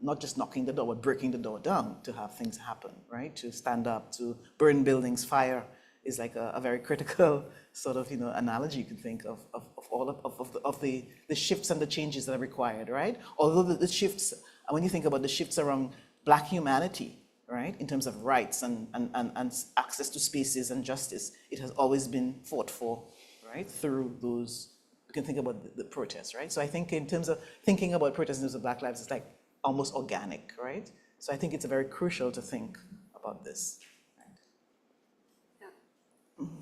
not just knocking the door, but breaking the door down to have things happen, right? To stand up, to burn buildings. Fire is like a very critical sort of analogy you can think of all of the shifts and the changes that are required, right? Although the shifts, when you think about the shifts around Black humanity, right, in terms of rights and access to spaces and justice, it has always been fought for, right, through those. You can think about the protests, right? So I think in terms of thinking about protests in terms of Black lives, it's like almost organic, right? So I think it's very crucial to think about this. Right?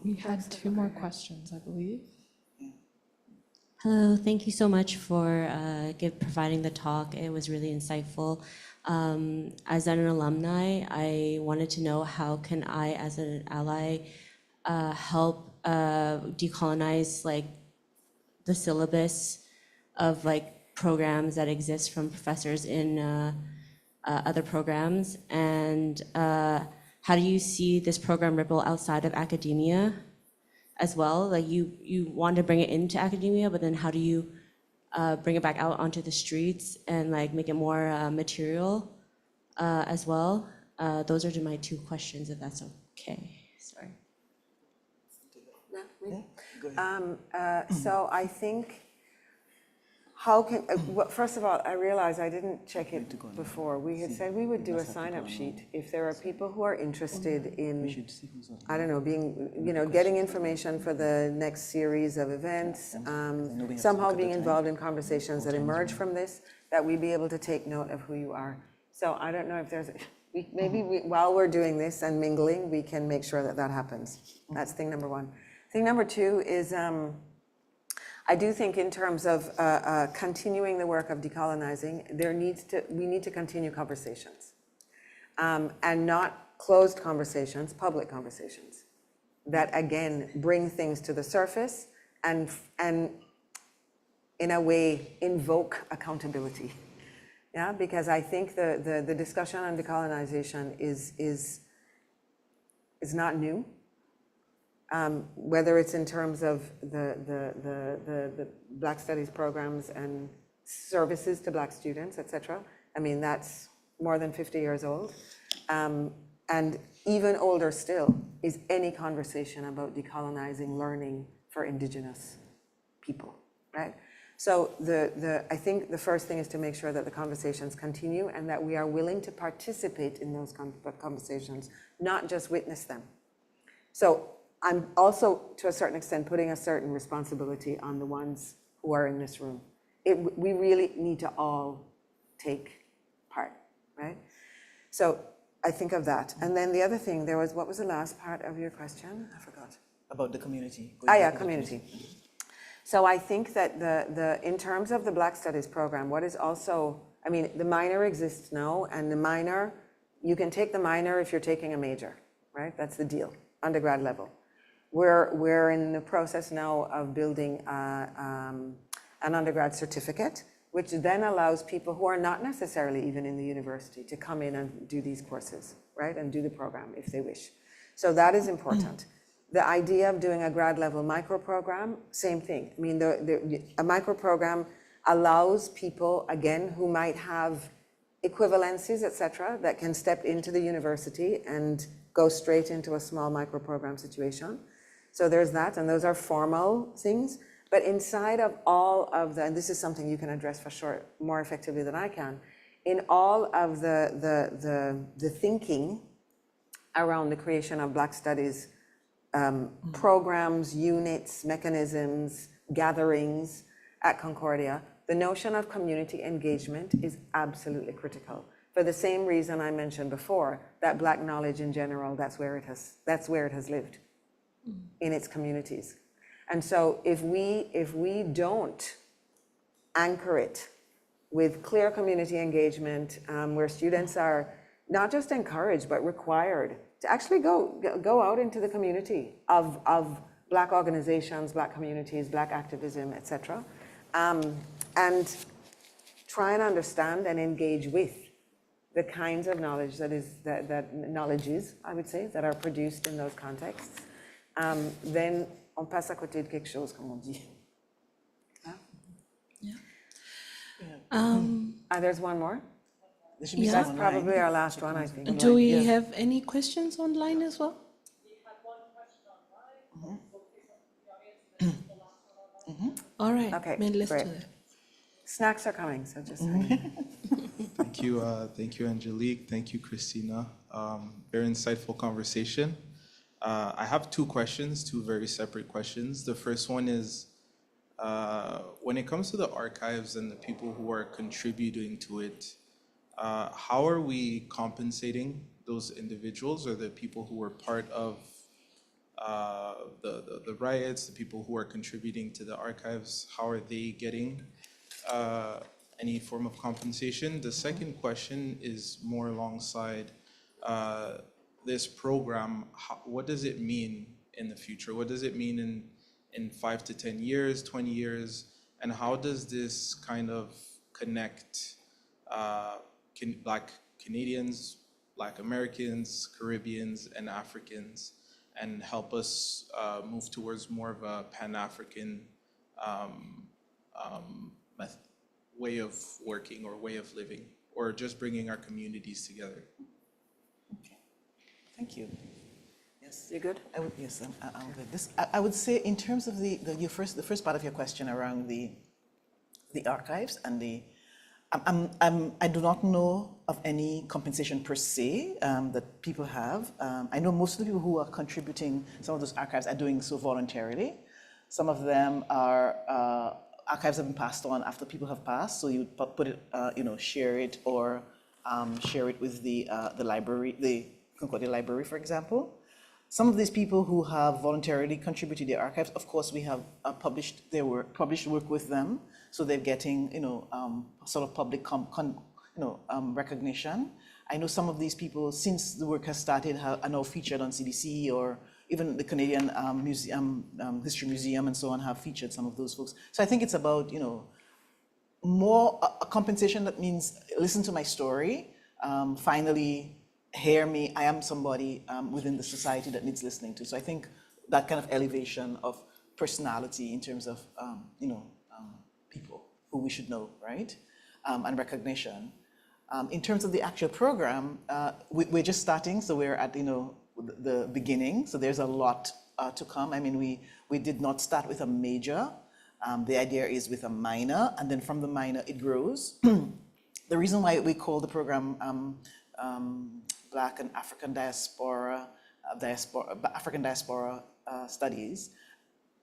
We had two more questions, I believe. Hello, thank you so much for providing the talk. It was really insightful. As an alumni, I wanted to know how can I, as an ally, help decolonize the syllabus of programs that exist from professors in other programs, and how do you see this program ripple outside of academia as well? You want to bring it into academia, but then how do you bring it back out onto the streets and make it more material as well? Those are my two questions, if that's okay. Sorry. So I think, how can, first of all, I realize I didn't check it before. We had said we would do a sign-up sheet if there are people who are interested in, I don't know, getting information for the next series of events, somehow being involved in conversations that emerge from this, that we be able to take note of who you are. So I don't know if there's, while we're doing this and mingling, we can make sure that happens. That's thing number one. Thing number two is, I do think in terms of continuing the work of decolonizing, we need to continue conversations, and not closed conversations, public conversations, that again bring things to the surface and in a way invoke accountability. Yeah, because I think the discussion on decolonization is not new. Whether it's in terms of the Black Studies programs and services to Black students, et cetera. That's more than 50 years old. And even older still is any conversation about decolonizing learning for Indigenous people, right? So I think the first thing is to make sure that the conversations continue and that we are willing to participate in those conversations, not just witness them. So I'm also, to a certain extent, putting a certain responsibility on the ones who are in this room. We really need to all take part, right? So I think of that. And then the other thing, what was the last part of your question? I forgot. About the community. Community. So I think that in terms of the Black Studies program, what is also, I mean, the minor exists now, and the minor, you can take the minor if you're taking a major, right? That's the deal, undergrad level. We're in the process now of building an undergrad certificate, which then allows people who are not necessarily even in the university to come in and do these courses, right? And do the program if they wish. So that is important. The idea of doing a grad level micro program, same thing. I mean, a micro program allows people, again, who might have equivalencies, et cetera, that can step into the university and go straight into a small micro program situation. So there's that, and those are formal things. But inside of all of and this is something you can address for sure more effectively than I can, in all of the thinking around the creation of Black Studies programs, units, mechanisms, gatherings at Concordia, the notion of community engagement is absolutely critical. For the same reason I mentioned before, that Black knowledge in general, that's where it has lived, in its communities. And so if we don't anchor it with clear community engagement, where students are not just encouraged, but required to actually go out into the community of Black organizations, Black communities, Black activism, et cetera, and try and understand and engage with the kinds of knowledge knowledges, I would say, that are produced in those contexts, then on passe à côté de quelque chose, comme on dit. There's one more? That's probably our last one, I think. Do we have any questions online as well? We had one question online. All right. Okay, Let's great. do that. Snacks are coming, so just Thank you, Angélique. Thank you, Christina. Very insightful conversation. I have two questions, two very separate questions. The first one is, when it comes to the archives and the people who are contributing to it, how are we compensating those individuals or the people who were part of the riots, the people who are contributing to the archives? How are they getting any form of compensation? The second question is more alongside this program. What does it mean in the future? What does it mean in 5 to 10 years, 20 years? And how does this kind of connect Black Canadians, Black Americans, Caribbeans, and Africans, and help us move towards more of a Pan-African way of working or way of living, or just bringing our communities together? Okay, thank you. Yes, You good? I'm good. I would say in terms of the first part of your question around the archives and I do not know of any compensation per se that people have. I know most of the people who are contributing some of those archives are doing so voluntarily. Some of them are archives have been passed on after people have passed, so you put it, share it or share it with the library, the Concordia Library, for example. Some of these people who have voluntarily contributed to the archives, of course, we have published work with them, so they're getting, sort of public recognition. I know some of these people, since the work has started, are now featured on CDC, or even the Canadian History Museum and so on have featured some of those folks. So I think it's about, more a compensation that means listen to my story, finally hear me, I am somebody within the society that needs listening to. So I think that kind of elevation of personality in terms of, people who we should know, right? And recognition. In terms of the actual program, we're just starting, so we're at, the beginning. So there's a lot to come. I mean, we did not start with a major. The idea is with a minor, and then from the minor it grows. The reason why we call the program Black and African Diaspora, African Diaspora Studies,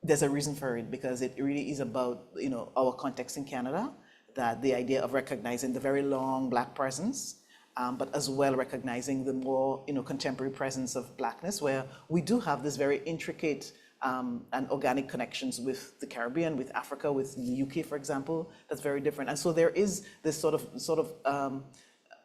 there's a reason for it, because it really is about, you know, our context in Canada, that the idea of recognizing the very long Black presence, but as well recognizing the more, you know, contemporary presence of Blackness, where we do have this very intricate and organic connections with the Caribbean, with Africa, with the UK, for example. That's very different. And so there is this sort of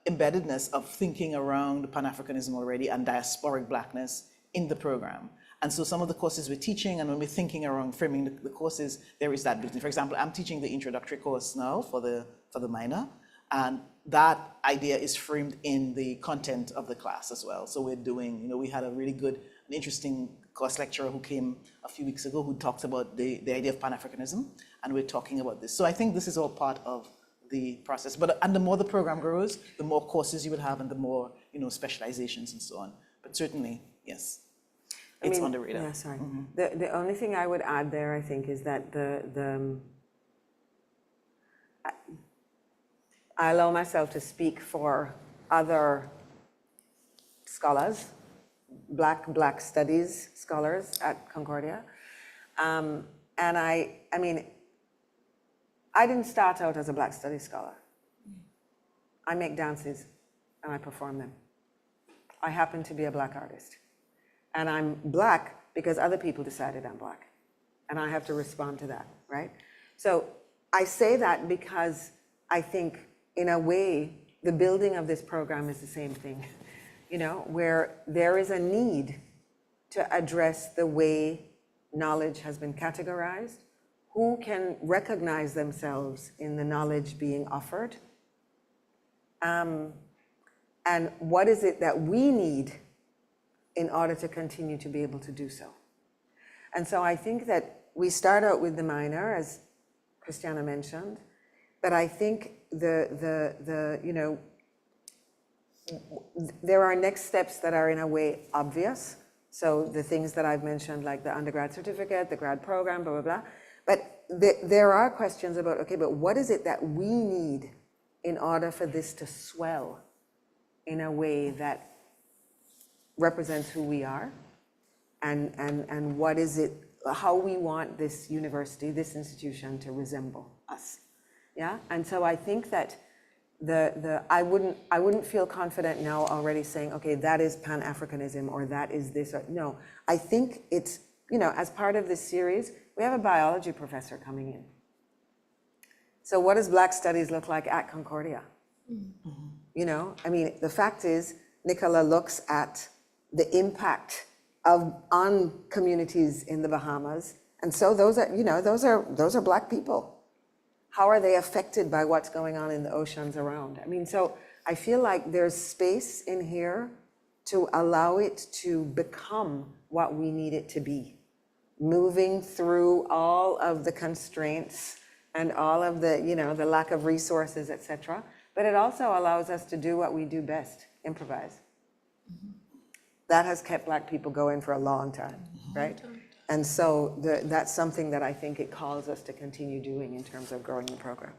embeddedness of thinking around Pan-Africanism already and diasporic Blackness in the program. And so some of the courses we're teaching, and when we're thinking around framing the courses, there is that business. For example, I'm teaching the introductory course now for the minor, and that idea is framed in the content of the class as well. So we're doing, you know, we had a really good, an interesting course lecturer who came a few weeks ago who talked about the idea of Pan-Africanism, and we're talking about this. So I think this is all part of the process. And the more the program grows, the more courses you would have and the more, you know, specializations and so on. But certainly, yes. It's on the radar. Yeah, sorry. The only thing I would add there, I think, is that I allow myself to speak for other scholars, Black studies scholars at Concordia. And I mean, I didn't start out as a Black studies scholar. I make dances and I perform them. I happen to be a Black artist. And I'm Black because other people decided I'm Black. And I have to respond to that, right? So I say that because I think, in a way, the building of this program is the same thing, you know, where there is a need to address the way knowledge has been categorized, who can recognize themselves in the knowledge being offered, and what is it that we need in order to continue to be able to do so. And so I think that we start out with the minor, as Christiana mentioned, but I think you know, there are next steps that are in a way obvious. So the things that I've mentioned, like the undergrad certificate, the grad program, blah, blah, blah. But there are questions about, okay, but what is it that we need in order for this to swell in a way that represents who we are, and what is it, how we want this university, this institution to resemble us, yeah? And so I think that I wouldn't feel confident now already saying, okay, that is Pan-Africanism or that is this, or, no. I think it's, you know, as part of this series, we have a biology professor coming in. So what does Black studies look like at Concordia? Mm-hmm. You know, I mean, the fact is, Nicola looks at the impact on communities in the Bahamas. And so those are, you know, those are Black people. How are they affected by what's going on in the oceans around? I mean, so I feel like there's space in here to allow it to become what we need it to be, moving through all of the constraints and all of the, you know, the lack of resources, et cetera. But it also allows us to do what we do best, improvise. Mm-hmm. That has kept Black people going for a long time, right? And so that's something that I think it calls us to continue doing in terms of growing the program.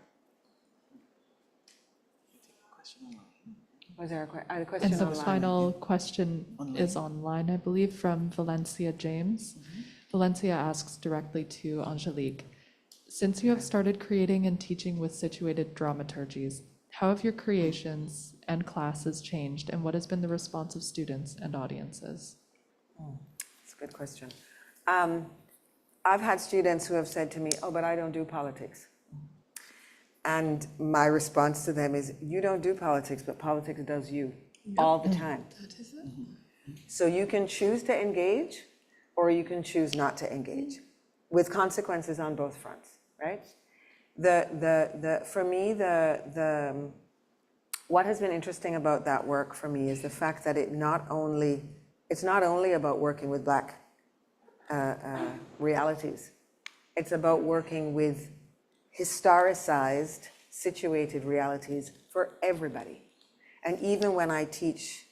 Was there a question And the online? final question is online, I believe, from Valencia James. Mm-hmm. Valencia asks directly to Angélique. Since you have started creating and teaching with situated dramaturgies, how have your creations and classes changed, and what has been the response of students and audiences? That's a good question. I've had students who have said to me, oh, but I don't do politics. And my response to them is, you don't do politics, but politics does you all the time. That is it. So you can choose to engage, or you can choose not to engage, with consequences on both fronts, right? For me, what has been interesting about that work for me is the fact that it's not only about working with Black realities. It's about working with historicized, situated realities for everybody. And even when I teach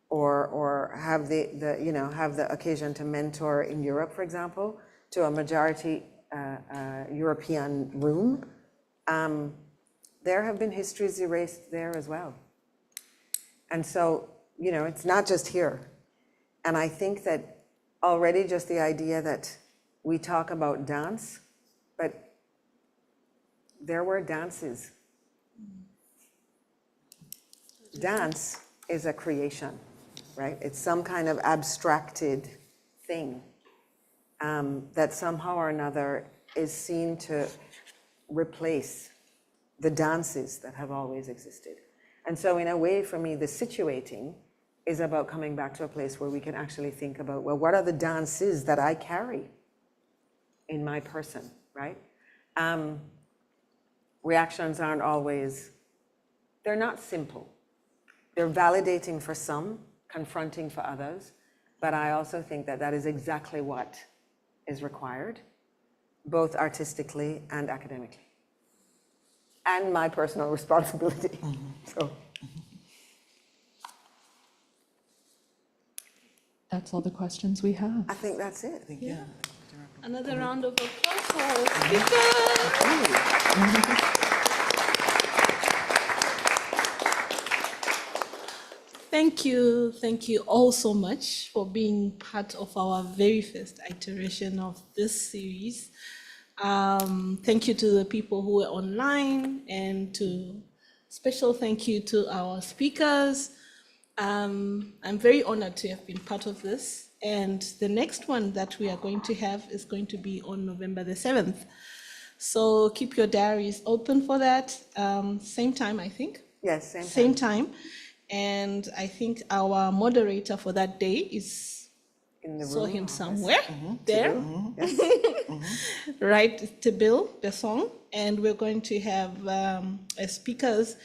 or have the occasion to mentor in Europe, for example, to a majority European room, there have been histories erased there as well. And so, you know, it's not just here. And I think that already just the idea that we talk about dance, but there were dances. Dance is a creation, right? It's some kind of abstracted thing that somehow or another is seen to replace the dances that have always existed. And so in a way, for me, the situating is about coming back to a place where we can actually think about, well, what are the dances that I carry in my person, right? Reactions aren't always, they're not simple. They're validating for some, confronting for others, but I also think that that is exactly what is required, both artistically and academically. And my personal responsibility. So. That's all the questions we have. I think that's it. Yeah. Another round of applause for our speakers. Thank you all so much for being part of our very first iteration of this series. Thank you to the people who were online, and special thank you to our speakers. I'm very honored to have been part of this. And the next one that we are going to have is going to be on November the 7th. So keep your diaries open for that. Same time, I think. Yes, same time. And I think our moderator for that day is, in the saw room. him somewhere, there, Yes. right, Tabil, the song. And we're going to have as speakers,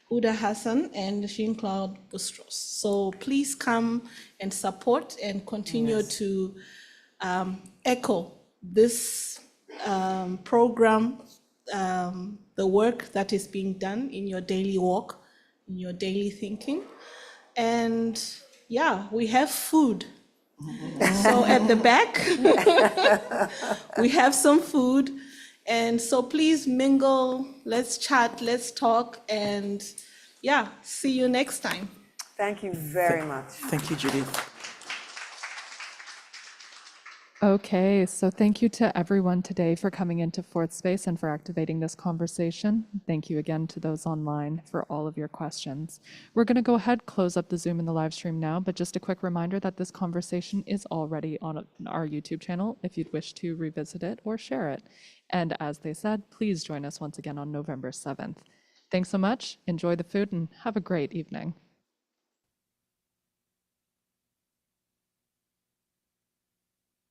Huda Hassan and Jean-Claude Bustros. So please come and support and continue to echo this program, the work that is being done in your daily walk, in your daily thinking. And yeah, we have food. So at the back, we have some food. And so please mingle, let's chat, let's talk, and yeah, see you next time. Thank you very much. Thank you, Judith. Okay, so thank you to everyone today for coming into Fourth Space and for activating this conversation. Thank you again to those online for all of your questions. We're going to go ahead, close up the Zoom and the live stream now, but just a quick reminder that this conversation is already on our YouTube channel if you'd wish to revisit it or share it. And as they said, please join us once again on November 7th. Thanks so much, enjoy the food, and have a great evening.